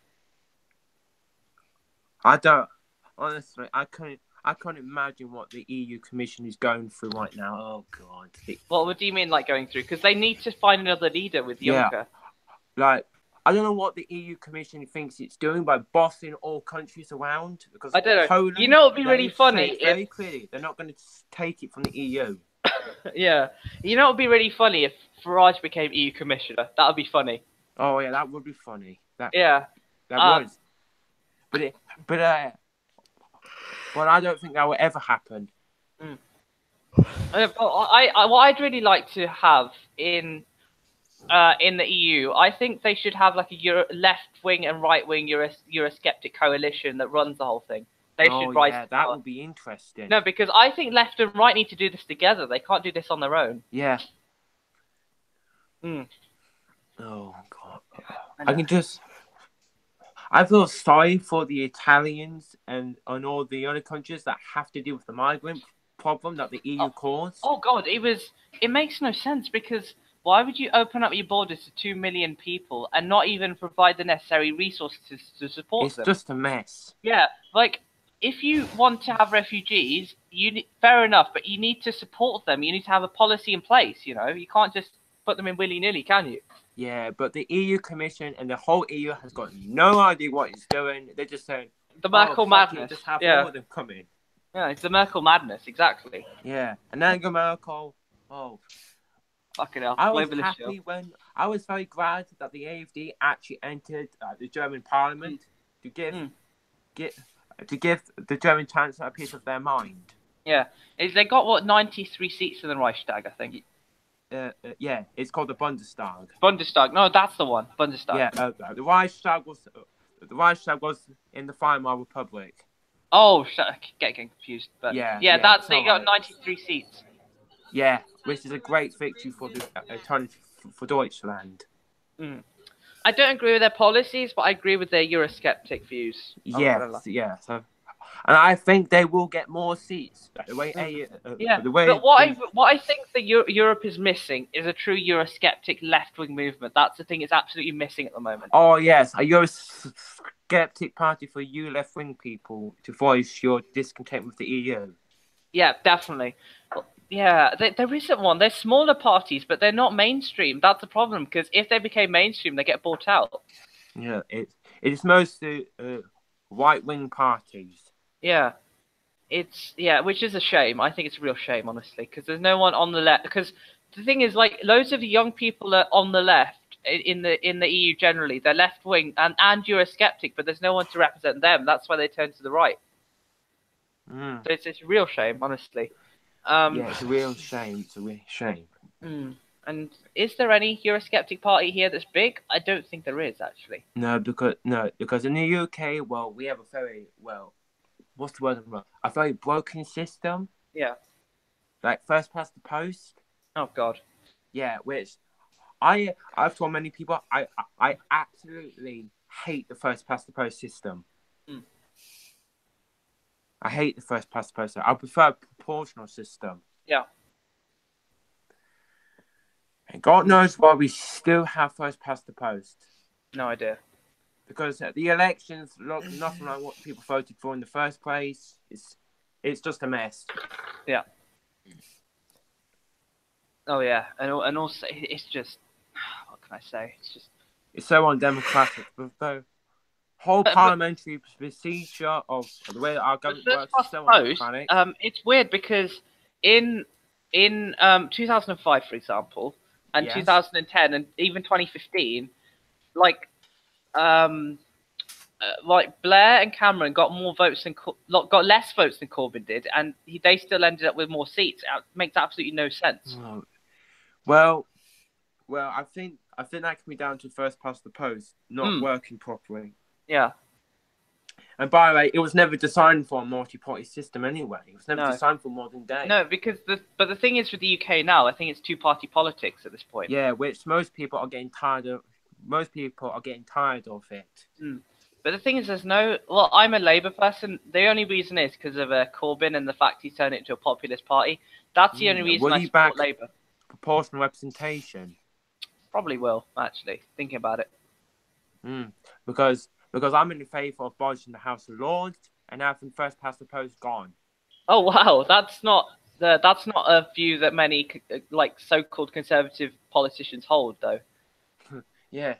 I don't honestly. I can't imagine what the EU Commission is going through right now. Oh God. What do you mean, like, going through? Because they need to find another leader with Juncker. Like, I don't know what the EU Commission thinks it's doing by bossing all countries around. Because I don't know. Poland, You know, it'd be really funny very clearly they're not going to take it from the EU. Yeah. You know, it'd be really funny if Farage became EU Commissioner. That would be funny. Oh yeah, that would be funny. That would. But I don't think that will ever happen. What I'd really like to have in the EU, I think they should have like a left wing and right wing Eurosceptic coalition that runs the whole thing. They should rise to that power. would be interesting. No, because I think left and right need to do this together. They can't do this on their own. Yeah. Oh God. I feel sorry for the Italians and all the other countries that have to deal with the migrant problem that the EU caused. Oh God, it makes no sense, because why would you open up your borders to 2 million people and not even provide the necessary resources to support them? It's just a mess. Yeah, like, if you want to have refugees, fair enough, but you need to support them. You need to have a policy in place, you know? You can't just put them in willy-nilly, can you? Yeah, but the EU Commission and the whole EU has got no idea what it's doing. They're just saying the Merkel madness. Just have all of them come in. Yeah, it's the Merkel madness, exactly. Yeah, and Angela Merkel. Oh, fucking hell! I was very glad that the AfD actually entered the German Parliament to give the German Chancellor a piece of their mind. Yeah, they got 93 seats in the Reichstag, I think. Yeah, it's called the Bundestag. Bundestag, no, that's the one. Bundestag. Yeah, the Reichstag was in the Weimar Republic. Oh, getting confused, but yeah, they got 93 seats. Yeah, which is a great victory for the alternative for Deutschland. I don't agree with their policies, but I agree with their Eurosceptic views. Yes. And I think they will get more seats. But what I think Europe is missing is a true Eurosceptic left-wing movement. That's the thing it's absolutely missing at the moment. Oh, yes. A Eurosceptic party for you left-wing people to voice your discontent with the EU. Yeah, definitely. Yeah, there isn't one. They're smaller parties, but they're not mainstream. That's the problem, because if they became mainstream, they get bought out. Yeah, it's mostly right-wing parties. Yeah, which is a shame. I think it's a real shame, honestly, because there's no one on the left. Because the thing is, like, loads of the young people are on the left in the EU generally. They're left-wing and Eurosceptic, but there's no one to represent them. That's why they turn to the right. So it's a real shame, honestly. Yeah, it's a real shame. It's a real shame. And is there any Eurosceptic party here that's big? I don't think there is, actually. No, because in the UK, well, we have a very what's the word? A very broken system. Yeah. Like first past the post. Oh God. Yeah, which I've told many people I absolutely hate the first past the post system. I hate the first past the post. I prefer a proportional system. Yeah. And God knows why we still have first past the post. No idea. Because the elections look nothing like what people voted for in the first place. It's just a mess. Yeah. Oh yeah, and also it's just, what can I say? It's so undemocratic. The whole parliamentary procedure of the way that our government works is so undemocratic. It's weird because in 2005, for example, and 2010, and even 2015, like like Blair and Cameron got more votes than got less votes than Corbyn did, and they still ended up with more seats. It makes absolutely no sense. Well, I think that can be down to first past the post not working properly. Yeah. And by the way, it was never designed for a multi-party system anyway. It was never designed for modern day. No, because the thing is with the UK now, I think it's two-party politics at this point. Yeah, which most people are getting tired of. Most people are getting tired of it. But the thing is, there's no. Well, I'm a Labour person. The only reason is because of Corbyn and the fact he's turned it into a populist party. That's the only reason I support Labour. Proportional representation. Probably will, actually, thinking about it. Because I'm in favour of abolishing the House of Lords and having first past the post gone. Oh wow, that's not a view that many like so-called conservative politicians hold, though. Yeah.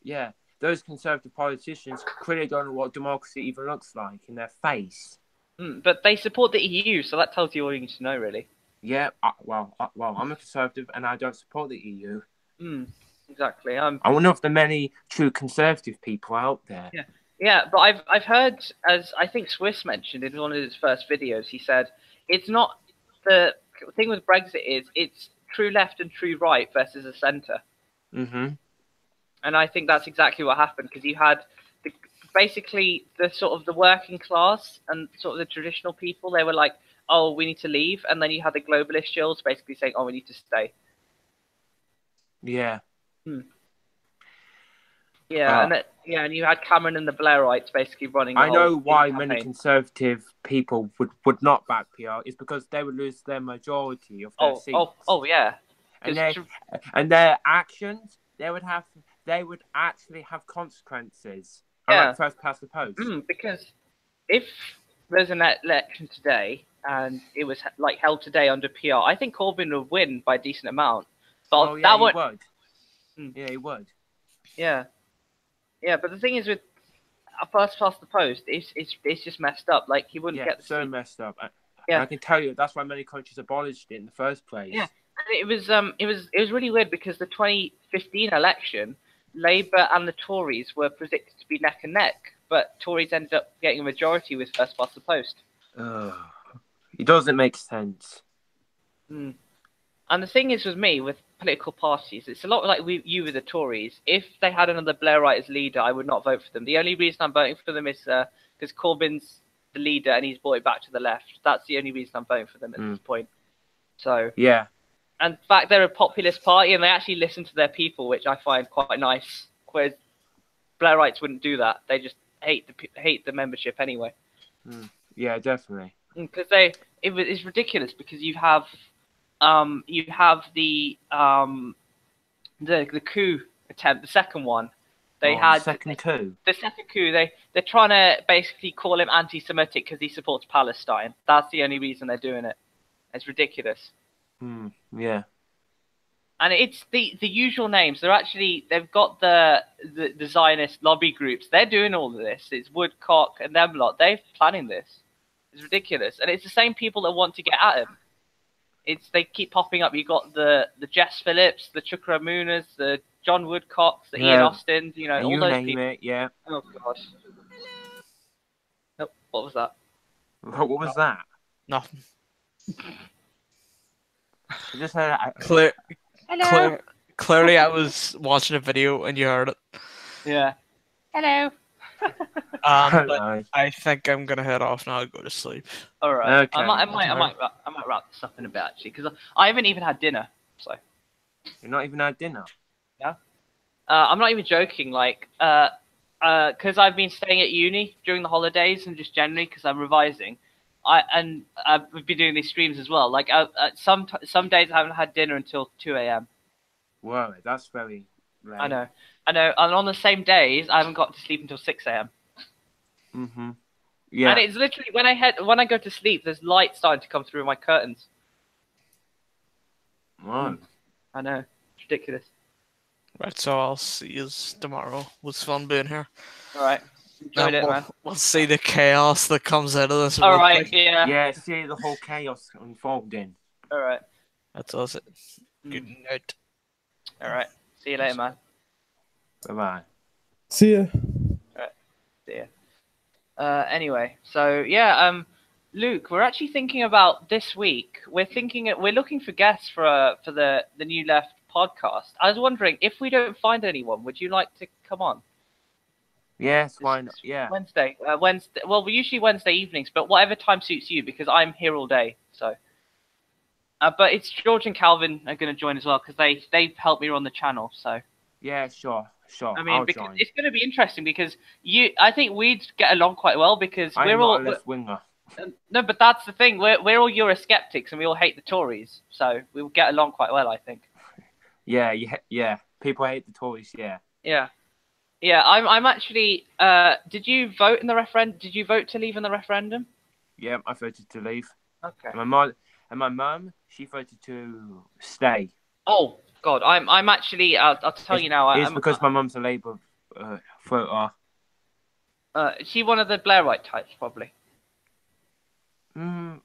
Yeah. Those conservative politicians clearly don't know what democracy even looks like in their face. But they support the EU, so that tells you all you need to know, really. Yeah. Well, I'm a conservative and I don't support the EU. Exactly. I wonder if there are many true conservative people out there. Yeah, but I've heard, as I think Swiss mentioned in one of his first videos, he said it's not the thing with Brexit is it's true left and true right versus a centre. And I think that's exactly what happened, because you had basically the sort of the working class and sort of the traditional people. They were like, "Oh, we need to leave," and then you had the globalist shills basically saying, "Oh, we need to stay." Yeah. Yeah, and you had Cameron and the Blairites basically running. I know why many conservative people would not back PR. It's because they would lose their majority of their seats. Oh, yeah. And their actions, they would actually have consequences. Like first past the post. Because if there's an election today and it was like held today under PR, I think Corbyn would win by a decent amount. But he would. Yeah, he would. Yeah. Yeah, but the thing is with a first past the post, it's just messed up. Like he wouldn't get the so messed up. I can tell you that's why many countries abolished it in the first place. Yeah, and it was really weird because the 2015 election, Labour and the Tories were predicted to be neck and neck, but Tories ended up getting a majority with first past the post. It doesn't make sense. And the thing is with me, with political parties, it's a lot like you with the Tories. If they had another Blairite as leader, I would not vote for them. The only reason I'm voting for them is because Corbyn's the leader and he's brought it back to the left. That's the only reason I'm voting for them at this point. So yeah. And in fact, they're a populist party and they actually listen to their people, which I find quite nice. Whereas Blairites wouldn't do that. They just hate the membership anyway. Yeah, definitely. Because it's ridiculous because you have the coup attempt, the second one. They had second coup. The second coup. They're trying to basically call him anti-Semitic because he supports Palestine. That's the only reason they're doing it. It's ridiculous. Yeah. And it's the usual names. They've got the Zionist lobby groups. They're doing all of this. It's Woodcock and them lot. They're planning this. It's ridiculous. And it's the same people that want to get at him. They keep popping up. You got the Jess Phillips, the Chukra Moonas, the John Woodcocks, the Ian Austins, all those people. It, yeah. Oh gosh. Oh, what was that? What was that? Nothing. I just heard Hello. Clearly, I was watching a video and you heard it. Yeah. Hello. But I think I'm gonna head off now and go to sleep. All right. Okay. I might wrap this up in a bit actually, because I haven't even had dinner. So. You're not even had dinner. Yeah. I'm not even joking. Like, because I've been staying at uni during the holidays and just generally because I'm revising. I've been doing these streams as well. Like, some days I haven't had dinner until 2 a.m. Whoa, that's very late. I know. And on the same days, I haven't got to sleep until 6 a.m. Yeah. And it's literally when I go to sleep, there's light starting to come through my curtains. Whoa. I know. It's ridiculous. Right, so I'll see you tomorrow. It was fun being here. All right. Enjoyed it, man. We'll see the chaos that comes out of this. All right, yeah. Yeah, see the whole chaos unfolding. All right. That does it. Good night. All right. See you later, man. Bye-bye. See ya. All right. dear. Anyway, so yeah, Luke, we're actually thinking about this week. We're looking for guests for the New Left podcast. I was wondering if we don't find anyone, would you like to come on? Yes, why not? This Yeah. Wednesday. Wednesday. Well, we usually Wednesday evenings, but whatever time suits you, because I'm here all day. So, but it's George and Calvin are going to join as well because they helped me run the channel. So, Yeah, sure. I mean, I'll because join. it's going to be interesting because I think we'd get along quite well because I'm not a left winger. no, but that's the thing. We're all Eurosceptics and we all hate the Tories, so we will get along quite well, I think. Yeah. People hate the Tories. Yeah. Yeah. I'm actually. Did you vote in the referendum? Did you vote to leave in the referendum? Yeah, I voted to leave. Okay. And my mum, she voted to stay. Oh God, I'm actually. I'll tell you now. It's because my mum's a Labour voter. Is she one of the Blairite types, probably? The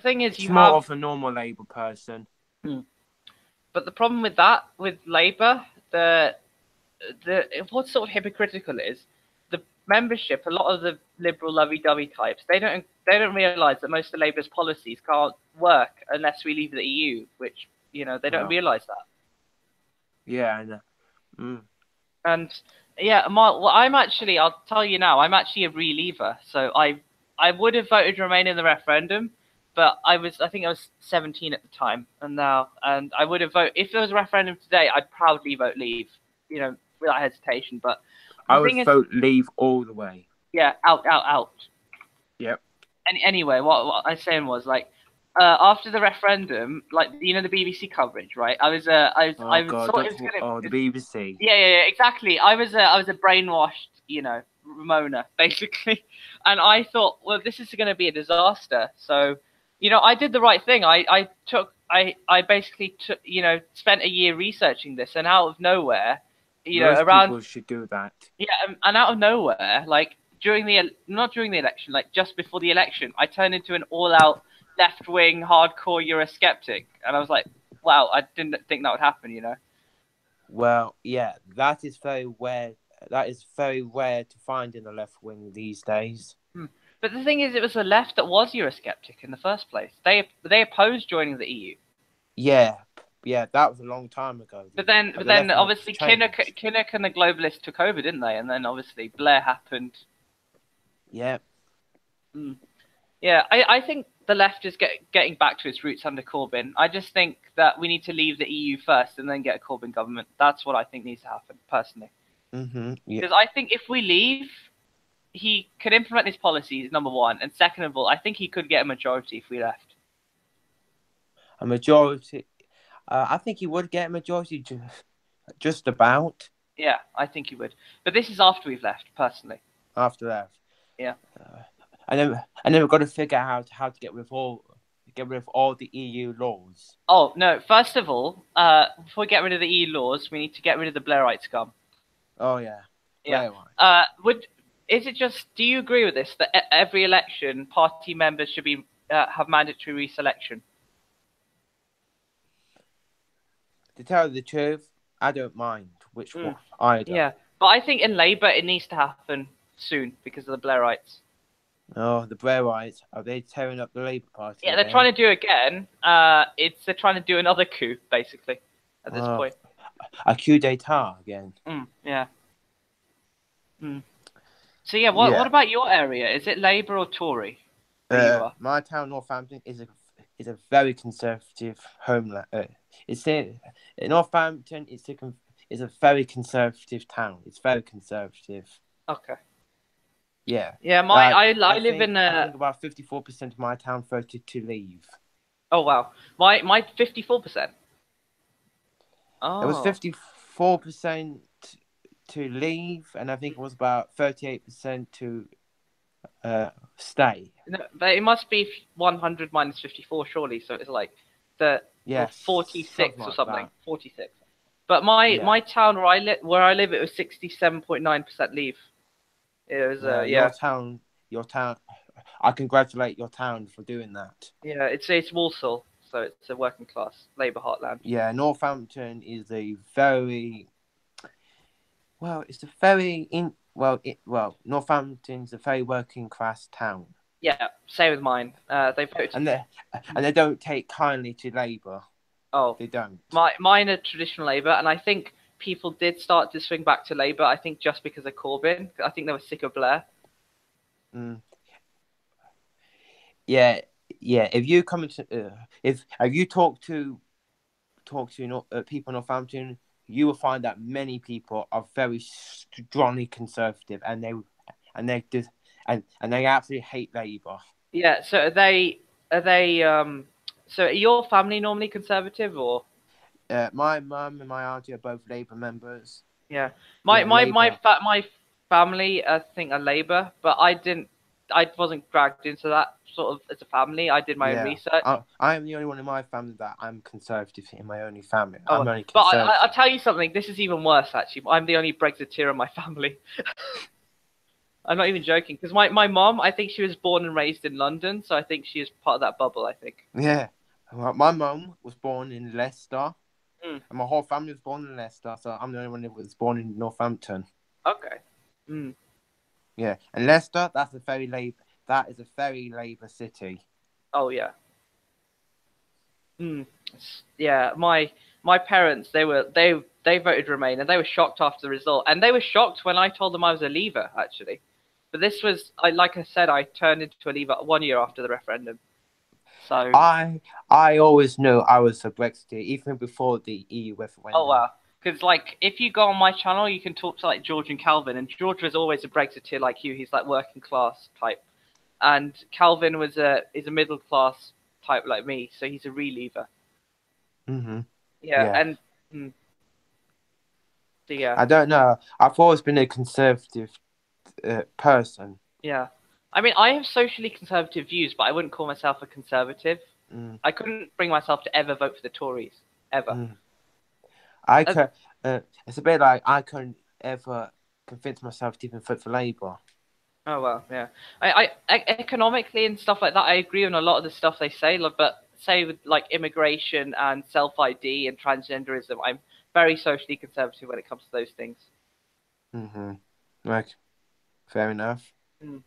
thing is, She's you more have. of a normal Labour person. But the problem with that, with Labour, what's sort of hypocritical is the membership. A lot of the liberal lovey-dovey types, they don't realise that most of Labour's policies can't work unless we leave the EU, which they don't realise that. Yeah, I know. And yeah, I'll tell you now, I'm actually a reliever. So I would have voted to remain in the referendum, but I think I was 17 at the time, and I would have voted if there was a referendum today. I'd proudly vote leave, without hesitation. But I would vote leave all the way. Yeah, out. Yep. Anyway, what I was saying was after the referendum, the BBC coverage, right? The BBC. Yeah, exactly. I was a brainwashed, Ramona, basically, and I thought, well, this is going to be a disaster. So, I did the right thing. I basically took, spent a year researching this, and out of nowhere, Most people should do that. Yeah, and out of nowhere, not during the election, just before the election, I turned into an all-out left-wing, hardcore Eurosceptic, and I was like, wow, I didn't think that would happen, Well, yeah, that is very rare. That is very rare to find in the left wing these days. But the thing is, it was the left that was Eurosceptic in the first place. They opposed joining the EU. Yeah, that was a long time ago. But then obviously Kinnock and the globalists took over, didn't they? And then obviously Blair happened. Yeah. Yeah, I think the left is getting back to its roots under Corbyn. I just think that we need to leave the EU first and then get a Corbyn government. That's what I think needs to happen, personally. Yeah. Because I think if we leave, he could implement his policies, number one. And second of all, I think he could get a majority if we left. A majority? I think he would get a majority just about. Yeah, I think he would. But this is after we've left, personally. After that. Yeah. And then we've got to figure out how to get rid of all the EU laws. Oh no! First of all, before we get rid of the EU laws, we need to get rid of the Blairite scum. Oh yeah. Yeah. Is it just? Do you agree with this? That every election, party members should be have mandatory reselection? To tell you the truth, I don't mind which one. I don't. Yeah, but I think in Labour it needs to happen soon because of the Blairites. Oh, the Blairites, are they tearing up the Labour Party? Yeah, they're trying to do it again. They're trying to do another coup, basically, at this point. A coup d'etat again. Yeah. So yeah, what about your area? Is it Labour or Tory? My town, Northampton, is a very conservative homeland. Northampton is a very conservative town. It's very conservative. Okay. Yeah. Yeah, I live in I think about 54% of my town voted to leave. Oh wow, my 54%. Oh. It was 54% to leave, and I think it was about 38% to stay. No, but it must be 100 minus 54, surely. So it's like 46 or something. Like 46. But my town where I live, it was 67.9% leave. It was Your town. I congratulate your town for doing that. Yeah, it's Walsall, so it's a working class Labour heartland. Yeah, Northampton is Well, Northampton's a very working class town, Yeah, same with mine. They voted. and they don't take kindly to Labour. Oh, They don't. mine are traditional Labour, and I think people did start to swing back to Labour. I think just because of Corbyn. I think they were sick of Blair. Mm. Yeah, yeah. If you come to, if you talk to people in Northampton, you will find that many people are very strongly conservative, and they just and they absolutely hate Labour. Yeah. So are they? Are they? So are your family normally conservative or? My mum and my auntie are both Labour members. Yeah. Yeah, Labour. My family I think are Labour, but I wasn't dragged into that sort of as a family. I did my own Yeah, research. I'm the only one in my family that I'm conservative in my only family. Oh, I'm only but conservative. I'll tell you something. This is even worse, actually. I'm the only Brexiteer in my family. I'm not even joking, because my mom, I think she was born and raised in London, so I think she is part of that bubble, I think. Yeah, well, my mum was born in Leicester, Mm. and my whole family was born in Leicester, so I'm the only one that was born in Northampton. Okay. Mm. Yeah, and Leicester, that's a very Labour. That is a very Labour city. Oh yeah. Mm. Yeah. My parents, they voted Remain, and they were shocked after the result, and they were shocked when I told them I was a Leaver, actually. But this was, like I said, I turned into a Leaver 1 year after the referendum. So. I always knew I was a Brexiteer, even before the EU referendum. Oh wow. Because like, if you go on my channel, you can talk to like George and Calvin, and George was always a Brexiteer like you. He's like working class type, and Calvin is a middle class type like me, so he's a reliever. Mm-hmm. Yeah, Yeah. and so yeah, I don't know. I've always been a conservative person. yeah. I mean, I have socially conservative views, but I wouldn't call myself a conservative. Mm. I couldn't bring myself to ever vote for the Tories, ever. Mm. I could. It's a bit like I couldn't ever convince myself to even vote for Labour. Oh well, yeah. Economically and stuff like that, I agree on a lot of the stuff they say. But say with like immigration and self ID and transgenderism, I'm very socially conservative when it comes to those things. Mm-hmm. Like, fair enough. Mm.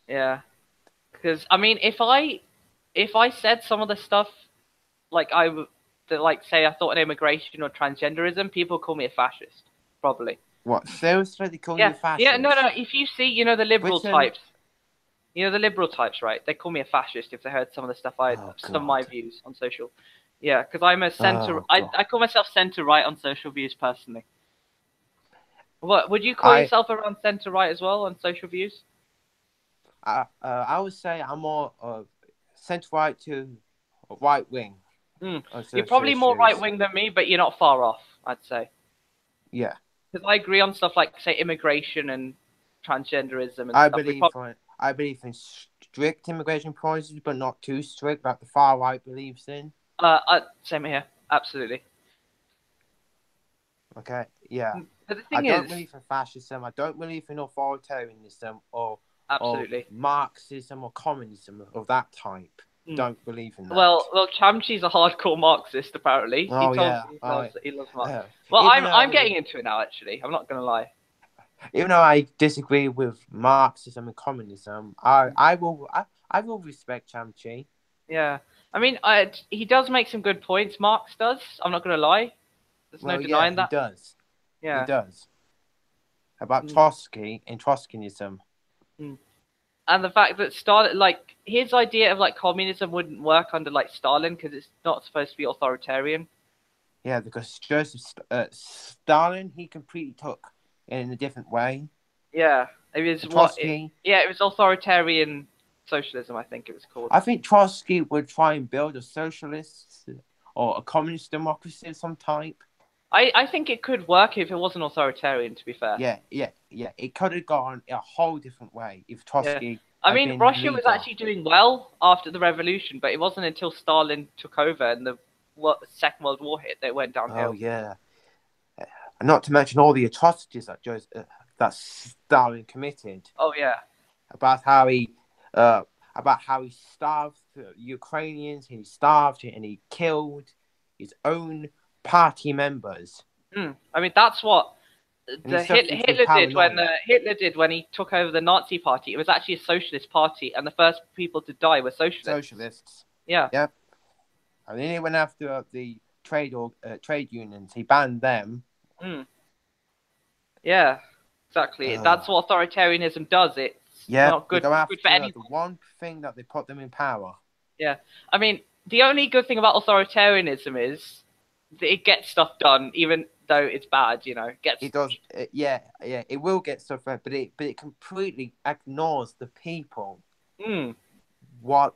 Yeah, because I mean, if I said some of the stuff like like say I thought an immigration or transgenderism, people call me a fascist, probably. What? Seriously, they call you Yeah, fascist? yeah, no. If you see, the liberal Britain- types. You know the liberal types, right? They call me a fascist if they heard some of the stuff some of my God. views on social. Yeah, because I'm a center. Oh, I God. call myself center right on social views personally. What would you call yourself around center right as well on social views? I would say I'm more centre right to right wing. You're probably more right wing than me, but you're not far off, I'd say. Yeah. Because I agree on stuff like say immigration and transgenderism and I stuff. believe in strict immigration policies, but not too strict, like the far right believes in. Same here, absolutely. Okay, yeah. But the I thing don't is, believe in fascism. I don't believe in authoritarianism or Marxism or communism of that type. Don't believe in that. Well, Chamchi's a hardcore Marxist apparently. Oh, he tells that he loves Marx. Well, Even I'm getting into it now. Actually, I'm not gonna lie. Even though I disagree with Marxism and communism, I will respect Chamchi. Yeah, I mean, he does make some good points. Marx does. I'm not gonna lie. There's no denying that. He does. Yeah, he does. About Trotsky and Trotskyism. And the fact that Stalin, like his idea of like communism wouldn't work under like Stalin because it's not supposed to be authoritarian. Yeah, because Joseph Stalin, he completely took it in a different way. Yeah, it was Trotsky. It was authoritarian socialism, I think it was called. I think Trotsky would try and build a socialist or a communist democracy of some type. I think it could work if it wasn't authoritarian, to be fair. Yeah. It could have gone a whole different way if Trotsky. Yeah. I mean, Russia was actually doing well after the revolution, but it wasn't until Stalin took over and the Second World War hit that it went downhill. Oh yeah, and not to mention all the atrocities that Stalin committed. Oh yeah, about how he starved the Ukrainians, he starved and he killed his own party members. I mean, that's what The Hitler did when he took over the Nazi party. It was actually a socialist party, and the first people to die were socialists. Yeah. Yep. And then he went after the trade unions. He banned them. Yeah, exactly. That's what authoritarianism does. It's not good, good for anyone. The one thing that they put them in power. Yeah. I mean, the only good thing about authoritarianism is that it gets stuff done, even though it's bad, you know. It does. It will get stuff done, but it completely ignores the people. What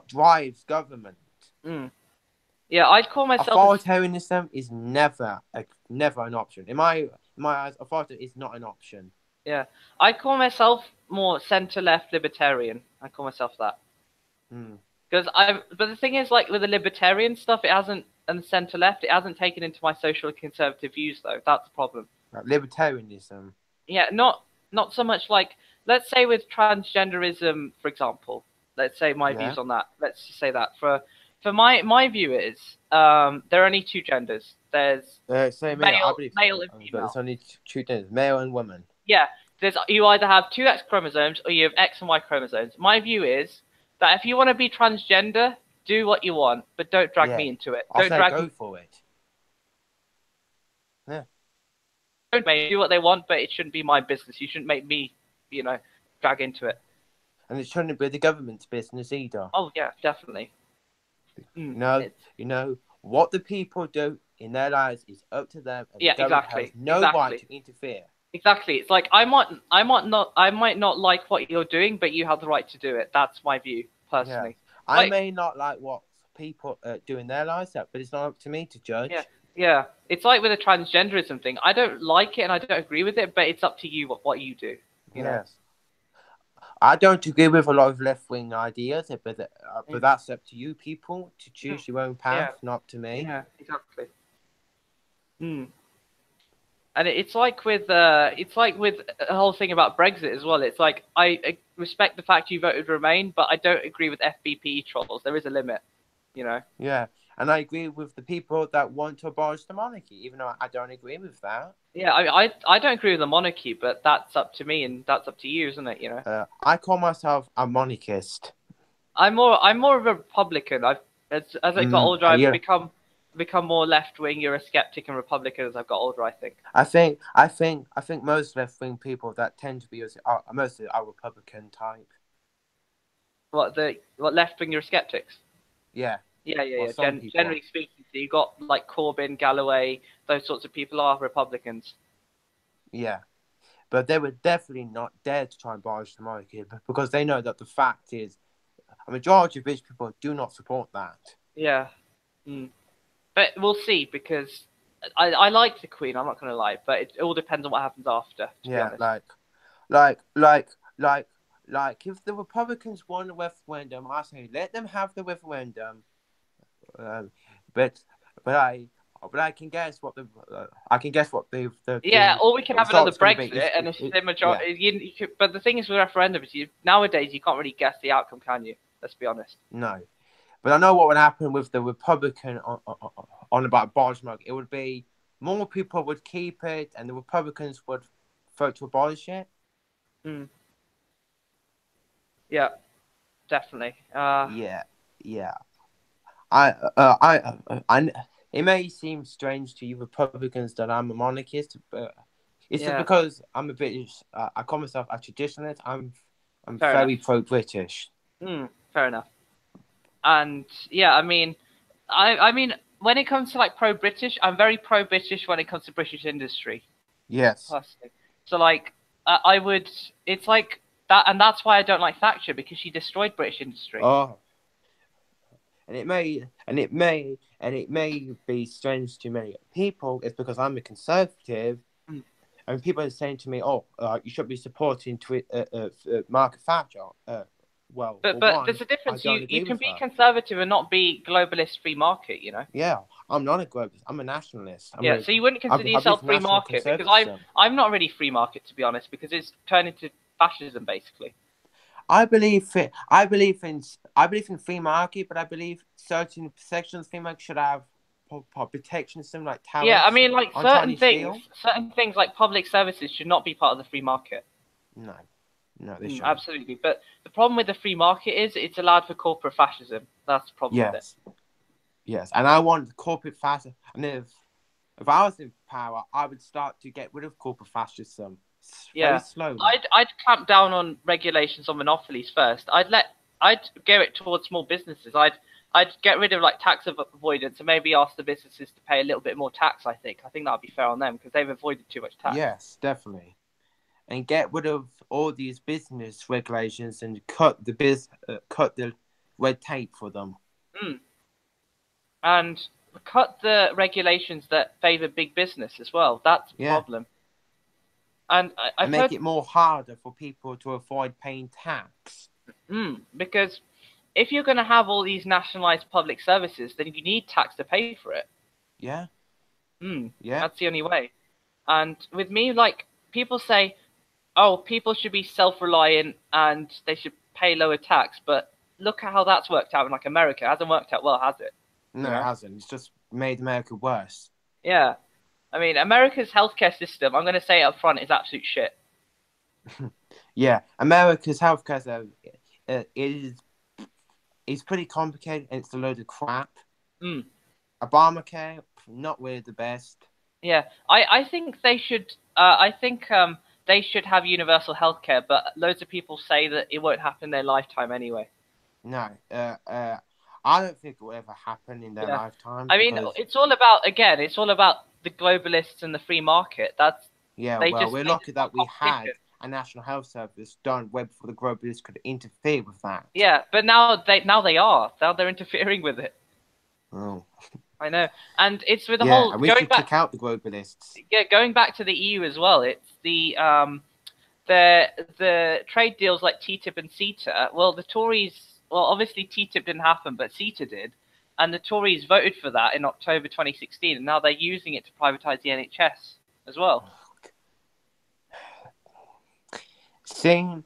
drives government? Yeah, I'd call myself authoritarianism is never an option. In my eyes, authoritarianism is not an option. Yeah, I call myself more centre-left libertarian. I call myself that. But the thing is, like with the libertarian stuff, it hasn't, and centre-left, it hasn't taken into my social conservative views though. That's the problem. Like libertarianism. Yeah, not so much like, let's say with transgenderism, for example. Let's say my views on that. Let's just say that for my view is there are only two genders. There's male and female. There's only two genders, male and woman. Yeah, you either have two X chromosomes or you have X and Y chromosomes. My view is that if you want to be transgender, do what you want, but don't drag me into it. Go for it. Yeah. Don't do what they want, but it shouldn't be my business. You shouldn't make me, drag into it. And it shouldn't be the government's business either. Oh yeah, definitely. What the people do in their lives is up to them, and the government has no right to interfere. Exactly. It's like I might not like what you're doing, but you have the right to do it. That's my view, personally. Yeah. I may not like what people do in their lives, but it's not up to me to judge. Yeah. It's like with the transgenderism thing. I don't like it and I don't agree with it, but it's up to you what you do. You know? I don't agree with a lot of left-wing ideas, but that's up to you people to choose your own path, not to me. Yeah, exactly. And it's like with the whole thing about Brexit as well. It's like I respect the fact you voted Remain, but I don't agree with FBP trolls. There is a limit, Yeah, and I agree with the people that want to abolish the monarchy, even though I don't agree with that. Yeah, I don't agree with the monarchy, but that's up to me and that's up to you, isn't it? I call myself a monarchist. I'm more of a Republican. As I got older, I've become more left wing. You're a skeptic and Republican as I've got older. I think. I think most left wing people that tend to be mostly are Republican type. What left wing? You're skeptics. Yeah. Yeah. Generally speaking, so you got like Corbyn, Galloway, those sorts of people are Republicans. Yeah, but they would definitely not dare to try and abolish the monarchy because they know that the fact is a majority of British people do not support that. Yeah, but we'll see because I like the Queen. I'm not going to lie, but it all depends on what happens after. Yeah, like if the Republicans won the referendum, I say let them have the referendum. But I can guess what the or we can have another Brexit, and if the majority. But the thing is with referendums, nowadays you can't really guess the outcome, can you? Let's be honest. No, but I know what would happen with the Republican on about abolishment. It would be more people would keep it, and the Republicans would vote to abolish it. Yeah, definitely. Yeah. It may seem strange to you Republicans that I'm a monarchist, but it's just because I'm a British. I call myself a traditionalist. I'm very pro-British. Fair enough. And I mean when it comes to like pro-British, I'm very pro-British when it comes to British industry. Yes. Personally. So like it's like that, and that's why I don't like Thatcher, because she destroyed British industry. Oh. And it may be strange to many people. It's because I'm a conservative, and people are saying to me, "Oh, you should be supporting Margaret Thatcher." But there's a difference. You can be conservative and not be globalist free market. Yeah, I'm not a globalist. I'm a nationalist. So you wouldn't consider yourself free market, because I'm not really free market, to be honest, because it's turned into fascism basically. I believe in free market, but I believe certain sections of free market should have protection system like tariffs. Yeah, I mean, like on certain Chinese things, steel? like public services should not be part of the free market. No, they shouldn't. Absolutely. But the problem with the free market is it's allowed for corporate fascism. That's the problem with it. Yes, and I want corporate fascism. I mean, if I was in power, I would start to get rid of corporate fascism very slowly. I'd clamp down on regulations on monopolies first. I'd gear it towards small businesses. I'd get rid of like tax avoidance and maybe ask the businesses to pay a little bit more tax. I think that would be fair on them because they've avoided too much tax. Yes, definitely, and get rid of all these business regulations and cut the red tape for them. And cut the regulations that favour big business as well. That's the problem. And I've make it more harder for people to avoid paying tax. Because if you're going to have all these nationalised public services, then you need tax to pay for it. Yeah. That's the only way. And with me, like, people say, oh, people should be self-reliant and they should pay lower tax. But look at how that's worked out in, like, America. It hasn't worked out well, has it? No, it hasn't. It's just made America worse. Yeah. I mean, America's healthcare system, I'm going to say it up front, is absolute shit. Yeah. America's healthcare system is pretty complicated and it's a load of crap. Obamacare, not really the best. Yeah. I think they should... they should have universal healthcare, but loads of people say that it won't happen in their lifetime anyway. No. I don't think it will ever happen in their lifetime. I mean, it's all about the globalists and the free market. We're lucky that we had a national health service done way before the globalists could interfere with that. Yeah, but now they are. Now they're interfering with it. Oh. I know. And it's with the whole... and we should kick out the globalists. Yeah, going back to the EU as well, it's the trade deals like TTIP and CETA. Well, the Tories... Well, obviously TTIP didn't happen, but CETA did. And the Tories voted for that in October 2016, and now they're using it to privatise the NHS as well. Seeing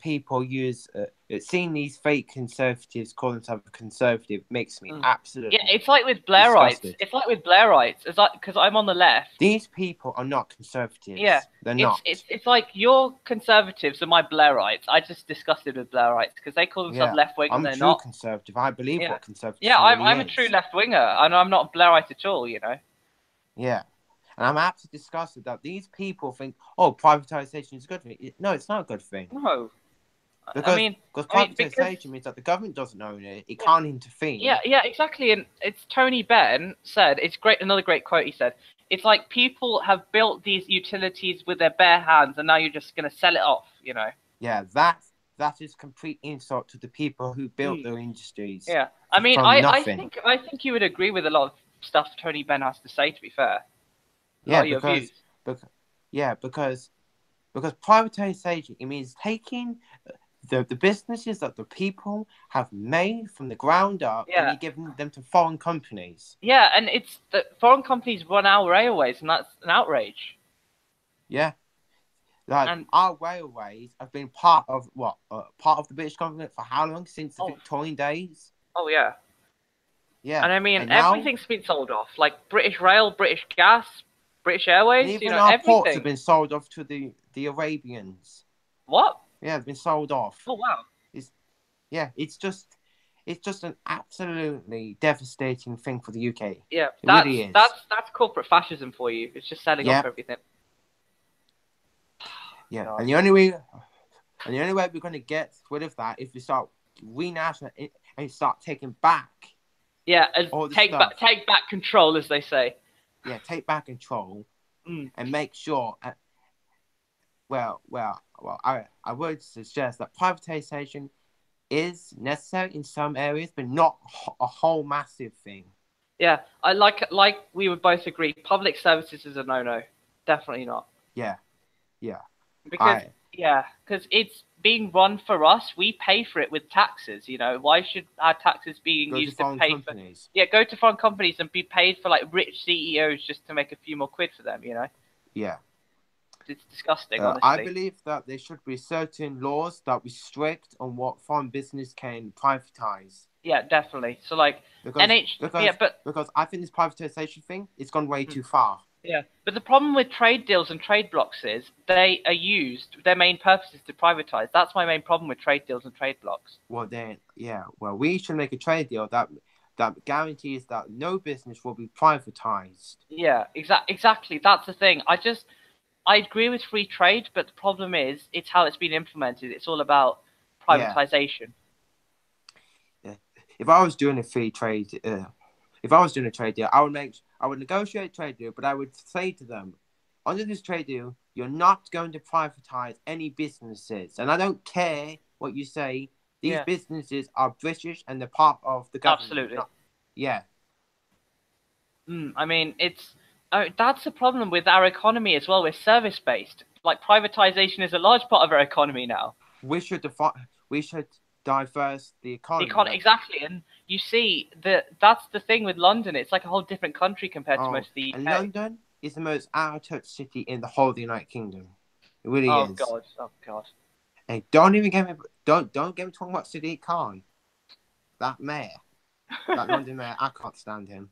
people use... seeing these fake conservatives call themselves conservative makes me absolutely... Yeah, it's like with Blairites. It's like with Blairites. It's like, because I'm on the left. These people are not conservatives. Yeah. They're not. It's like your conservatives are my Blairites. I just disgusted with Blairites because they call themselves left-wing and they're not. I'm a true conservative. I believe what conservative Yeah, I'm is. a true left-winger and I'm not a Blairite at all, you know. Yeah. And I'm absolutely disgusted that these people think, oh, privatisation is a good thing. No, it's not a good thing. No. Because privatisation means that the government doesn't own it. It can't interfere. Yeah, exactly. And it's Tony Benn said, it's great. Another great quote he said, it's like people have built these utilities with their bare hands and now you're just going to sell it off, you know. Yeah, that is complete insult to the people who built their industries. Yeah. I mean, I think you would agree with a lot of stuff Tony Benn has to say, to be fair. Yeah, because privatization, it means taking the businesses that the people have made from the ground up and you're giving them to foreign companies. Yeah, and it's the foreign companies run our railways, and that's an outrage. Yeah. Like, our railways have been part of the British government for how long? Since the Victorian days? Oh, yeah. Yeah. And I mean, everything's been sold off. Like British Rail, British Gas, British Airways, even our ports have been sold off to the Arabians. What? Yeah, they've been sold off. Oh, wow. It's just an absolutely devastating thing for the UK. Yeah, it really is. That's corporate fascism for you. It's just selling off everything. Yeah, God. And the only way we're going to get rid of that is we start renationalizing and start taking back. Yeah, and take back control, as they say. Yeah, take back control and make sure. I would suggest that privatization is necessary in some areas, but not a whole massive thing. Yeah, I like we would both agree. Public services is a no-no. Definitely not. Yeah. Because it's being run for us. We pay for it with taxes. You know, why should our taxes being used to pay companies? Go to foreign companies and be paid for like rich CEOs just to make a few more quid for them. You know. Yeah. It's disgusting, honestly. I believe that there should be certain laws that restrict on what foreign business can privatize. Yeah, definitely. So like because yeah, but because I think this privatization thing it's gone way too far. yeah, but the problem with trade deals and trade blocks is they are used. Their main purpose is to privatize. That's my main problem with trade deals and trade blocks. Well then, yeah. Well, we should make a trade deal that guarantees that no business will be privatized. Yeah, exactly. That's the thing. I agree with free trade, but the problem is it's how it's been implemented. It's all about Yeah. privatization. Yeah. If I was doing a free trade, if I was doing a trade deal, I would negotiate a trade deal, but I would say to them, under this trade deal, you're not going to privatize any businesses, and I don't care what you say. These Yeah. businesses are British and they're part of the government. Absolutely. Yeah. I mean, that's the problem with our economy as well. We're service based. Like privatization is a large part of our economy now. We should diverse the economy. Exactly, and you see that's the thing with London. It's like a whole different country compared to most of the UK. And London is the most out-of-touch city in the whole of the United Kingdom. It really is. Oh god. And don't get me talking about Sadiq Khan. That mayor. That London mayor, I can't stand him.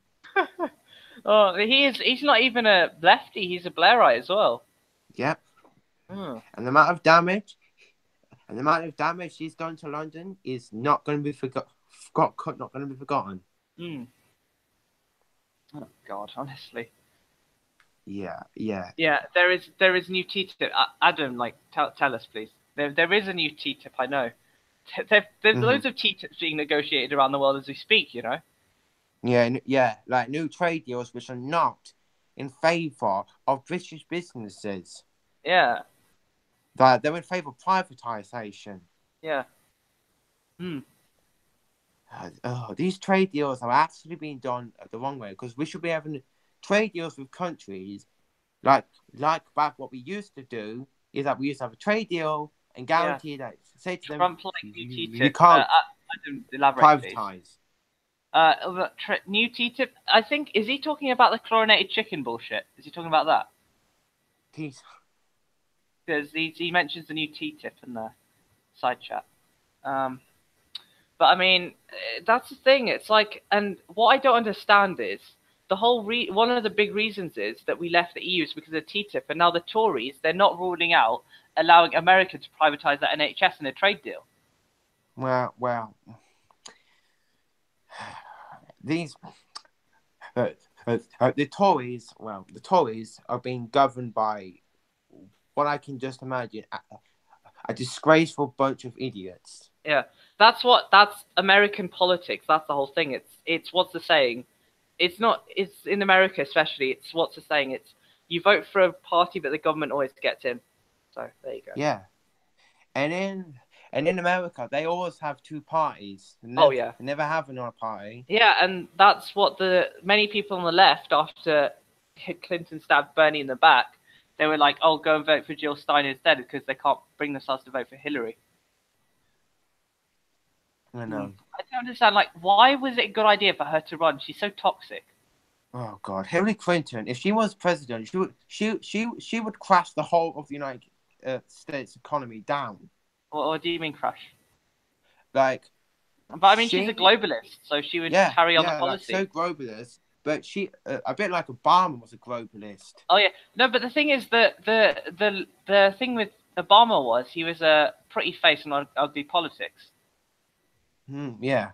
Oh, he's not even a lefty, he's a Blairite as well. Yep. Mm. And the amount of damage he's done to London is not going to be not going to be forgotten. Mm. Oh God, honestly. Yeah. Yeah, there is new TTIP. Adam, like, tell us, please. There is a new TTIP. I know. There's loads of TTIPs being negotiated around the world as we speak. You know. Yeah, like new trade deals which are not in favour of British businesses. Yeah. They're in favour of privatisation. Yeah. These trade deals are actually being done the wrong way because we should be having trade deals with countries like back what we used to do is that we used to have a trade deal and guarantee that say to them Trump like new TTIP. You can't elaborate, privatize. New TTIP. I think is he talking about the chlorinated chicken bullshit? Is he talking about that? Because he mentions the new TTIP in the side chat. But I mean, that's the thing. It's like, and what I don't understand is the whole one of the big reasons is that we left the EU is because of TTIP, and now the Tories, they're not ruling out allowing America to privatize the NHS in a trade deal. Well, these the Tories are being governed by what I can just imagine a disgraceful bunch of idiots. Yeah, that's American politics. That's the whole thing. It's what's the saying? It's in America especially. It's what's the saying? It's you vote for a party, but the government always gets in. So there you go. Yeah, and in America they always have two parties. They never have another party. Yeah, and that's what many people on the left after Clinton stabbed Bernie in the back, they were like, "Oh, go and vote for Jill Stein instead," because they can't bring themselves to vote for Hillary. I know. I don't understand. Like, why was it a good idea for her to run? She's so toxic. Oh God, Hillary Clinton. If she was president, she would crash the whole of the United States economy down. What do you mean crash? Like, but I mean, she's a globalist, so she would carry on the policy. Like, so globalist, but she a bit like Obama was a globalist. Oh yeah, no, but the thing is that the thing with Obama was he was a pretty face in ugly politics. Yeah.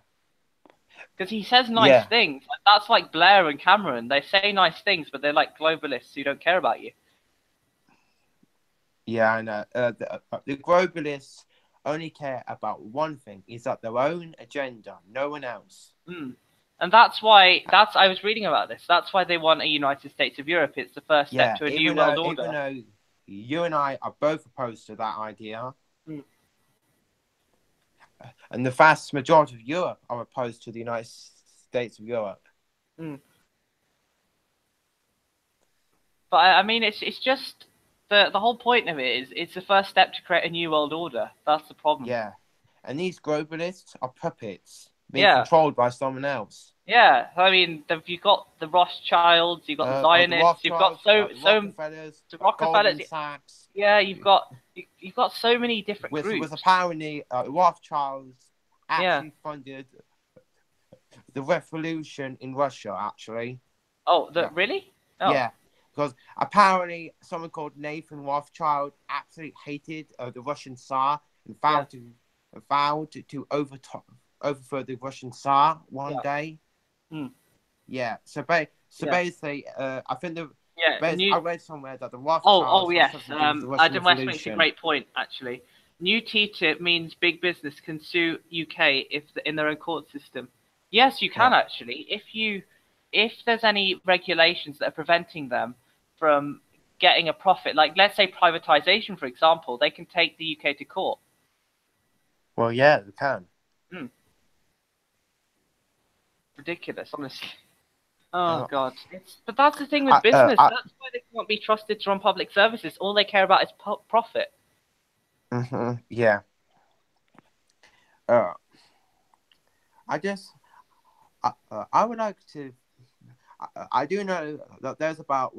Because he says nice things. That's like Blair and Cameron. They say nice things, but they're like globalists who don't care about you. Yeah, I know. The globalists only care about one thing: is that their own agenda, no one else. And that's why I was reading about this. That's why they want a United States of Europe. It's the first step to a new world order. Even though you and I are both opposed to that idea. And the vast majority of Europe are opposed to the United States of Europe. But I mean, it's just the whole point of it is it's the first step to create a new world order. That's the problem. Yeah, and these globalists are puppets being controlled by someone else. Yeah, I mean, you've got the Rothschilds, you've got the Zionists, you've got the Rockefellers, Sachs. Yeah, you've got so many different groups. With apparently Rothschilds actually funded the revolution in Russia, actually. Oh, Yeah. really? Oh. Yeah, because apparently someone called Nathan Rothschild absolutely hated the Russian Tsar and vowed to overthrow the Russian Tsar one day. Hmm. Yeah. So Yeah. basically, I think I read somewhere that the Oh Rothschilds yes. had something to do with the Russian Adam West makes a Revolution. great point, actually. New TTIP means big business can sue UK in their own court system. Yes, you can actually. If there's any regulations that are preventing them from getting a profit, like let's say privatization, for example, they can take the UK to court. Well, yeah, they can. Ridiculous, honestly. Oh God! But that's the thing with business. That's why they can't be trusted to run public services. All they care about is profit. Yeah. I would like to. I do know that there's about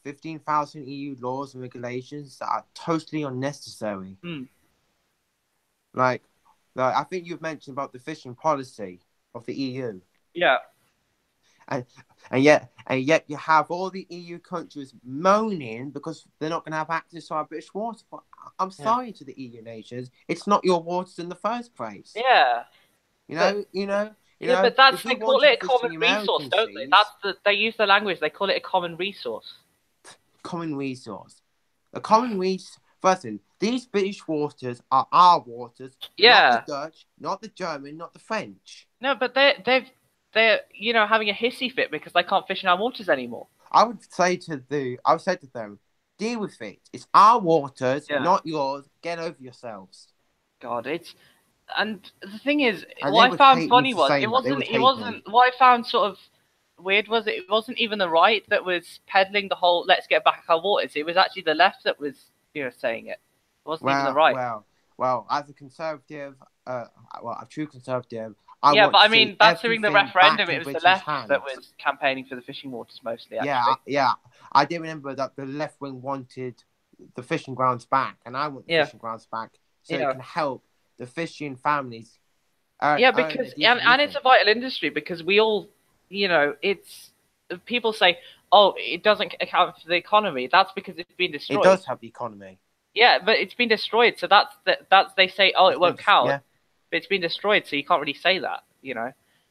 15,000 EU laws and regulations that are totally unnecessary. Like I think you've mentioned about the fishing policy of the EU. Yeah. And yet you have all the EU countries moaning because they're not going to have access to our British water. But I'm sorry to the EU nations, it's not your waters in the first place. Yeah. But that's they call it a common resource, don't they? They use the language. They call it a common resource. Common resource. The common resource. First thing, these British waters are our waters. Not the Dutch, not the German, not the French. No, but they're having a hissy fit because they can't fish in our waters anymore. I would say to them, deal with it. It's our waters, not yours. Get over yourselves. God, and the thing is, what I found funny was what I found sort of weird was it wasn't even the right that was peddling the whole "let's get back our waters." It was actually the left that was saying it. It wasn't even the right. Well, as a conservative, a true conservative. But I mean, that's during the referendum. It was the left that was campaigning for the fishing waters mostly. Actually. Yeah. I do remember that the left wing wanted the fishing grounds back, and I want the fishing grounds back so it can help the fishing families. Because it's a vital industry because we all, it's people say, oh, it doesn't account for the economy. That's because it's been destroyed. It does have the economy. Yeah, but it's been destroyed, so that's they say, oh, it won't count. Yeah. But it's been destroyed, so you can't really say that,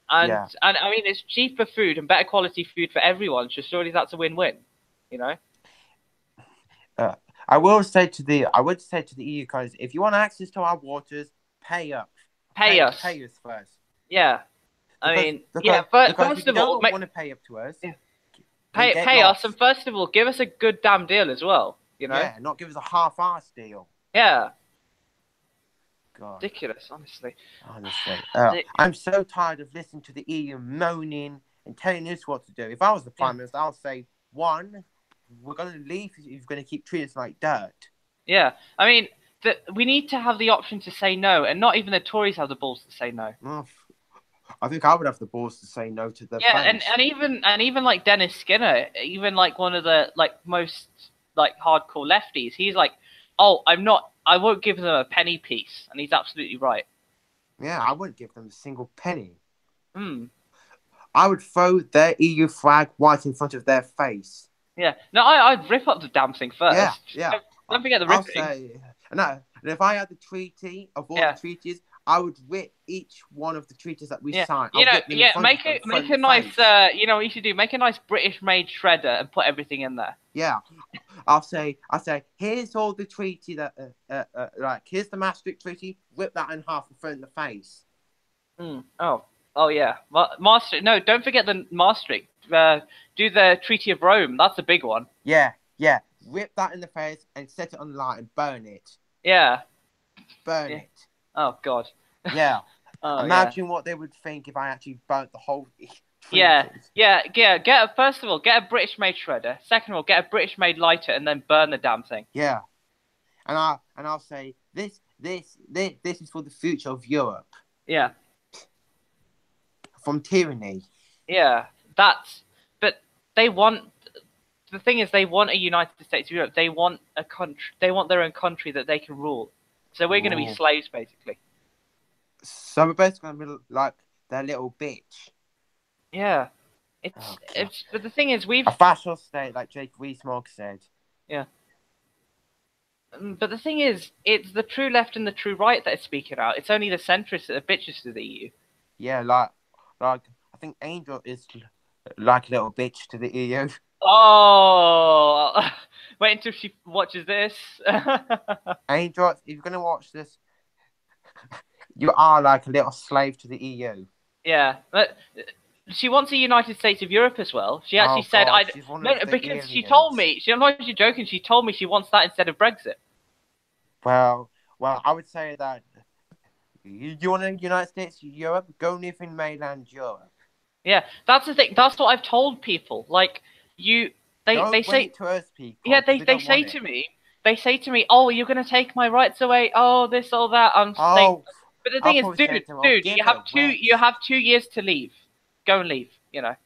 And I mean, it's cheaper food and better quality food for everyone. So surely that's a win-win, I would say to the EU countries, if you want access to our waters, pay us. Pay us first. Yeah, First of all, want to pay up to us. Yeah. Pay us, and first of all, give us a good damn deal as well. Yeah, not give us a half-assed deal. Yeah. God. Ridiculous, honestly. I'm so tired of listening to the EU moaning and telling us what to do. If I was the Prime Minister, I'll say, one, we're going to leave if you're going to keep treating us like dirt. Yeah, I mean, we need to have the option to say no, and not even the Tories have the balls to say no. I think I would have the balls to say no to their face. and even like Dennis Skinner, even like one of the most hardcore lefties, he's like, oh, I won't give them a penny piece, and he's absolutely right. Yeah, I wouldn't give them a single penny. I would throw their EU flag right in front of their face. Yeah, no, I'd rip up the damn thing first. Yeah. Don't forget the ripping. And if I had the treaty of all the treaties, I would rip each one of the treaties that we signed. Make a nice. What you should do? Make a nice British-made shredder and put everything in there. Yeah, I'll say, here's all the treaty that, here's the Maastricht Treaty. Rip that in half and throw it in the face. Oh yeah, Maastricht. No, don't forget the Maastricht. Do the Treaty of Rome. That's a big one. Yeah. Rip that in the face and set it on the light and burn it. Yeah. Burn it. Oh God. Yeah. Imagine what they would think if I actually burnt the whole. Yeah. First of all, get a British-made shredder. Second of all, get a British-made lighter, and then burn the damn thing. Yeah. And I'll say this is for the future of Europe. Yeah. From tyranny. Yeah. But they want. The thing is, they want a United States of Europe. They want a country. They want their own country that they can rule. So we're going to be slaves, basically. So we're basically going to be like their little bitch. Yeah, it's Oh, God. it's. But the thing is, A fascist state, like Jake Rees-Mogg said. But the thing is, it's the true left and the true right that are speaking out. It's only the centrists that are bitches to the EU. Yeah, like I think Angel is like a little bitch to the EU. Oh, wait until she watches this. Angel, if you're gonna watch this, you are like a little slave to the EU. Yeah, but she wants a United States of Europe as well. She actually Oh, said, God, "I she's one no," of the because she aliens. told me. I'm not actually joking. She told me she wants that instead of Brexit. Well, I would say that you want a United States of Europe, go live in mainland Europe. Yeah, that's the thing. That's what I've told people. Like they Don't bring say, it to us, people. yeah, 'Cause they don't say want to it. me, oh, you're gonna take my rights away. Oh, this, all that. I'm just saying. Oh, But the I'll thing is, probably say dude, to them, you give have it two. wet. You have 2 years to leave. Go and leave. You know.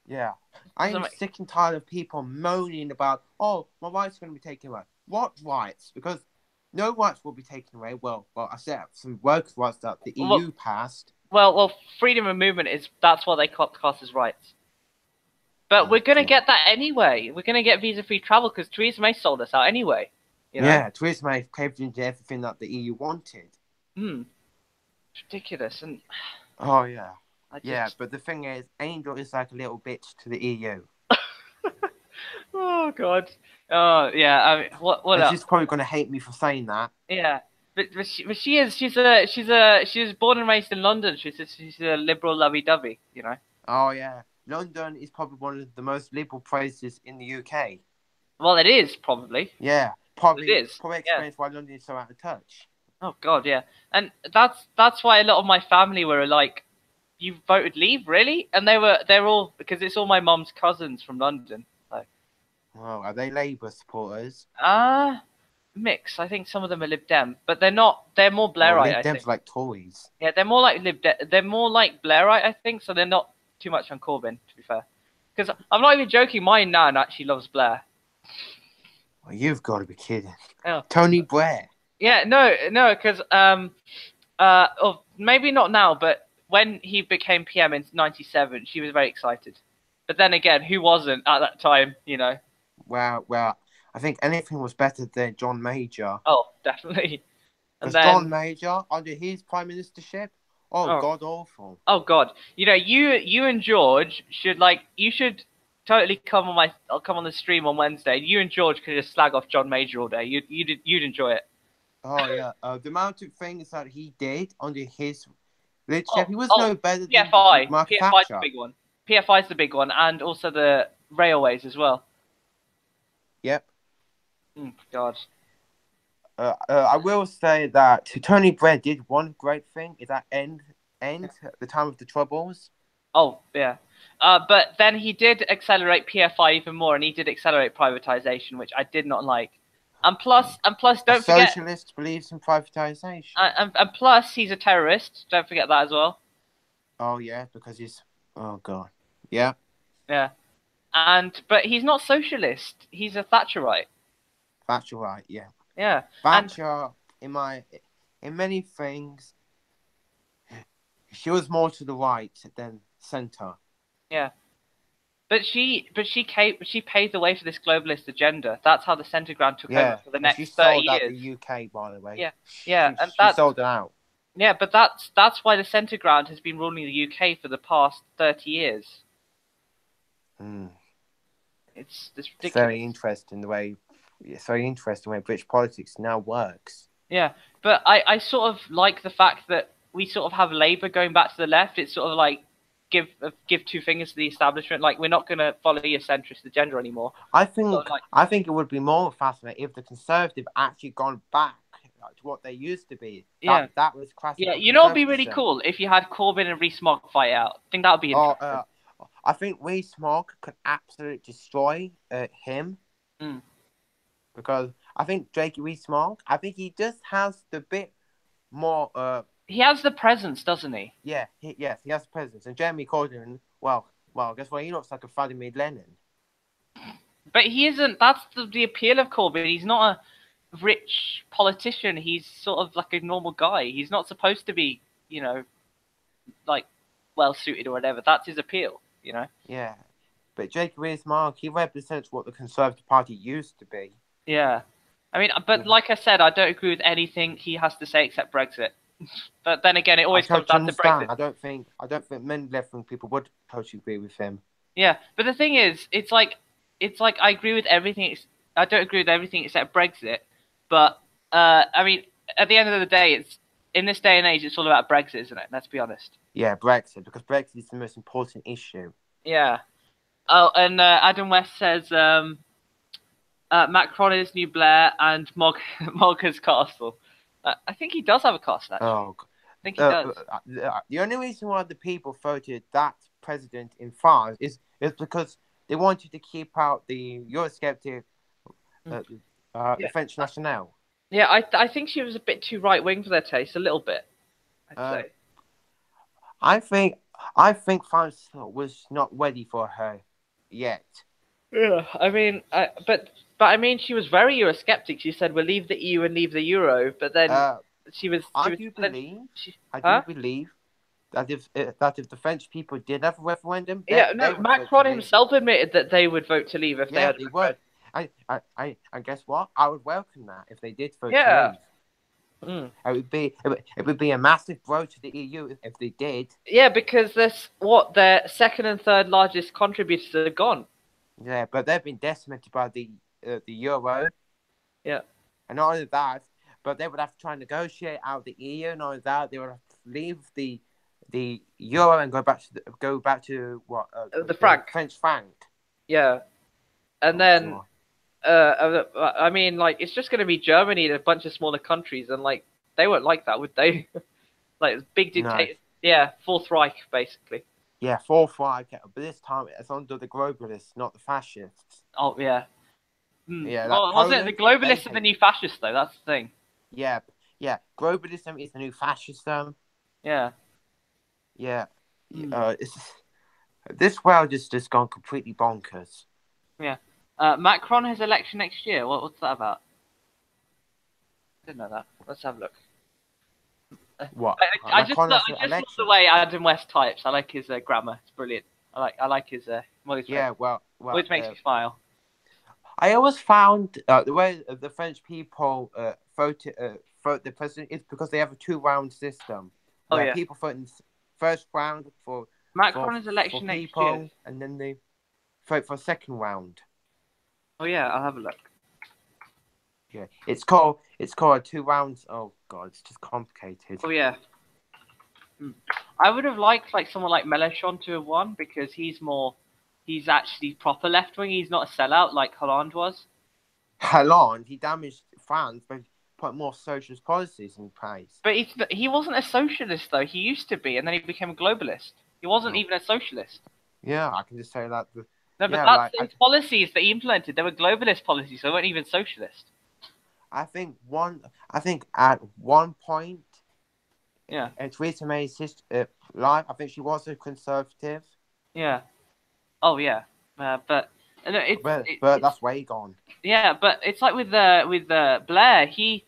Yeah. I am sick and tired of people moaning about, oh, my rights are going to be taken away. What rights? Because no rights will be taken away. Well, I said some workers' rights that the EU passed. Well, freedom of movement that's what they class as rights. But we're gonna get that anyway. We're gonna get visa-free travel because Theresa May sold us out anyway. You know? Yeah, Theresa May caved into everything that the EU wanted. It's ridiculous, and oh yeah, yeah. But the thing is, Angel is like a little bitch to the EU. Oh God. Oh yeah. I mean, what else? She's probably gonna hate me for saying that. Yeah, but she is. She was born and raised in London. She's a liberal lovey-dovey. You know. Oh yeah, London is probably one of the most liberal places in the UK. Well, it is probably. Yeah, probably. It is. Probably explains why London is so out of touch. Oh God, yeah, and that's why a lot of my family were like, "You voted Leave, really?" And they're all because it's all my mum's cousins from London. Like, oh, are they Labour supporters? Mix. I think some of them are Lib Dem, but they're not. They're more Blairite. Lib Dem's I think. like Tories. Yeah, they're more like They're more like Blairite, I think. So they're not too much on Corbyn, to be fair. Because I'm not even joking. My nan actually loves Blair. Well, you've got to be kidding. Oh. Tony Blair. Yeah, no, because maybe not now, but when he became PM in '97, she was very excited. But then again, who wasn't at that time? You know. Well, I think anything was better than John Major. Oh, definitely. Because John Major, under his prime ministership, god awful. Oh God, you know, you and George should totally come on the stream on Wednesday. You and George could just slag off John Major all day. You'd enjoy it. Oh yeah, the amount of things that he did under his leadership, he was no better than PFI. Margaret PFI's Thatcher. the big one. PFI's the big one, and also the railways as well. Yep. God. I will say that Tony Blair did one great thing, is that end the time of the Troubles. Oh yeah. But then he did accelerate PFI even more, and he did accelerate privatization, which I did not like. And plus, don't forget, socialist believes in privatization. And plus, he's a terrorist. Don't forget that as well. Oh yeah, because he's. Oh God. Yeah. Yeah. But he's not socialist. He's a Thatcherite. Thatcherite. Yeah. Yeah. Thatcher, in many things, she was more to the right than centre. Yeah. But she paved the way for this globalist agenda. That's how the centre ground took over for the next 30 years. She sold out the UK, by the way. Yeah, she sold it out. Yeah, but that's why the centre ground has been ruling the UK for the past 30 years. It's ridiculous. Very interesting the way British politics now works. Yeah, but I sort of like the fact that we sort of have Labour going back to the left. It's sort of like give two fingers to the establishment. Like, we're not going to follow your centrist agenda anymore. I think it would be more fascinating if the Conservative actually gone back to what they used to be. That was classic. Yeah, you know, it'd be really cool if you had Corbyn and Rees-Mogg fight out. I think that would be interesting. I think Rees-Mogg could absolutely destroy him. Because I think Jake Rees-Mogg, I think he just has the bit more. He has the presence, doesn't he? Yeah, he has the presence. And Jeremy Corbyn, well, guess what? He looks like a Vladimir Lenin. But he isn't. That's the appeal of Corbyn. He's not a rich politician. He's sort of like a normal guy. He's not supposed to be, you know, like well suited or whatever. That's his appeal, you know. Yeah, but Jacob Rees-Mogg, he represents what the Conservative Party used to be. Yeah, I mean, but like I said, I don't agree with anything he has to say except Brexit. But then again, it I always comes totally down to understand. Brexit. I don't think many left-wing people would totally agree with him. Yeah, but the thing is, it's like I agree with everything. I don't agree with everything except Brexit. But I mean, at the end of the day, it's in this day and age, it's all about Brexit, isn't it? Let's be honest. Yeah, Brexit, because Brexit is the most important issue. Yeah. Oh, and Adam West says Macron is New Blair and Mogger's Castle. I think he does have a castle, actually. Oh, I think he does. the only reason why the people voted that president in France is because they wanted to keep out the Eurosceptic the French National. Yeah, I think she was a bit too right wing for their taste, a little bit. I'd say. I think France was not ready for her yet. Yeah, I mean, but I mean, she was very Eurosceptic. She said we'll leave the EU and leave the euro, but then I do believe that if the French people did have a referendum, Macron himself admitted that they would vote to leave if they had. They would. I guess what? I would welcome that if they did vote Yeah. to leave. It would be a massive blow to the EU if they did. Yeah, because their second and third largest contributors are gone. Yeah, but they've been decimated by the euro. Yeah. And not only that, but they would have to try and negotiate out the EU. Not only that, they would have to leave the euro and go back to what the franc, French franc. Yeah, and then I mean, like, it's just going to be Germany and a bunch of smaller countries, and like they won't like that, would they? Like big dictators. No. Yeah, Fourth Reich, basically. Yeah, Fourth Reich, but this time it's under the globalists, not the fascists. Oh yeah. Yeah. Well, wasn't it the globalists are the new fascists, though? That's the thing. Yeah. Globalism is the new fascism. Yeah. Yeah. This world is just gone completely bonkers. Yeah. Macron has election next year. What's that about? I didn't know that. Let's have a look. What? I just love the way Adam West types. I like his grammar. It's brilliant. I like his always makes me smile. I always found the way the French people vote the president is because they have a 2-round system. People vote in first round for Macron's election next year, and then they vote for second round. Oh yeah, I'll have a look. Yeah, it's called 2 rounds. Oh god, it's just complicated. Oh yeah. I would have liked someone like Mélenchon to have won because he's actually proper left wing. He's not a sellout like Hollande was. Hollande, he damaged France by putting more socialist policies in place. But he wasn't a socialist though. He used to be, and then he became a globalist. He wasn't even a socialist. Yeah, I can just say that. No, but that's his policies that he implemented. They were globalist policies. They weren't even socialist. I think at one point, yeah, in Theresa May's life, I think she was a conservative. Yeah. Oh yeah, but that's way gone. Yeah, but it's like with Blair. He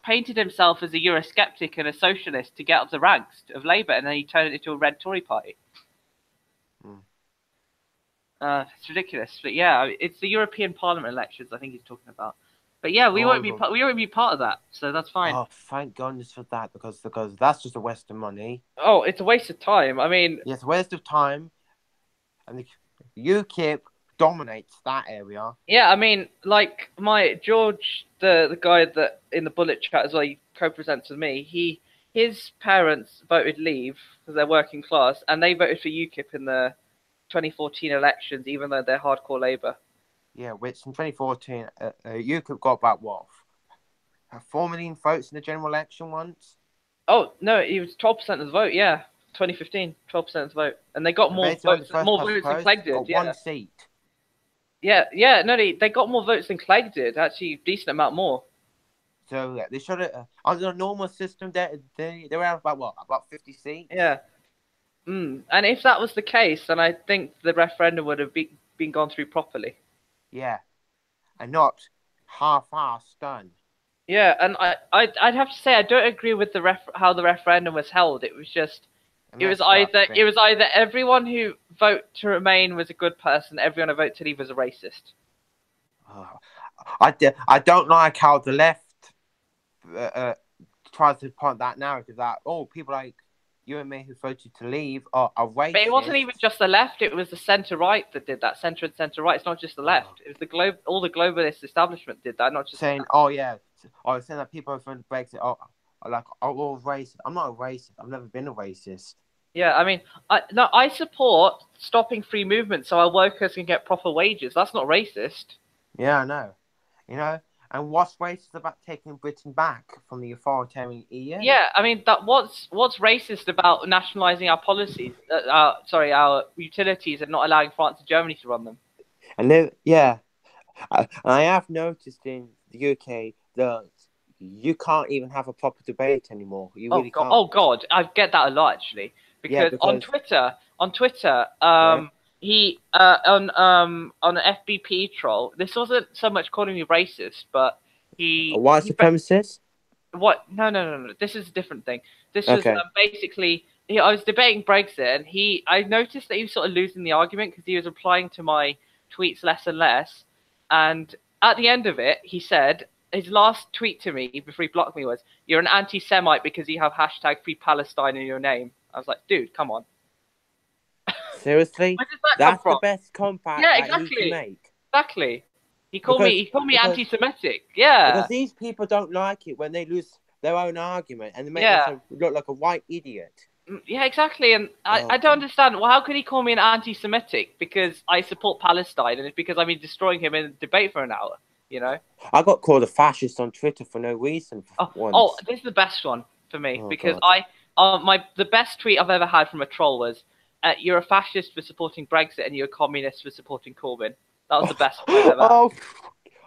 painted himself as a Eurosceptic and a socialist to get up the ranks of Labour, and then he turned it into a red Tory party. It's ridiculous, but yeah, it's the European Parliament elections. I think he's talking about. But yeah, we won't be part of that, so that's fine. Oh, thank goodness for that, because that's just a waste of money. Oh, it's a waste of time. I mean, it's a waste of time, and the UKIP dominates that area. Yeah, I mean, like my George, the guy that in the Bullet chat as well, he co-presents with me. His parents voted Leave because they're working class, and they voted for UKIP in the 2014 elections, even though they're hardcore Labour. Yeah, which in 2014, UKIP got about what, 4 million votes in the general election once. Oh no, it was 12% of the vote. Yeah, 2015, 12% of the vote, and they got more votes than Clegg did. One seat. Yeah, no, they got more votes than Clegg did. Actually, a decent amount more. So they should have under a normal system. They were about 50 seats. Yeah. And if that was the case, then I think the referendum would have been gone through properly. Yeah, and not half-assed done. Yeah, and I'd have to say I don't agree with how the referendum was held. It was just And It was that's what I either think. it was either everyone who vote to remain was a good person, everyone who vote to leave was a racist. Oh, I don't like how the left tries to point that narrative that people like you and me who voted to leave are racist. But it wasn't even just the left; it was the centre right that did that. Centre and centre right. It's not just the left. It was the all the globalist establishment did that, not just saying, saying that people from Brexit are all racist. I'm not a racist. I've never been a racist. Yeah, I mean, I support stopping free movement so our workers can get proper wages. That's not racist. Yeah, I know. You know, and what's racist about taking Britain back from the authoritarian EU? Yeah, I mean what's racist about nationalising our policies? Our utilities and not allowing France and Germany to run them. And I have noticed in the UK that you can't even have a proper debate anymore. You really can't. Oh God, I get that a lot actually. Because on Twitter, he on an FBP troll. This wasn't so much calling me racist, but a white supremacist. What? No. This is a different thing. This was basically. I was debating Brexit, and I noticed that he was sort of losing the argument because he was replying to my tweets less and less. And at the end of it, he said his last tweet to me before he blocked me was, "You're an anti-Semite because you have hashtag Free Palestine in your name." I was like, "Dude, come on." Seriously, Where does that that's come the from? best compact Yeah, that you can make. Exactly. He called me anti-Semitic. Yeah. Because these people don't like it when they lose their own argument and they make themselves look like a white idiot. Yeah, exactly. And I don't understand. Well, how could he call me an anti-Semitic because I support Palestine and it's because I've been destroying him in a debate for an hour? You know. I got called a fascist on Twitter for no reason. Oh, this is the best one for me because God. the best tweet I've ever had from a troll was, "You're a fascist for supporting Brexit and you're a communist for supporting Corbyn." That was the best one I've ever had.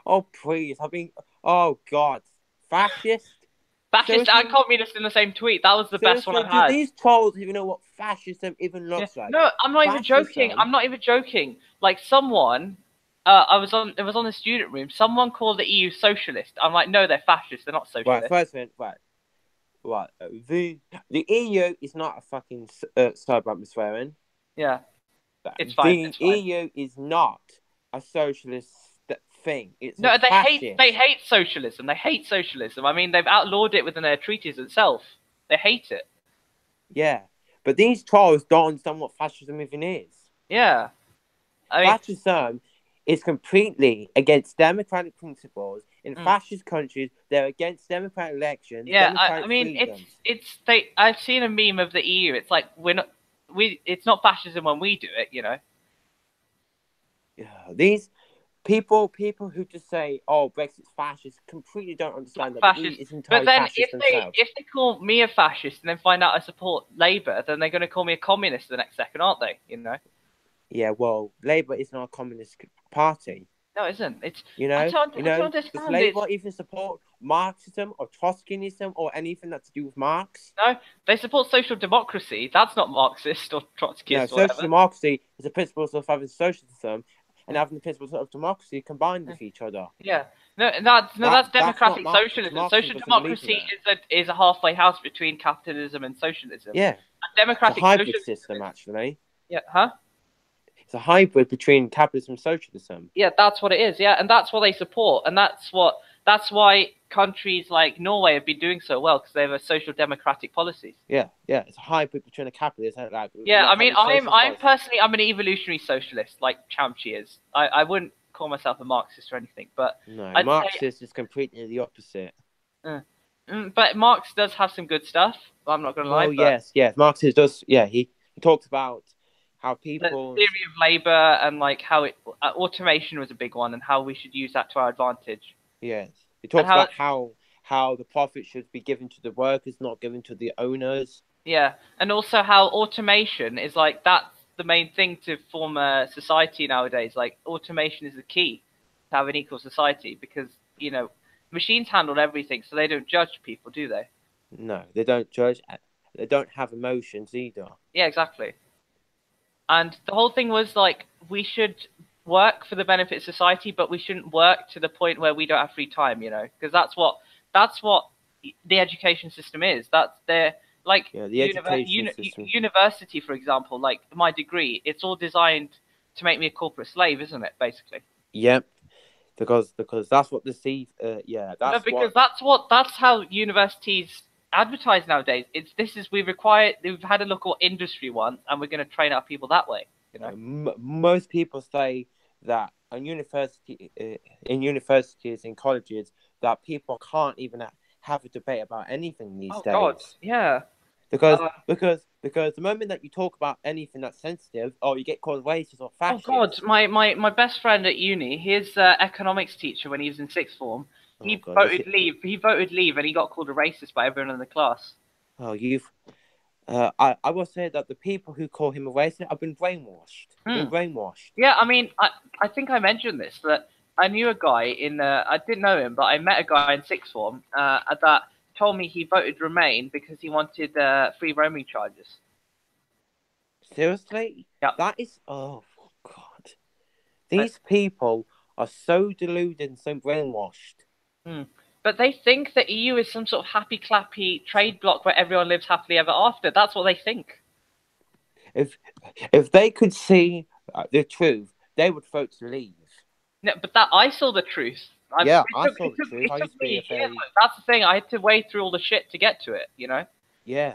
Oh, please! Oh God, fascist. Fascist and communist in the same tweet. That was the best one I've had. Do these trolls even know what fascism even looks like? No, I'm not even joking. I'm not even joking. Like someone, it was on the student room. Someone called the EU socialist. I'm like, no, they're fascist. They're not socialist. Right, first thing, right. The EU is not a fucking sorry about swearing. Yeah, it's fine. The EU is not a socialist thing. It's no, they fascist. hate socialism. They hate socialism. I mean, they've outlawed it within their treaties itself. They hate it. Yeah, but these trolls don't understand what fascism even is. Yeah, I mean, fascism is completely against democratic principles. In fascist countries, they're against democratic elections. Yeah, I mean, I've seen a meme of the EU. It's like it's not fascism when we do it, you know. Yeah, these people who just say, "Oh, Brexit's fascist," completely don't understand that the EU is entirely fascist themselves. If they call me a fascist and then find out I support Labour, then they're going to call me a communist the next second, aren't they? You know. Yeah, well, Labour is not a communist party. No, it isn't. It's I don't understand. Does Labour even support Marxism or Trotskyism or anything that's to do with Marx? No, they support social democracy. That's not Marxist or Trotskyist. No, social democracy is the principles of having socialism and having the principles of democracy combined with each other. Yeah. That's democratic socialism. Social democracy is a halfway house between capitalism and socialism. Yeah. Democratic it's a hybrid system, actually. Yeah, huh? It's a hybrid between capitalism and socialism. Yeah, that's what it is. Yeah, and that's what they support, and that's why countries like Norway have been doing so well because they have a social democratic policies. Yeah, it's a hybrid between a capitalist and I mean, I'm personally an evolutionary socialist, like Chomsky is. I wouldn't call myself a Marxist or anything, but no, Marxist is completely the opposite. But Marx does have some good stuff. I'm not going to lie. Oh yes, Marxist does. Yeah, he talks about how people the theory of labor and like how automation was a big one and how we should use that to our advantage. Yes, he talks about how the profit should be given to the workers, not given to the owners. Yeah, and also how automation is like that's the main thing to form a society nowadays. Like automation is the key to have an equal society because machines handle everything, so they don't judge people, do they? No, they don't judge. They don't have emotions either. Yeah, exactly. And the whole thing was like we should work for the benefit of society, but we shouldn't work to the point where we don't have free time, because that's what the education system is. That's Like Yeah, the education system. university, for example, like my degree, it's all designed to make me a corporate slave, isn't it? Basically. Yep. Because that's what the yeah, No, that's because what. that's how universities advertise nowadays. We've had a look at what industry wants, and we're going to train our people that way. You know. Most people say that in universities, in colleges, that people can't even have a debate about anything these Oh days. God, yeah. Because the moment that you talk about anything that's sensitive, you get called racist or Oh fascist. God, my best friend at uni, his economics teacher when he was in sixth form, he Oh, God, voted leave. He voted leave, and he got called a racist by everyone in the class. Oh, I will say that the people who call him a racist have been brainwashed. Yeah, I mean, I think I mentioned this, that I knew a guy I didn't know him, but I met a guy in sixth form that told me he voted Remain because he wanted free roaming charges. Seriously? Yeah. That is, oh God. These people are so deluded and so brainwashed. But they think that EU is some sort of happy clappy trade bloc where everyone lives happily ever after. That's what they think. If they could see the truth, they would vote to leave. No, but I saw the truth. I saw the truth. I used to be a year, that's the thing. I had to wade through all the shit to get to it. You know. Yeah,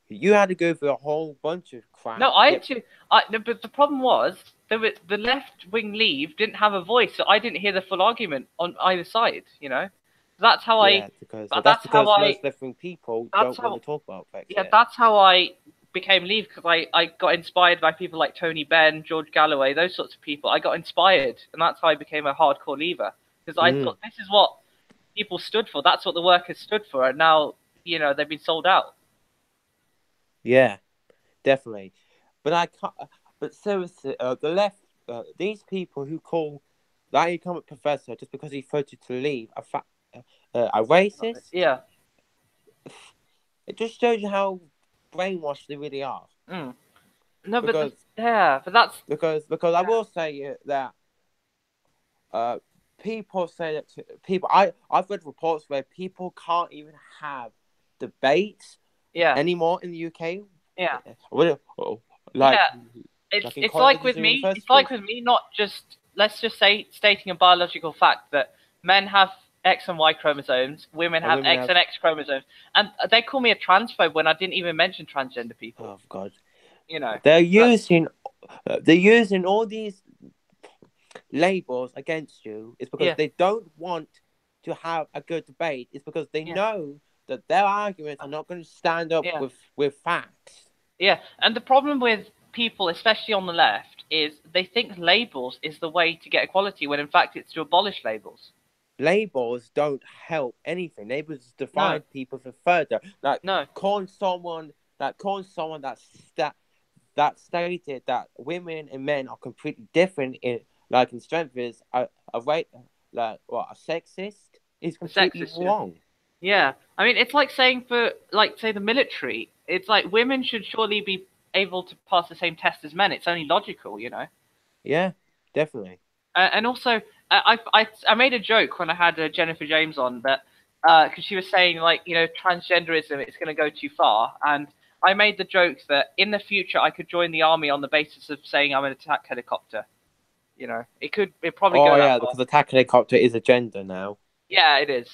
you had to go through a whole bunch of crap. No, I had to. No, but the problem was the left wing leave didn't have a voice, so I didn't hear the full argument on either side. You know. That's how because most left wing people don't want to talk about Brexit. Yeah, that's how I became leave, because I got inspired by people like Tony Benn, George Galloway, those sorts of people. I got inspired, and that's how I became a hardcore leaver, because I thought this is what people stood for. That's what the workers stood for, and now they've been sold out. Yeah, definitely. But I can't. But seriously, the left, these people who call that economic professor just because he voted to leave a racist. Yeah. It just shows you how brainwashed they really are. No, because I will say that people say that people. I've read reports where people can't even have debates anymore in the UK. Yeah. It's like with me. It's like with me. Not just, let's just say, stating a biological fact that men have X and Y chromosomes, women have X and X chromosomes, and they call me a transphobe when I didn't even mention transgender people. Oh God! They're using all these labels against you. It's because they don't want to have a good debate. It's because they know that their arguments are not going to stand up with facts. Yeah, and the problem with people, especially on the left, is they think labels is the way to get equality, when in fact it's to abolish labels. Labels don't help anything. Labels divide people further. Calling someone that stated that women and men are completely different in strength is a sexist is completely wrong. Yeah, I mean, it's like saying for, say, the military, it's like women should surely be able to pass the same test as men. It's only logical, Yeah, definitely. And also, I made a joke when I had Jennifer James on that, because she was saying, transgenderism, it's going to go too far. And I made the joke that in the future I could join the army on the basis of saying I'm an attack helicopter. It probably go that far. Because attack helicopter is a gender now. Yeah, it is.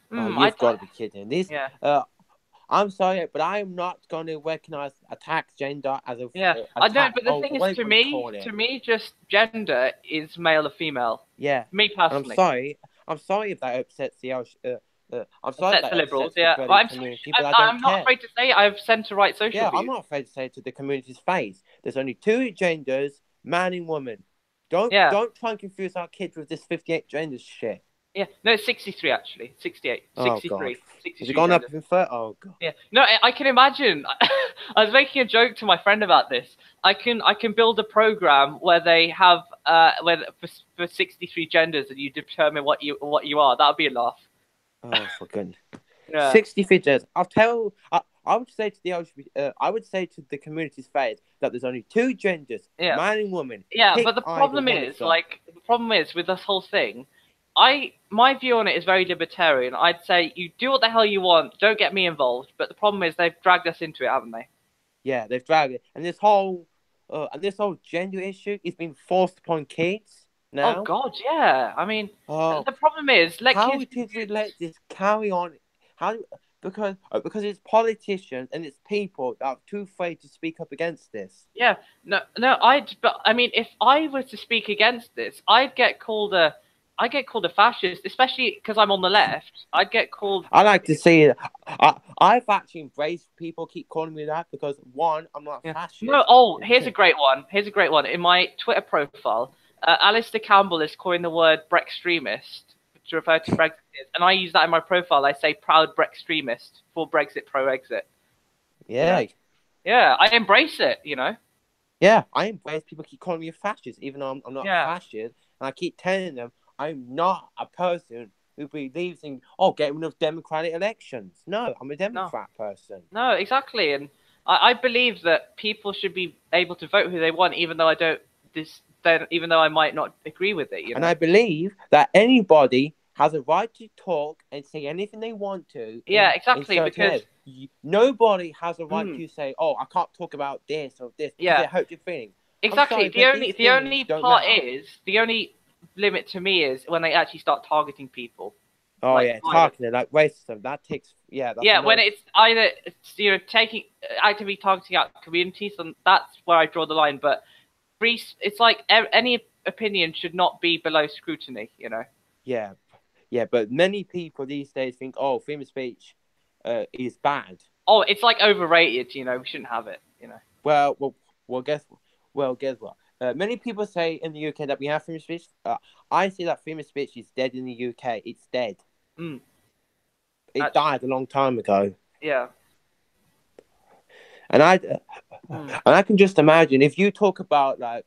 You've got to be kidding. I'm sorry, but I'm not going to recognize attack gender as a I don't. But the thing is, to me, just gender is male or female. Yeah, me personally. I'm sorry if that upsets the. I'm sorry if that the liberals. upsets the community, but I'm not afraid to say I've centre-right social. Yeah, I'm not afraid to say to the community's face. There's only two genders, man and woman. Don't try and confuse our kids with this 58 genders shit. Yeah, no, it's 63 actually. 68. 63. 63 Has it gone up even further? Oh God. Yeah. No, I can imagine. I was making a joke to my friend about this. I can build a program where they have for 63 genders, and you determine what you are. That would be a laugh. Oh, for goodness. 63 genders. I would say to the community's face that there's only two genders, man and woman. Yeah, but the problem is with this whole thing, my view on it is very libertarian. I'd say you do what the hell you want, don't get me involved. But the problem is they've dragged us into it, haven't they? Yeah, they've dragged it, and this whole gender issue is being forced upon kids Oh now. God, yeah. I mean, Oh, the problem is, let how kids. did we let this carry on? Because it's politicians and it's people that are too afraid to speak up against this. Yeah, no, but I mean, if I were to speak against this, I'd get called a fascist, especially because I'm on the left. I'd get called. I like to see it. I've actually embraced people keep calling me that because one, I'm not a fascist. No, oh, here's a great one. Here's a great one. In my Twitter profile, Alistair Campbell is calling the word Brextremist to refer to Brexit, and I use that in my profile. I say proud Brextremist for Brexit, pro exit. Yeah. Yeah, I embrace it. Yeah, I embrace people keep calling me a fascist, even though I'm not a Yeah. fascist, and I keep telling them I'm not a person who believes in getting rid of democratic elections. No, I'm a Democrat person. No, exactly, and I believe that people should be able to vote who they want, even though even though I might not agree with it. And I believe that anybody has a right to talk and say anything they want to. Yeah, exactly, in because nobody has a right to say, "Oh, I can't talk about this or this," because it hurts your feelings. Exactly. The only limit to me is when they actually start targeting people. Oh like targeting like racism. That takes that's when it's either actively targeting out communities, and that's where I draw the line. But it's like any opinion should not be below scrutiny. Yeah, but many people these days think, freedom of speech is bad. Oh, it's like overrated. We shouldn't have it. Well, guess what? Many people say in the UK that we have freedom of speech. I say that freedom of speech is dead in the UK. It's dead. It died a long time ago. Yeah. And I can just imagine if you talk about like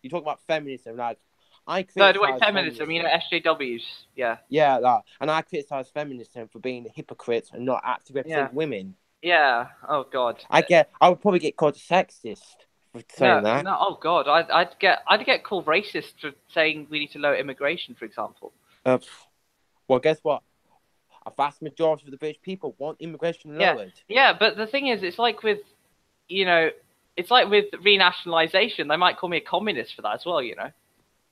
you talk about feminism, like I criticize third way feminism, SJWs. Yeah. Yeah, and I criticize feminism for being hypocrites and not actually representing women. Yeah. Oh God. I would probably get called a sexist for saying that. No. Oh God. I'd get called racist for saying we need to lower immigration, for example. Well, guess what? A vast majority of the British people want immigration lowered. Yeah, but the thing is, it's like with renationalization. They might call me a communist for that as well.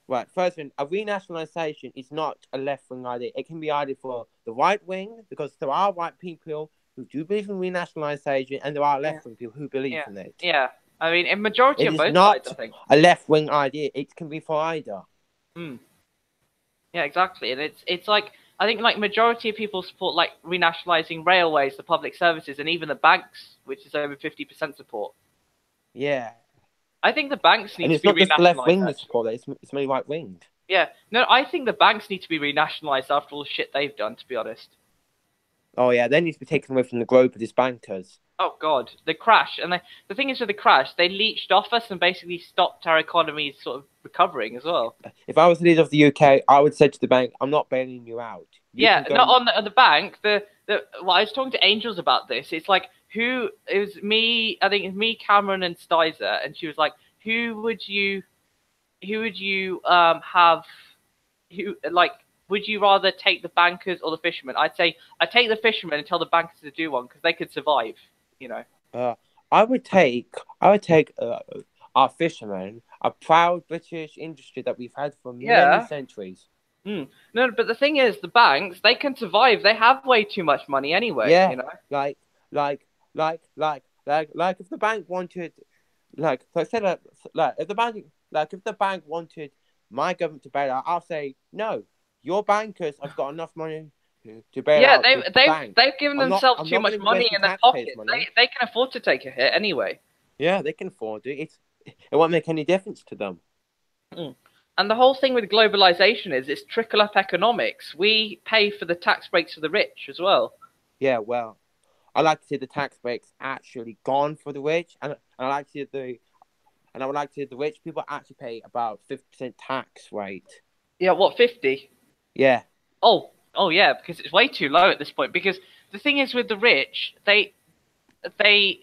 Right. First thing, a renationalization is not a left-wing idea. It can be either for the right wing, because there are white people who do believe in renationalization, and there are left-wing people who believe in it. Yeah. I mean, in majority of both sides, I think. A left-wing idea. It can be for either. Yeah, exactly. And it's like, I think like majority of people support like renationalizing railways, the public services, and even the banks, which is over 50% support. Yeah. I think the banks need to be renationalized. And it's not just the left wing that support it, it's mainly right winged. Yeah. No, I think the banks need to be renationalized after all the shit they've done, to be honest. Oh yeah, they need to be taken away from the growth of these bankers. Oh God, the crash. And the thing is with the crash, they leached off us and basically stopped our economy sort of recovering as well. If I was the leader of the UK, I would say to the bank, I'm not bailing you out. On the bank, I was talking to Angels about this. It's like, it was me, I think it's me, Cameron, and Stizer, and she was like, would you rather take the bankers or the fishermen? I'd say I'd take the fishermen and tell the bankers to do one because they could survive, I would take our fishermen, a proud British industry that we've had for many centuries. No, but the thing is, the banks, they can survive. They have way too much money anyway. Yeah, like if the bank wanted, if the bank wanted my government to bail out, I'll say no. Your bankers have got enough money to bail out. Yeah, they've given themselves too much money in their pockets. They can afford to take a hit anyway. Yeah, they can afford it. It won't make any difference to them. And the whole thing with globalization is it's trickle-up economics. We pay for the tax breaks for the rich as well. Yeah, well, I like to see the tax breaks actually gone for the rich, and I like to see I would like to see the rich people actually pay about 50% tax rate. Yeah, what, 50? Yeah. Oh yeah, because it's way too low at this point. Because the thing is with the rich, they I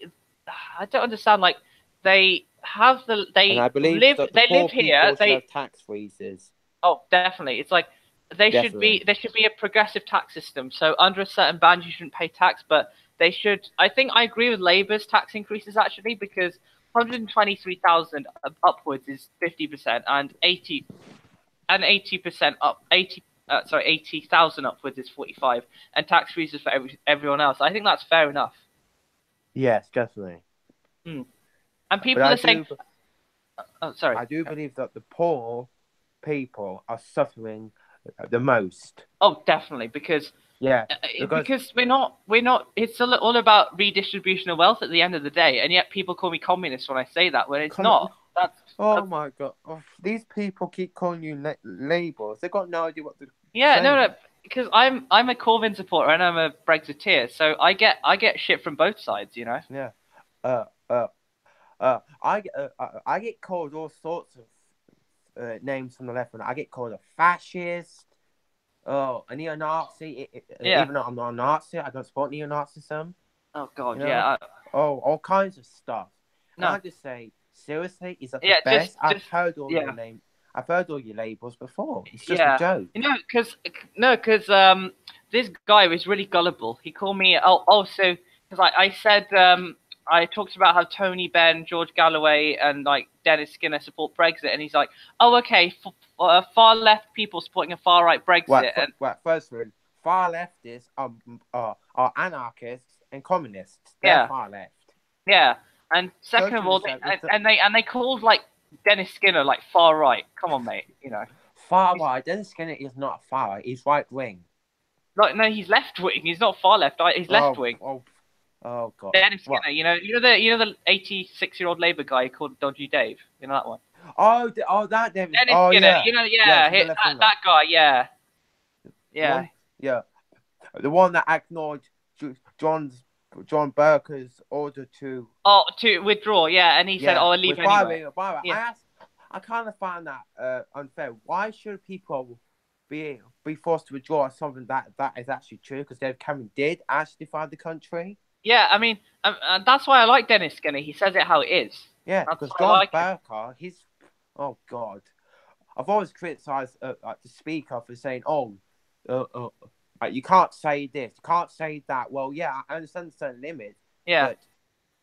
don't understand. Like they have they and I believe live that they live here. They have tax freezes. Oh, definitely. It's like There Definitely. should be a progressive tax system. So under a certain band, you shouldn't pay tax, but they should. I think I agree with Labour's tax increases actually, because 123,000 upwards is 50%, and 80% up 80,000 upwards is 45, and tax freezes for everyone else. I think that's fair enough. Yes, definitely. And But people are saying, oh, sorry. I do believe that the poor people are suffering the most. Oh, definitely, because Because we're not it's all about redistribution of wealth at the end of the day, and yet people call me communist when I say that, when it's not. my god, these people keep calling you labels. They've got no idea what they're Yeah, saying. no, because I'm a Corbyn supporter and I'm a Brexiteer, so I get shit from both sides, you know. Yeah. I get called all sorts of names from the left, and I get called a fascist, a neo-Nazi. Even though I'm not a Nazi, I don't support neo-Nazism. Oh God, You know? yeah. All kinds of stuff. No. And I just say, seriously, is that the Yeah, best? I've just heard all yeah. your names. I've heard all your labels before. It's just Yeah. a joke. You know, because this guy was really gullible. He called me also because I said I talked about how Tony Benn, George Galloway, and like Dennis Skinner support Brexit, and he's like, oh, okay, far left people supporting a far right Brexit. First of all, far leftists are anarchists and communists. They're far left. Yeah, and second of all, they called like Dennis Skinner like far right. Come on, mate. You know, far right. Dennis Skinner is not far right. He's right wing. Like no, he's left wing. He's not far left. He's left wing. Oh God. Dennis Skinner. You know the 86-year-old Labour guy called Dodgy Dave. You know that one. That David. Dennis Skinner. Yeah. That guy. Yeah. The one that ignored John Burke's order to withdraw. Yeah, and he said, "Oh, I'll leave anyway." I kind of find that unfair. Why should people be forced to withdraw something that is actually true? Because David Cameron did actually find the country. Yeah, I mean, that's why I like Dennis Skinner. He says it how it is. Yeah, because John Burke, oh God, I've always criticised the speaker for saying, you can't say this, you can't say that. Well, yeah, I understand certain limits. Yeah,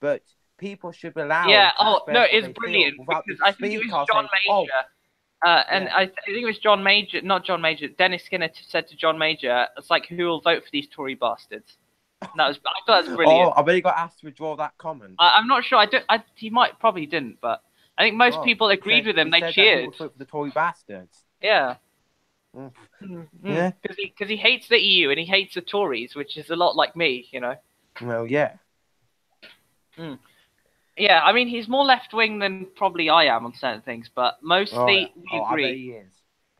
but people should be allowed. Yeah. It's brilliant because I think it was John Major. I think it was John Major, not John Major. Dennis Skinner said to John Major, "It's like who will vote for these Tory bastards." And I thought that was brilliant. I bet he got asked to withdraw that comment. I'm not sure. He probably didn't, but I think most people agreed with him. They cheered. For the Tory bastards. Yeah. Yeah. Because he hates the EU and he hates the Tories, which is a lot like me, you know. Well, yeah. Yeah, I mean, he's more left-wing than probably I am on certain things, but mostly we agree. I bet he is.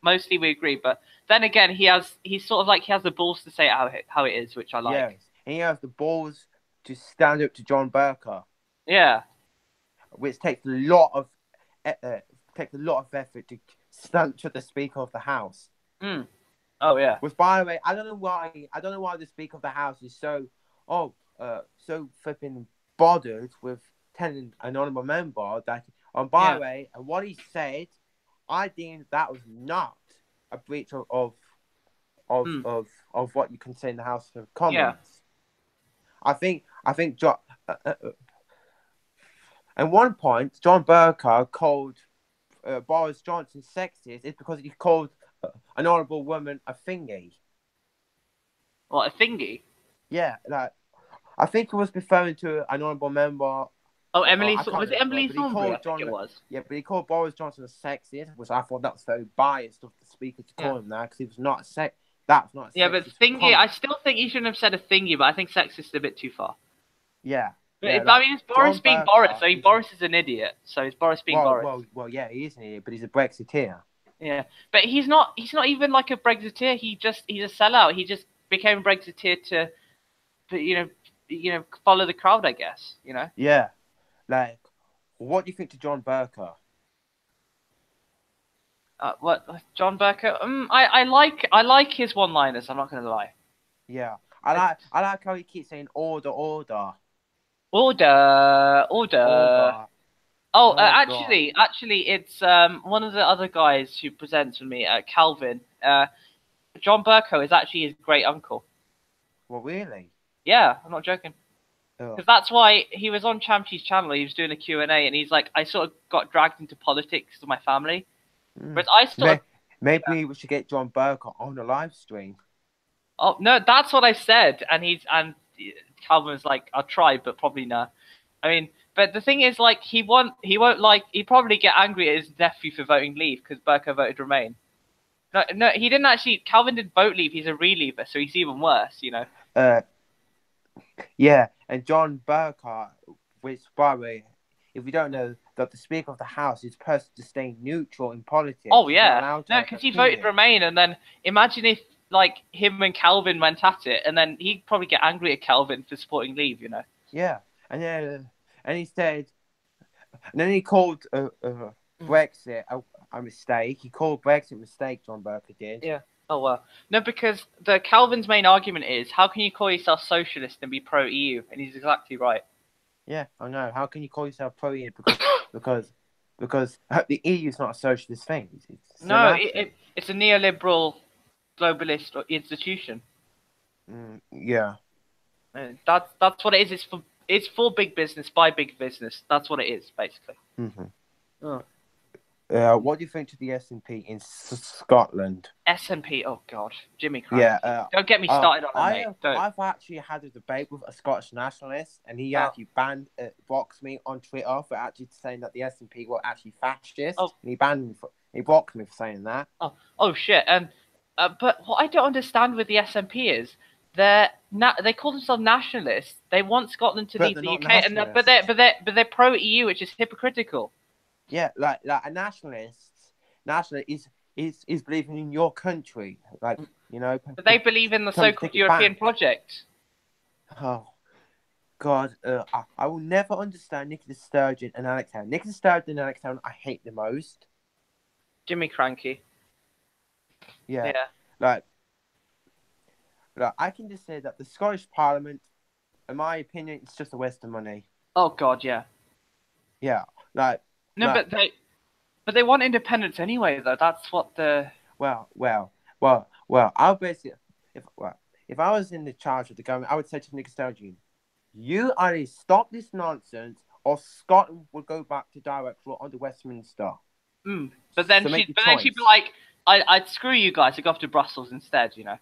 Mostly we agree, but then again, he's sort of like he has the balls to say it how it is, which I like. Yes, and he has the balls to stand up to John Burke. Yeah. Which takes a lot of effort to stand to the Speaker of the House. Oh yeah. Which, by the way, I don't know why the Speaker of the House is so flipping bothered with telling an honourable member that. And by the way, and what he said, I deemed that was not a breach of what you can say in the House of Commons. Yeah. I think at one point John Burke called Boris Johnson sexist is because he called an honourable woman a thingy. What, a thingy? Yeah, like I think he was referring to an honourable member. Oh, Emily. Was it Emily Thornberry? I think it was. Yeah, but he called Boris Johnson a sexist, which I thought that was very biased of the Speaker to call him that because he was not a sex. That's not a yeah, but thingy. Comment. I still think he shouldn't have said a thingy, but I think sexist is a bit too far. Yeah. But I mean, it's Boris being Boris. I mean, Boris is an idiot, so it's Boris being Boris. Well, yeah, he is an idiot, but he's a Brexiteer. Yeah, but he's not even like a Brexiteer. He's a sellout. He just became a Brexiteer to follow the crowd, I guess. You know. Yeah, like, what do you think to John Burke? What John Burke? I like his one-liners. I'm not gonna lie. Yeah, I like how he keeps saying order, order. Order. Oh, actually, it's one of the other guys who presents with me, Calvin. John Burko is actually his great uncle. Well, really? Yeah, I'm not joking. Oh. Because that's why he was on Champy's channel. He was doing a Q&A, and he's like, I sort of got dragged into politics with my family. Whereas I sort of, Maybe we should get John Burke on a live stream. oh no, that's what I said, and Calvin's like, I'll try, but probably no. I mean, but the thing is, like, he'd probably get angry at his nephew for voting Leave because Burko voted Remain. No, he didn't actually. Calvin didn't vote Leave. He's a reliever, so he's even worse, you know. Yeah, and John Burkhart, which, by the way, if you don't know, that the Speaker of the House is supposed to stay neutral in politics. Oh yeah, no, because he voted Remain, and then imagine if like him and Calvin went at it, and then he'd probably get angry at Calvin for supporting Leave, you know. Yeah, and he said, and then he called Brexit a mistake. He called Brexit a mistake. John Burke did. Yeah. Oh well, no, because the Calvin's main argument is, how can you call yourself socialist and be pro EU? And he's exactly right. Yeah, I know. How can you call yourself pro EU? Because the EU is not a socialist thing. It's a neoliberal globalist institution. Yeah. That's what it is. It's for big business by big business. That's what it is, basically. Mm-hmm. Oh. What do you think to the SNP in Scotland? SNP, oh god, Jimmy Crank. Yeah. Don't get me started on it, mate. Don't. I've actually had a debate with a Scottish nationalist, and he actually blocked me on Twitter for actually saying that the SNP were actually fascist. Oh. And he blocked me for saying that. Oh shit. And but what I don't understand with the SNP is they call themselves nationalists. They want Scotland to leave the UK, but they're pro EU, which is hypocritical. Yeah, like a nationalist is believing in your country, like, you know. But they believe in the so-called European project. Oh, God, I will never understand Nicola Sturgeon and Alex Town. Nicola Sturgeon and Alex Town I hate the most. Jimmy Cranky. Yeah. Like, I can just say that the Scottish Parliament, in my opinion, it's just a waste of money. Oh God, yeah. Yeah, like. No, but they want independence anyway, though. That's what the. Well. I'll basically, if I was in the charge of the government, I would say to Nicola Sturgeon, you either stop this nonsense, or Scotland will go back to direct rule under Westminster. But then she'd be like, I'd screw you guys. I'd go off to Brussels instead, you know.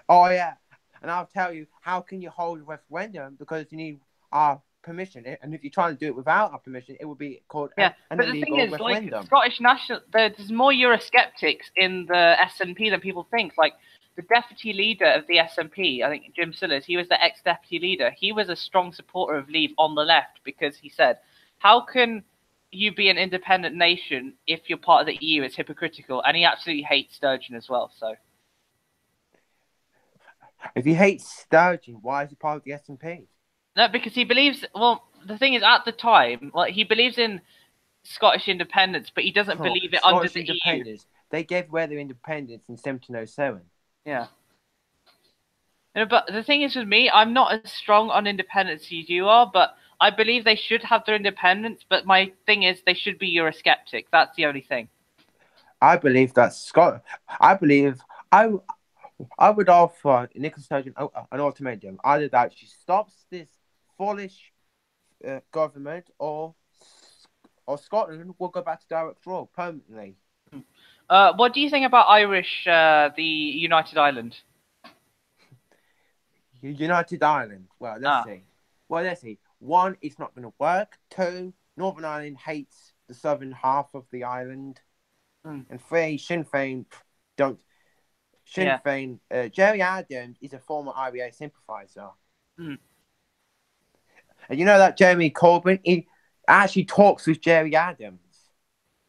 Oh yeah, and I'll tell you, how can you hold a referendum, because you need our permission, and if you're trying to do it without our permission, it would be called an illegal referendum. Like, Scottish national, there's more Eurosceptics in the SNP than people think. Like the deputy leader of the SNP, I think Jim Sillars, he was the ex-deputy leader. He was a strong supporter of Leave on the left, because he said, how can you be an independent nation if you're part of the EU? It's hypocritical. And he absolutely hates Sturgeon as well. So if he hates Sturgeon, why is he part of the SNP? No, because he believes. Well, the thing is, at the time, like, he believes in Scottish independence, but he doesn't believe it under the EU. They gave away their independence in 1707. Yeah. No, but the thing is, with me, I'm not as strong on independence as you are, but I believe they should have their independence. But my thing is, they should be Eurosceptic. That's the only thing. I believe that I would offer Nicola Sturgeon an ultimatum: either that she stops this foolish government, or Scotland will go back to direct rule permanently. What do you think about Irish, the United Ireland? United Ireland. Well, let's see. One, it's not going to work. Two, Northern Ireland hates the southern half of the island. And three, Sinn Féin don't. Sinn Féin. Jerry Adams is a former IBA sympathiser. And you know that Jeremy Corbyn, he actually talks with Jerry Adams.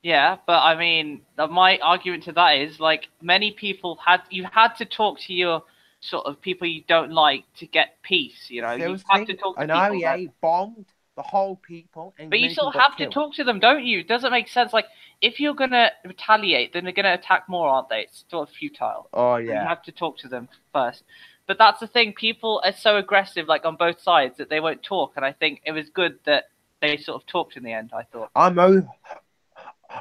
Yeah, but I mean, my argument to that is, like, many people you had to talk to your sort of people you don't like to get peace, you know. You have to talk to people. An IBA bombed the whole people. But you still have to talk to them, don't you? It doesn't make sense. Like, if you're going to retaliate, then they're going to attack more, aren't they? It's sort of futile. Oh, yeah. You have to talk to them first. But that's the thing. People are so aggressive, like, on both sides, that they won't talk. And I think it was good that they sort of talked in the end, I thought.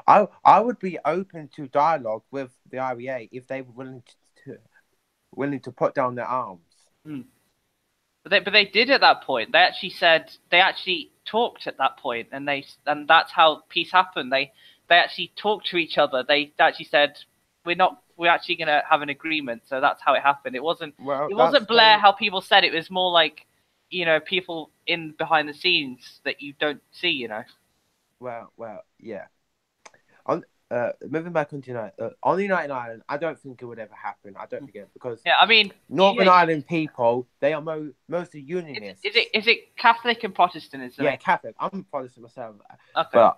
I would be open to dialogue with the IBA if they were willing willing to put down their arms. But they did at that point. They actually talked at that point, and that's how peace happened. They actually talked to each other. They actually said, we're actually gonna have an agreement. So that's how it happened. It wasn't Blair how people said it. Was more like, people in behind the scenes that you don't see. Well, yeah. Moving back onto on the United Island, I don't think it would ever happen. I don't think it, because Northern Ireland people, they are mostly unionists. Is it Catholic and Protestant? Is it? Yeah, Catholic. I'm a Protestant myself. Okay.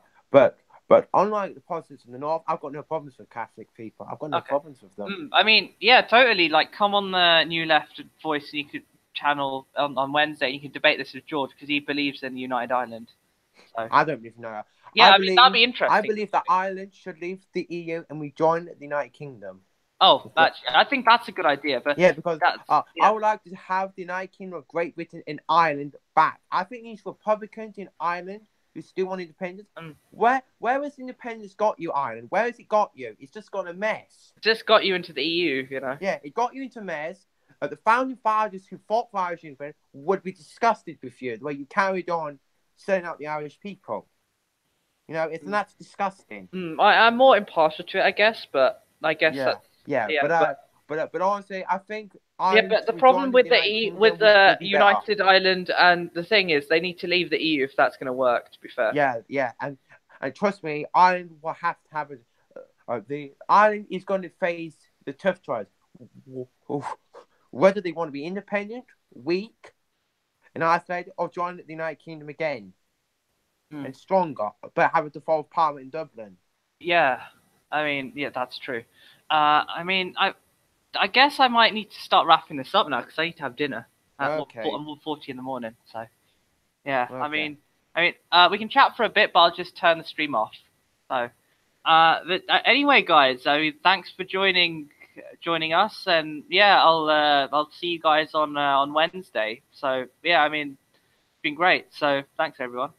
But unlike the Protestants in the North, I've got no problems with Catholic people. I've got no problems with them. Yeah, totally. Like, come on the New Left Voice, and you could channel on Wednesday. You can debate this with George because he believes in the United Island. So. I don't even know. Yeah, that'd be interesting. I believe that Ireland should leave the EU and we join the United Kingdom. Oh, I think that's a good idea. But yeah, because I would like to have the United Kingdom of Great Britain and Ireland back. I think these Republicans in Ireland who still want independence. Where has independence got you, Ireland? Where has it got you? It's just got a mess. Just got you into the EU, Yeah, it got you into a mess. The founding fathers who fought for Irish independence would be disgusted with you the way you carried on selling out the Irish people. Isn't that disgusting? I'm more impartial to it, I guess, but I guess but honestly, I think but the problem with the United Island and the thing is they need to leave the EU if that's going to work. To be fair. Yeah, and trust me, Ireland will have to have the Ireland is going to face the tough choice whether they want to be independent, weak, and isolated, or join the United Kingdom again. And stronger, but have a devolved parliament in Dublin. Yeah, that's true. I guess I might need to start wrapping this up now because I need to have dinner at 1:40 in the morning. So, yeah, okay. We can chat for a bit, but I'll just turn the stream off. So, anyway, guys, thanks for joining us, and yeah, I'll see you guys on Wednesday. So, yeah, it's been great. So, thanks everyone.